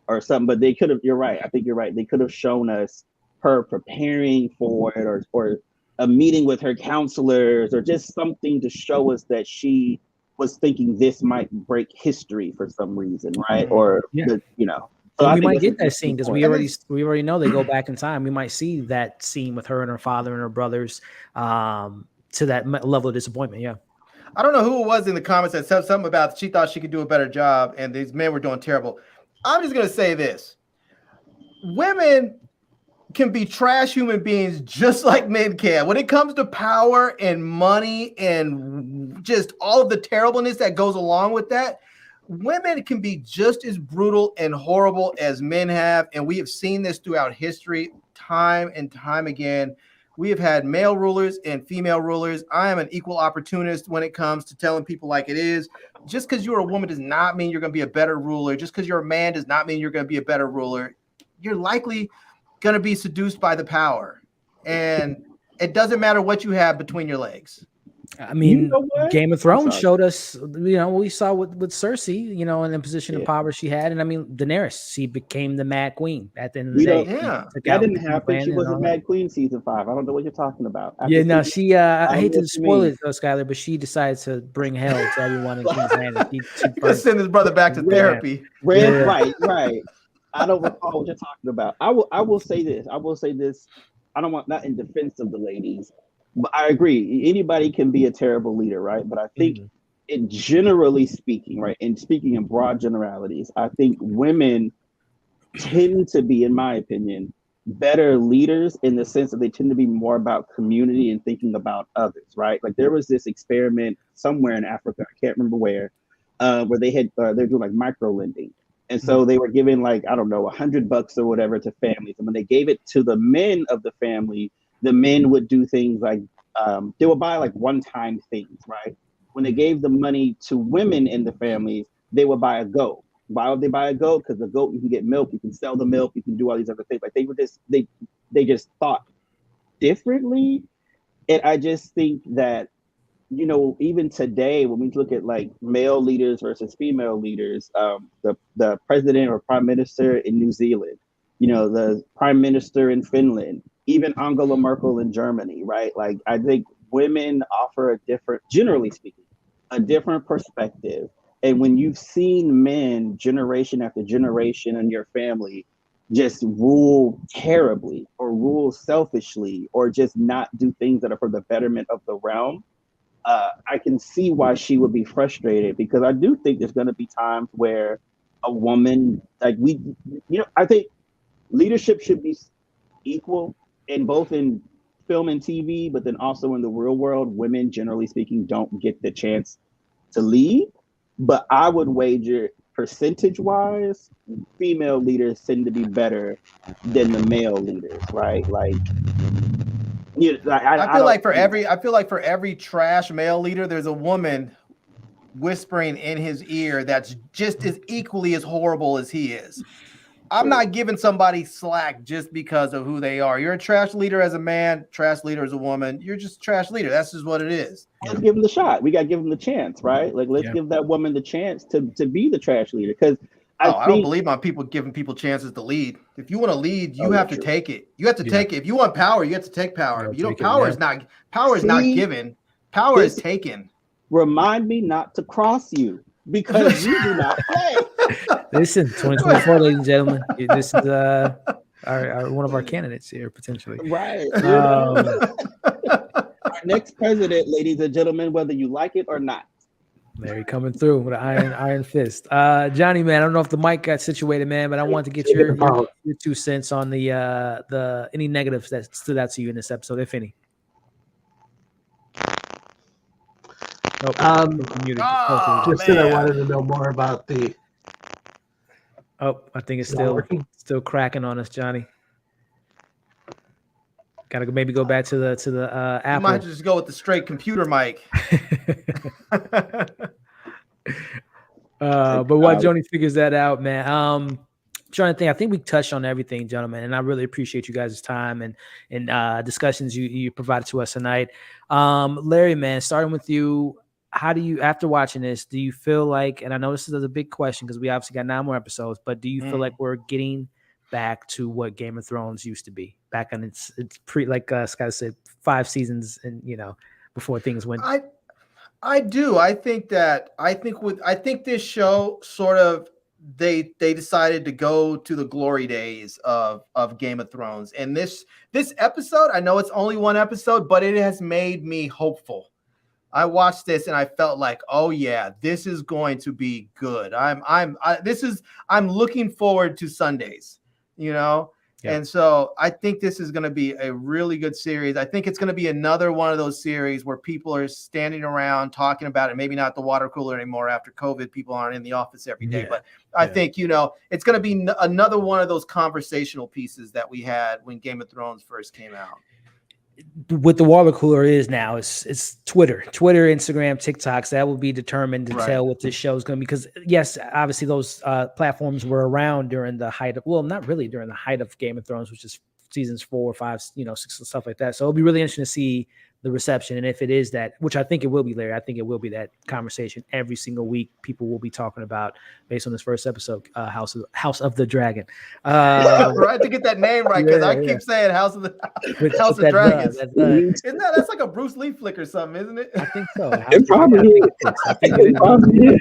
or something, but they could have, you're right. I think you're right. They could have shown us her preparing for it, or a meeting with her counselors, or just something to show us that she was thinking this might break history for some reason, right? Or So we might get that scene because we already know they go back in time. We might see that scene with her and her father and her brothers to that level of disappointment. Yeah. I don't know who it was in the comments that said something about she thought she could do a better job and these men were doing terrible. I'm just going to say this. Women can be trash human beings just like men can. When it comes to power and money and just all of the terribleness that goes along with that, women can be just as brutal and horrible as men have, and we have seen this throughout history time and time again. We have had male rulers and female rulers. I am an equal opportunist when it comes to telling people like it is. Just because you're a woman does not mean you're going to be a better ruler. Just because you're a man does not mean you're going to be a better ruler. You're likely going to be seduced by the power. And it doesn't matter what you have between your legs. I mean, You know what? Game of Thrones showed us, we saw with Cersei, in the position of Yeah. power she had. And I mean, Daenerys, she became the Mad Queen at the end of the We day. don't- Yeah. That didn't happen. She wasn't Mad Queen season 5. I don't know what you're talking about. Yeah, no, she, I don't hate know to what you spoil mean. it though, Skylar, but she decided to bring hell to everyone in King's Landing. She Gonna send his brother back to therapy. Yeah. Right. I don't recall what you're talking about. I will say this. I don't want, not in defense of the ladies, but I agree. Anybody can be a terrible leader, right? But I think it generally speaking, right, and speaking in broad generalities, I think women tend to be, in my opinion, better leaders in the sense that they tend to be more about community and thinking about others, right? Like there was this experiment somewhere in Africa, I can't remember where they're doing like micro lending. And so they were giving like, I don't know, $100 or whatever to families. And when they gave it to the men of the family, the men would do things like, they would buy like one-time things, right? When they gave the money to women in the families, they would buy a goat. Why would they buy a goat? Because the goat, you can get milk, you can sell the milk, you can do all these other things. Like they just thought differently. And I just think that, even today, when we look at like male leaders versus female leaders, the president or prime minister in New Zealand, the prime minister in Finland, even Angela Merkel in Germany, right? Like I think women offer generally speaking, a different perspective. And when you've seen men generation after generation in your family just rule terribly or rule selfishly or just not do things that are for the betterment of the realm, I can see why she would be frustrated, because I do think there's going to be times where a woman, I think leadership should be equal in both in film and TV, but then also in the real world, women, generally speaking, don't get the chance to lead. But I would wager percentage-wise, female leaders tend to be better than the male leaders, right? Like, I feel like for every trash male leader, there's a woman whispering in his ear that's just as equally as horrible as he is. I'm not giving somebody slack just because of who they are. You're a trash leader as a man, trash leader as a woman. You're just a trash leader. That's just what it is. Let's give them the shot. We got to give them the chance, right? Like, let's give that woman the chance to be the trash leader. Because I don't believe on people giving people chances to lead. If you want to lead, you have to take it. You have to take it. If you want power, you have to take power. Power is not given. Power is taken. Remind me not to cross you, because you do not play. Listen, 2024, ladies and gentlemen, this is one of our candidates here potentially. Right. Our next president, ladies and gentlemen, whether you like it or not. Larry coming through with an iron fist. Johnny, man, I don't know if the mic got situated, man, but I want to get your 2 cents on the any negatives that stood out to you in this episode, if any. Just that I wanted to know more about the. Oh, I think it's still cracking on us, Johnny. Got to maybe go back to the Apple. You might just go with the straight computer mic. But while Joni figures that out, man, trying to think. I think we touched on everything, gentlemen, and I really appreciate you guys' time and discussions you provided to us tonight. Larry, man, starting with you. How do you, after watching this, do you feel like, and I know this is a big question because we obviously got 9 more episodes, but do you feel like we're getting back to what Game of Thrones used to be back on it's like Scott said, 5 seasons and before things went? I do. I think this show sort of they decided to go to the glory days of Game of Thrones, and this episode, I know it's only 1 episode, but it has made me hopeful. I watched this and I felt like, oh yeah, this is going to be good. I'm looking forward to Sundays, Yeah. And so I think this is going to be a really good series. I think it's going to be another one of those series where people are standing around talking about it. Maybe not the water cooler anymore after COVID. People aren't in the office every day. But I think, it's going to be another one of those conversational pieces that we had when Game of Thrones first came out. What the water cooler is now is Twitter, Instagram, TikToks. That will be determined to tell what this show is going to be. Because yes, obviously those platforms were around during the height of, well, not really during the height of Game of Thrones, which is seasons 4 or 5, 6 and stuff like that. So it'll be really interesting to see the reception. And if it is that, which I think it will be, Larry, I think it will be that conversation every single week. People will be talking about, based on this first episode, House of the Dragon. Right, to get that name right, because I keep saying House of Dragons. That's like a Bruce Lee flick or something, isn't it? I think so. It probably is. I think it is.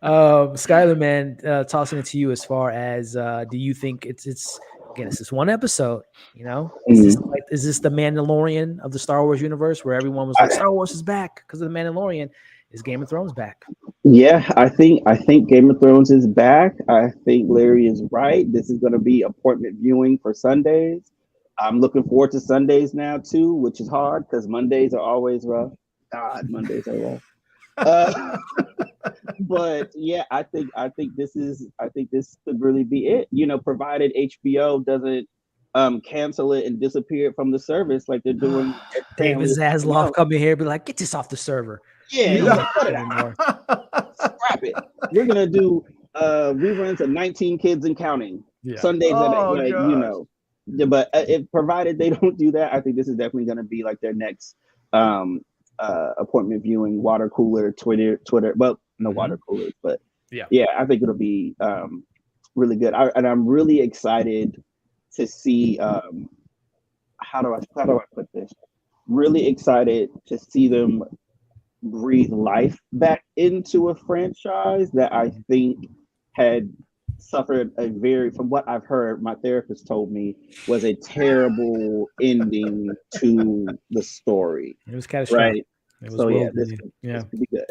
Skylar, man, tossing it to you as far as do you think it's again, it's just one episode, is this the Mandalorian of the Star Wars universe where everyone was like, Star Wars is back because of the Mandalorian? Is Game of Thrones back? Yeah, I think Game of Thrones is back. I think Larry is right. This is going to be appointment viewing for Sundays. I'm looking forward to Sundays now too, which is hard because Mondays are always rough. God, Mondays are rough. But yeah, I think this could really be it. Provided HBO doesn't cancel it and disappear from the service like they're doing. David Zaslav come in here and be like, get this off the server. Yeah, scrap it. We're gonna do reruns of 19 Kids and Counting Sundays. But if provided they don't do that, I think this is definitely gonna be like their next appointment viewing water cooler Twitter. Well, no water coolers, but yeah, I think it'll be really good. I'm really excited to see how do I put this? Really excited to see them breathe life back into a franchise that I think had suffered from what I've heard, my therapist told me, was a terrible ending to the story. It was catastrophic. Right. This could be good.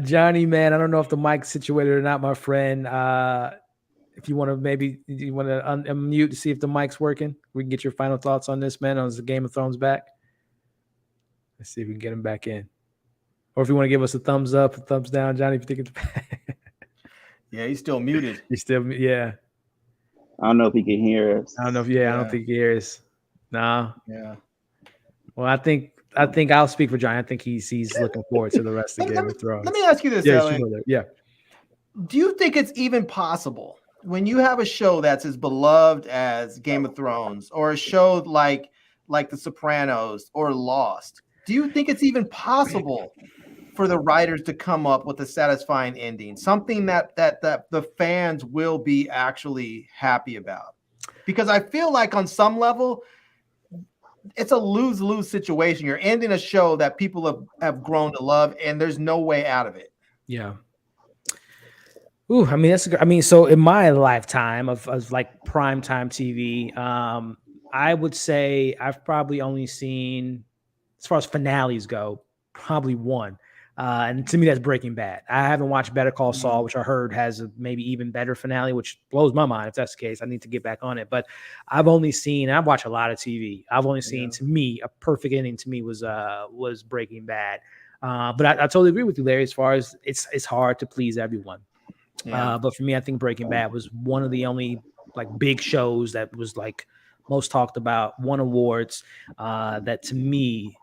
Johnny, man, I don't know if the mic's situated or not, my friend. If you want to unmute to see if the mic's working, we can get your final thoughts on this, man. On the Game of Thrones back. Let's see if we can get him back in. Or if you want to give us a thumbs up, a thumbs down, Johnny, if you think it's back. Yeah, he's still muted. He's still, I don't know if he can hear us. I don't think he can hear us. No. Yeah. Well, I think I'll speak for Johnny. I think he's looking forward to the rest of Game of Thrones. Let me ask you this, Yeah. Do you think it's even possible when you have a show that's as beloved as Game of Thrones or a show like The Sopranos or Lost? Do you think it's even possible for the writers to come up with a satisfying ending, something that the fans will be actually happy about? Because I feel like on some level, it's a lose-lose situation. You're ending a show that people have grown to love, and there's no way out of it. Yeah. Ooh, I mean, so in my lifetime of like primetime TV, I would say I've probably only seen, as far as finales go, probably one. And to me, that's Breaking Bad. I haven't watched Better Call Saul, which I heard has a maybe even better finale, which blows my mind. If that's the case, I need to get back on it. But I've watched a lot of TV. I've only seen, to me, a perfect ending to me was Breaking Bad. But I totally agree with you, Larry, as far as it's hard to please everyone. Yeah. But for me, I think Breaking Bad was one of the only like big shows that was like most talked about, won awards, that to me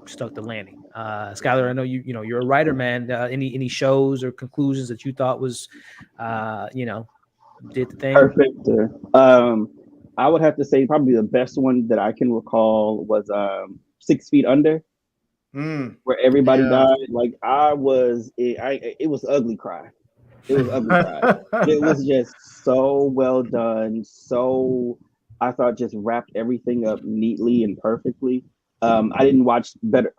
stuck the landing. Skylar, I know you're a writer, man. Any shows or conclusions that you thought was did the thing? Perfect. I would have to say probably the best one that I can recall was 6 Feet Under, where everybody died. Like it was ugly cry. It was ugly cry. It was just so well done. So I thought just wrapped everything up neatly and perfectly. I didn't watch Better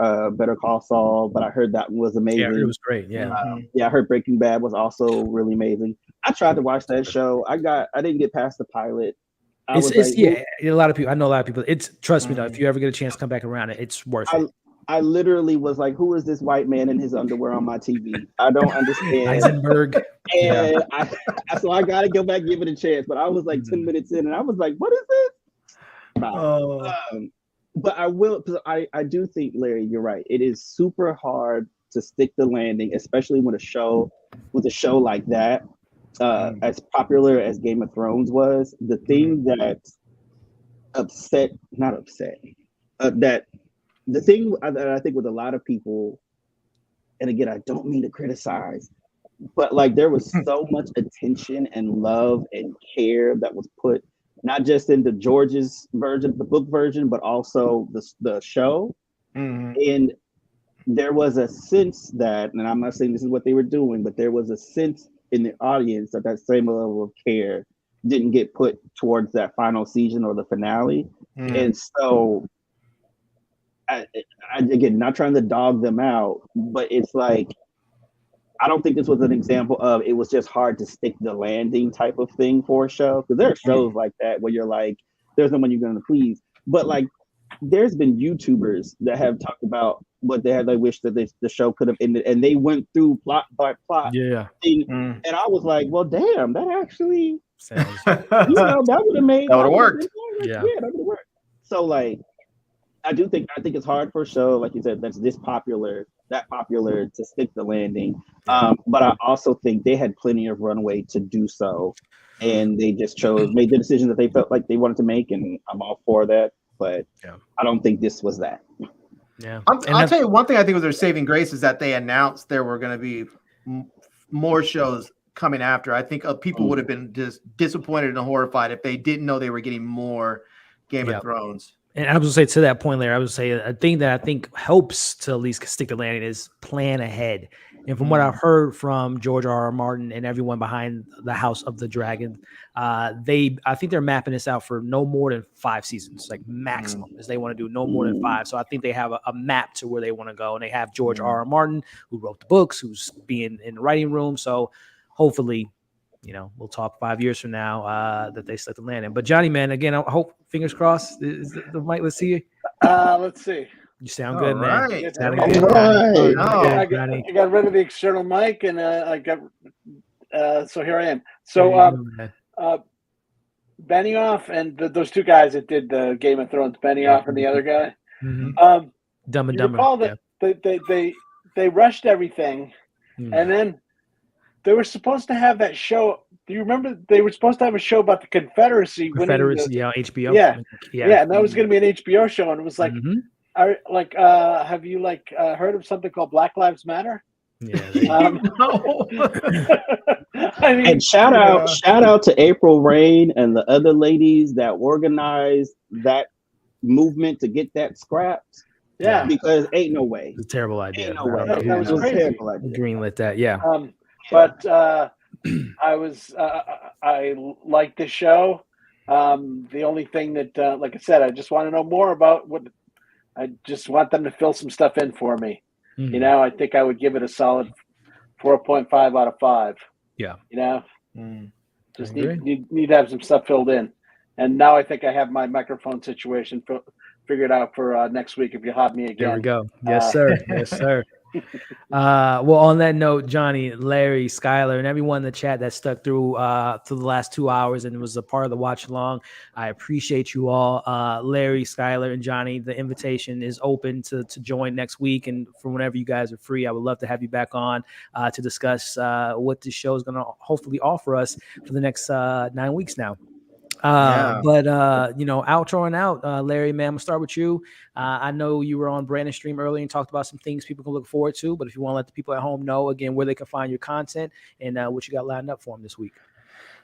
Call Saul, but I heard that was amazing. Yeah, it was great. Yeah. I heard Breaking Bad was also really amazing. I tried to watch that show. I didn't get past the pilot. A lot of people. I know a lot of people. Trust me though. If you ever get a chance to come back around it's worth it. I literally was like, who is this white man in his underwear on my TV? I don't understand. Heisenberg. And so I got to go back and give it a chance. But I was like 10 minutes in and I was like, what is this? Oh. But I will, because I do think, Larry, you're right. It is super hard to stick the landing, especially with a show like that, as popular as Game of Thrones was. The thing that the thing that I think with a lot of people, and again, I don't mean to criticize, but like there was so much attention and love and care that was put not just into George's version, the book version, but also the show. And there was a sense that, and I'm not saying this is what they were doing, but there was a sense in the audience that same level of care didn't get put towards that final season or the finale. And so, I again, not trying to dog them out, but it's like, I don't think this was an example of it was just hard to stick the landing type of thing for a show. Because there are shows like that where you're like, there's no one you're going to please. But like, there's been YouTubers that have talked about what they wish that the show could have ended, and they went through plot by plot. Yeah. And I was like, well, damn, that actually, Sounds. that would have made that would have worked. Yeah, that would have worked. So like, I think it's hard for a show, like you said, that's that popular to stick the landing. But I also think they had plenty of runway to do so, and they just made the decision that they felt like they wanted to make, and I'm all for that. But I don't think this was that. Yeah, I'll tell you one thing I think was their saving grace is that they announced there were going to be more shows coming after. I think people would have been just disappointed and horrified if they didn't know they were getting more Game of Thrones. And I would say to that point, Larry, I would say a thing that I think helps to at least stick the landing is plan ahead. And from what I've heard from George R.R. Martin and everyone behind the House of the Dragon, I think they're mapping this out for no more than 5 seasons, like maximum, is they want to do no more than 5. So I think they have a map to where they want to go, and they have George R.R. Martin, who wrote the books, who's being in the writing room. So hopefully, we'll talk 5 years from now that they set the landing. But Johnny, man, again, I hope, fingers crossed, is the mic. Let's see you. Let's see. You sound good, right. man. All right. I got rid of the external mic, and I got so here I am. So Benioff and those two guys that did the Game of Thrones, Benioff and the other guy. Dumb and Dumber. Recall that they rushed everything, and then they were supposed to have that show. Do you remember they were supposed to have a show about the Confederacy? HBO. Yeah, and that was going to be an HBO show, and it was like, have you heard of something called Black Lives Matter? Yeah. I mean, and shout out to April Rain and the other ladies that organized that movement to get that scrapped. Yeah, because ain't no way. It's a terrible idea. Ain't no way. That was crazy. Terrible idea. Greenlit that. Yeah. But I like the show. The only thing that, like I said, I just want to know more about I just want them to fill some stuff in for me. I think I would give it a solid 4.5 out of 5. Yeah. Just need to have some stuff filled in. And now I think I have my microphone situation figured out for next week if you have me again. There we go. Yes, sir. Yes, sir. Well, on that note, Johnny, Larry, Skylar, and everyone in the chat that stuck through the last 2 hours and was a part of the watch along, I appreciate you all. Larry, Skylar, and Johnny, the invitation is open to join next week, and for whenever you guys are free, I would love to have you back on to discuss what this show is going to hopefully offer us for the next 9 weeks now. But outroing out, Larry, man, I'm gonna start with you. I know you were on Brandon's stream earlier and talked about some things people can look forward to, but if you want to let the people at home know again where they can find your content and what you got lined up for them this week.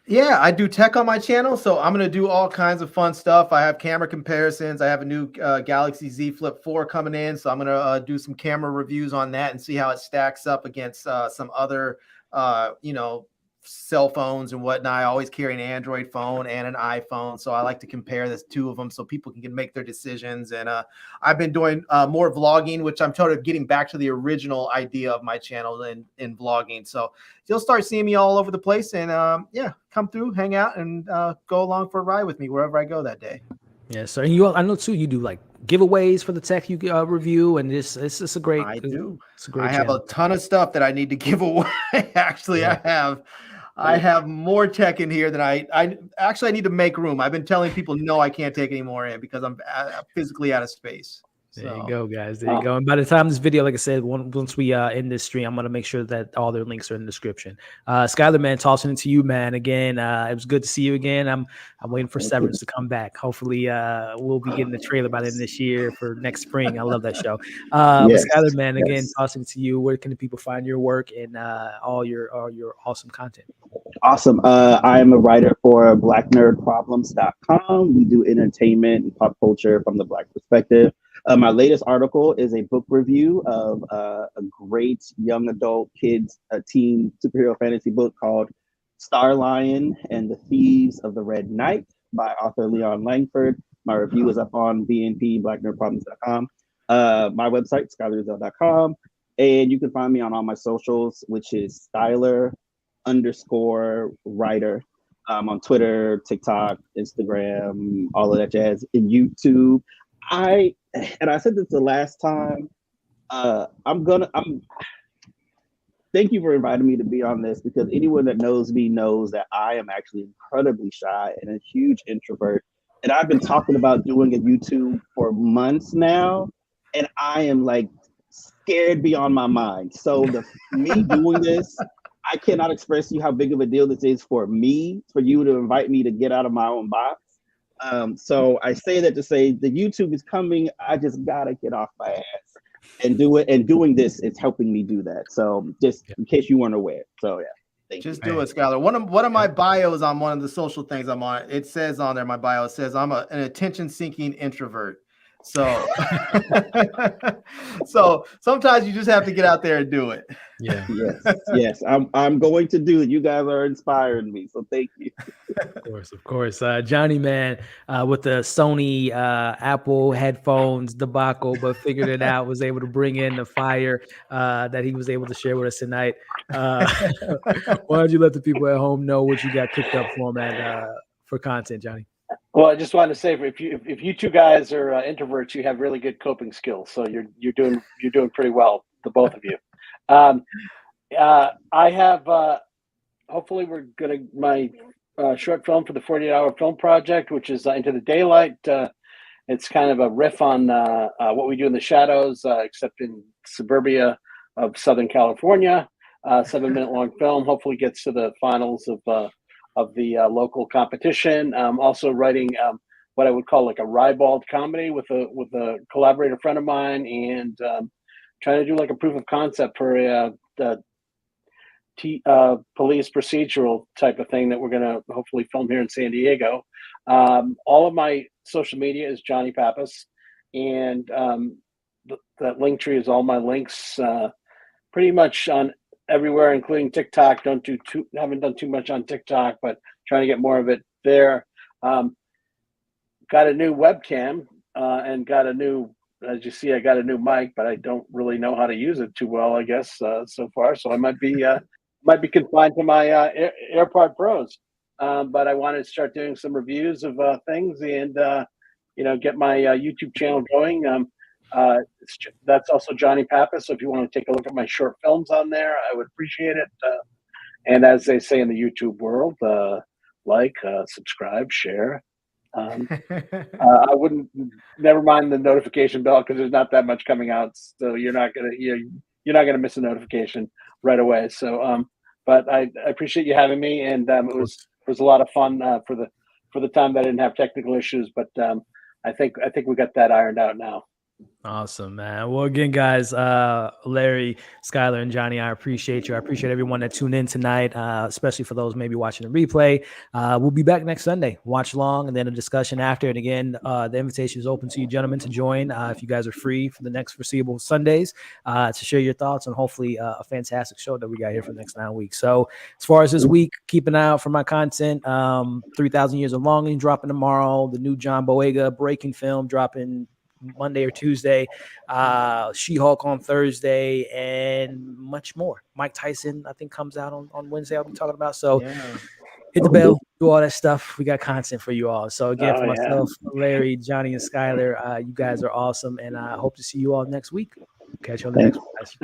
Yeah, I do tech on my channel, so I'm going to do all kinds of fun stuff. I have camera comparisons. I have a new Galaxy Z Flip 4 coming in, so I'm going to do some camera reviews on that and see how it stacks up against some other, cell phones and whatnot. I always carry an Android phone and an iPhone, so I like to compare the two of them so people can make their decisions. And I've been doing more vlogging, which I'm totally getting back to the original idea of my channel in vlogging. So you'll start seeing me all over the place, and come through, hang out, and go along for a ride with me wherever I go that day. Yeah, so and I know too, you do like giveaways for the tech you review, and it's a great. I do. It's a great. I have channel. a ton of stuff that I need to give away. Actually, Yeah. I have more tech in here than I need to make room. I've been telling people, no, I can't take any more in because I'm physically out of space. There you So. go, guys. There you go. And by the time this video, like I said, once we end this stream, I'm gonna make sure that all their links are in the description. Skylar, man, tossing it to you, man. Again, it was good to see you again. I'm waiting for Severance to come back. Hopefully, we'll be getting the trailer by the end of this year for next spring. I love that show. But Skylar, man, again, tossing it to you. Where can the people find your work and all your awesome content? Awesome. I am a writer for blacknerdproblems.com. We do entertainment and pop culture from the Black perspective. My latest article is a book review of a great young adult teen superhero fantasy book called Star Lion and the Thieves of the Red Knight by author Leon Langford. My review is up on BNP, blacknerdproblems.com. My website, skylarzell.com. And you can find me on all my socials, which is Skylar_writer on Twitter, TikTok, Instagram, all of that jazz, and YouTube. I said this the last time. Thank you for inviting me to be on this, because anyone that knows me knows that I am actually incredibly shy and a huge introvert. And I've been talking about doing a YouTube for months now, and I am like scared beyond my mind. So me doing this, I cannot express to you how big of a deal this is for me, for you to invite me to get out of my own box. So I say that to say the YouTube is coming. I just gotta get off my ass and do it. And doing this is helping me do that. So just in case you weren't aware. So yeah. Just do it, Skylar. One of my bios on one of the social things I'm on, it says on there, my bio, it says I'm an attention-seeking introvert. So, so sometimes you just have to get out there and do it. Yeah. Yes. I'm going to do it. You guys are inspiring me, so thank you. Of course. Johnny, man, with the Sony Apple headphones debacle, but figured it out, was able to bring in the fire that he was able to share with us tonight. Why don't you let the people at home know what you got cooked up for them for content, Johnny? Well, I just wanted to say, if you two guys are introverts, you have really good coping skills. So you're doing pretty well, the both of you. I have hopefully we're gonna my short film for the 48-hour film project, which is Into the Daylight. It's kind of a riff on what we do in the shadows, except in suburbia of Southern California. 7-minute long film. Hopefully gets to the finals of the local competition. Also writing what I would call like a ribald comedy with a collaborator friend of mine, and trying to do like a proof of concept for the police procedural type of thing that we're going to hopefully film here in San Diego. All of my social media is JohnnyPappas, and that link tree is all my links pretty much on everywhere, including TikTok. Haven't done too much on TikTok, but trying to get more of it there. Got a new webcam and got a new, as you see, I got a new mic, but I don't really know how to use it too well, I guess, so far. So I might be confined to my AirPod Pros. But I wanted to start doing some reviews of things and get my YouTube channel going. That's also Johnny Pappas. So if you want to take a look at my short films on there, I would appreciate it. And as they say in the YouTube world, subscribe, share. I wouldn't. Never mind the notification bell, because there's not that much coming out, so you're not gonna miss a notification right away. So, but I appreciate you having me, and it was a lot of fun for the time that I didn't have technical issues, but I think we got that ironed out now. Awesome, man. Well, again, guys, Larry, Skylar, and Johnny, I appreciate you. I appreciate everyone that tuned in tonight, especially for those maybe watching the replay. We'll be back next Sunday. Watch along, and then a discussion after. And again, the invitation is open to you gentlemen to join if you guys are free for the next foreseeable Sundays to share your thoughts on hopefully a fantastic show that we got here for the next 9 weeks. So as far as this week, keep an eye out for my content. 3,000 Years of Longing dropping tomorrow. The new John Boyega Breaking film dropping Monday or Tuesday, She-Hulk on Thursday, and much more. Mike Tyson, I think, comes out on Wednesday. I'll be talking about. So hit the bell, do all that stuff. We got content for you all. So again, for Oh, yeah. myself, Larry, Johnny, and Skylar, you guys are awesome, and I hope to see you all next week. Catch you on the next one, guys.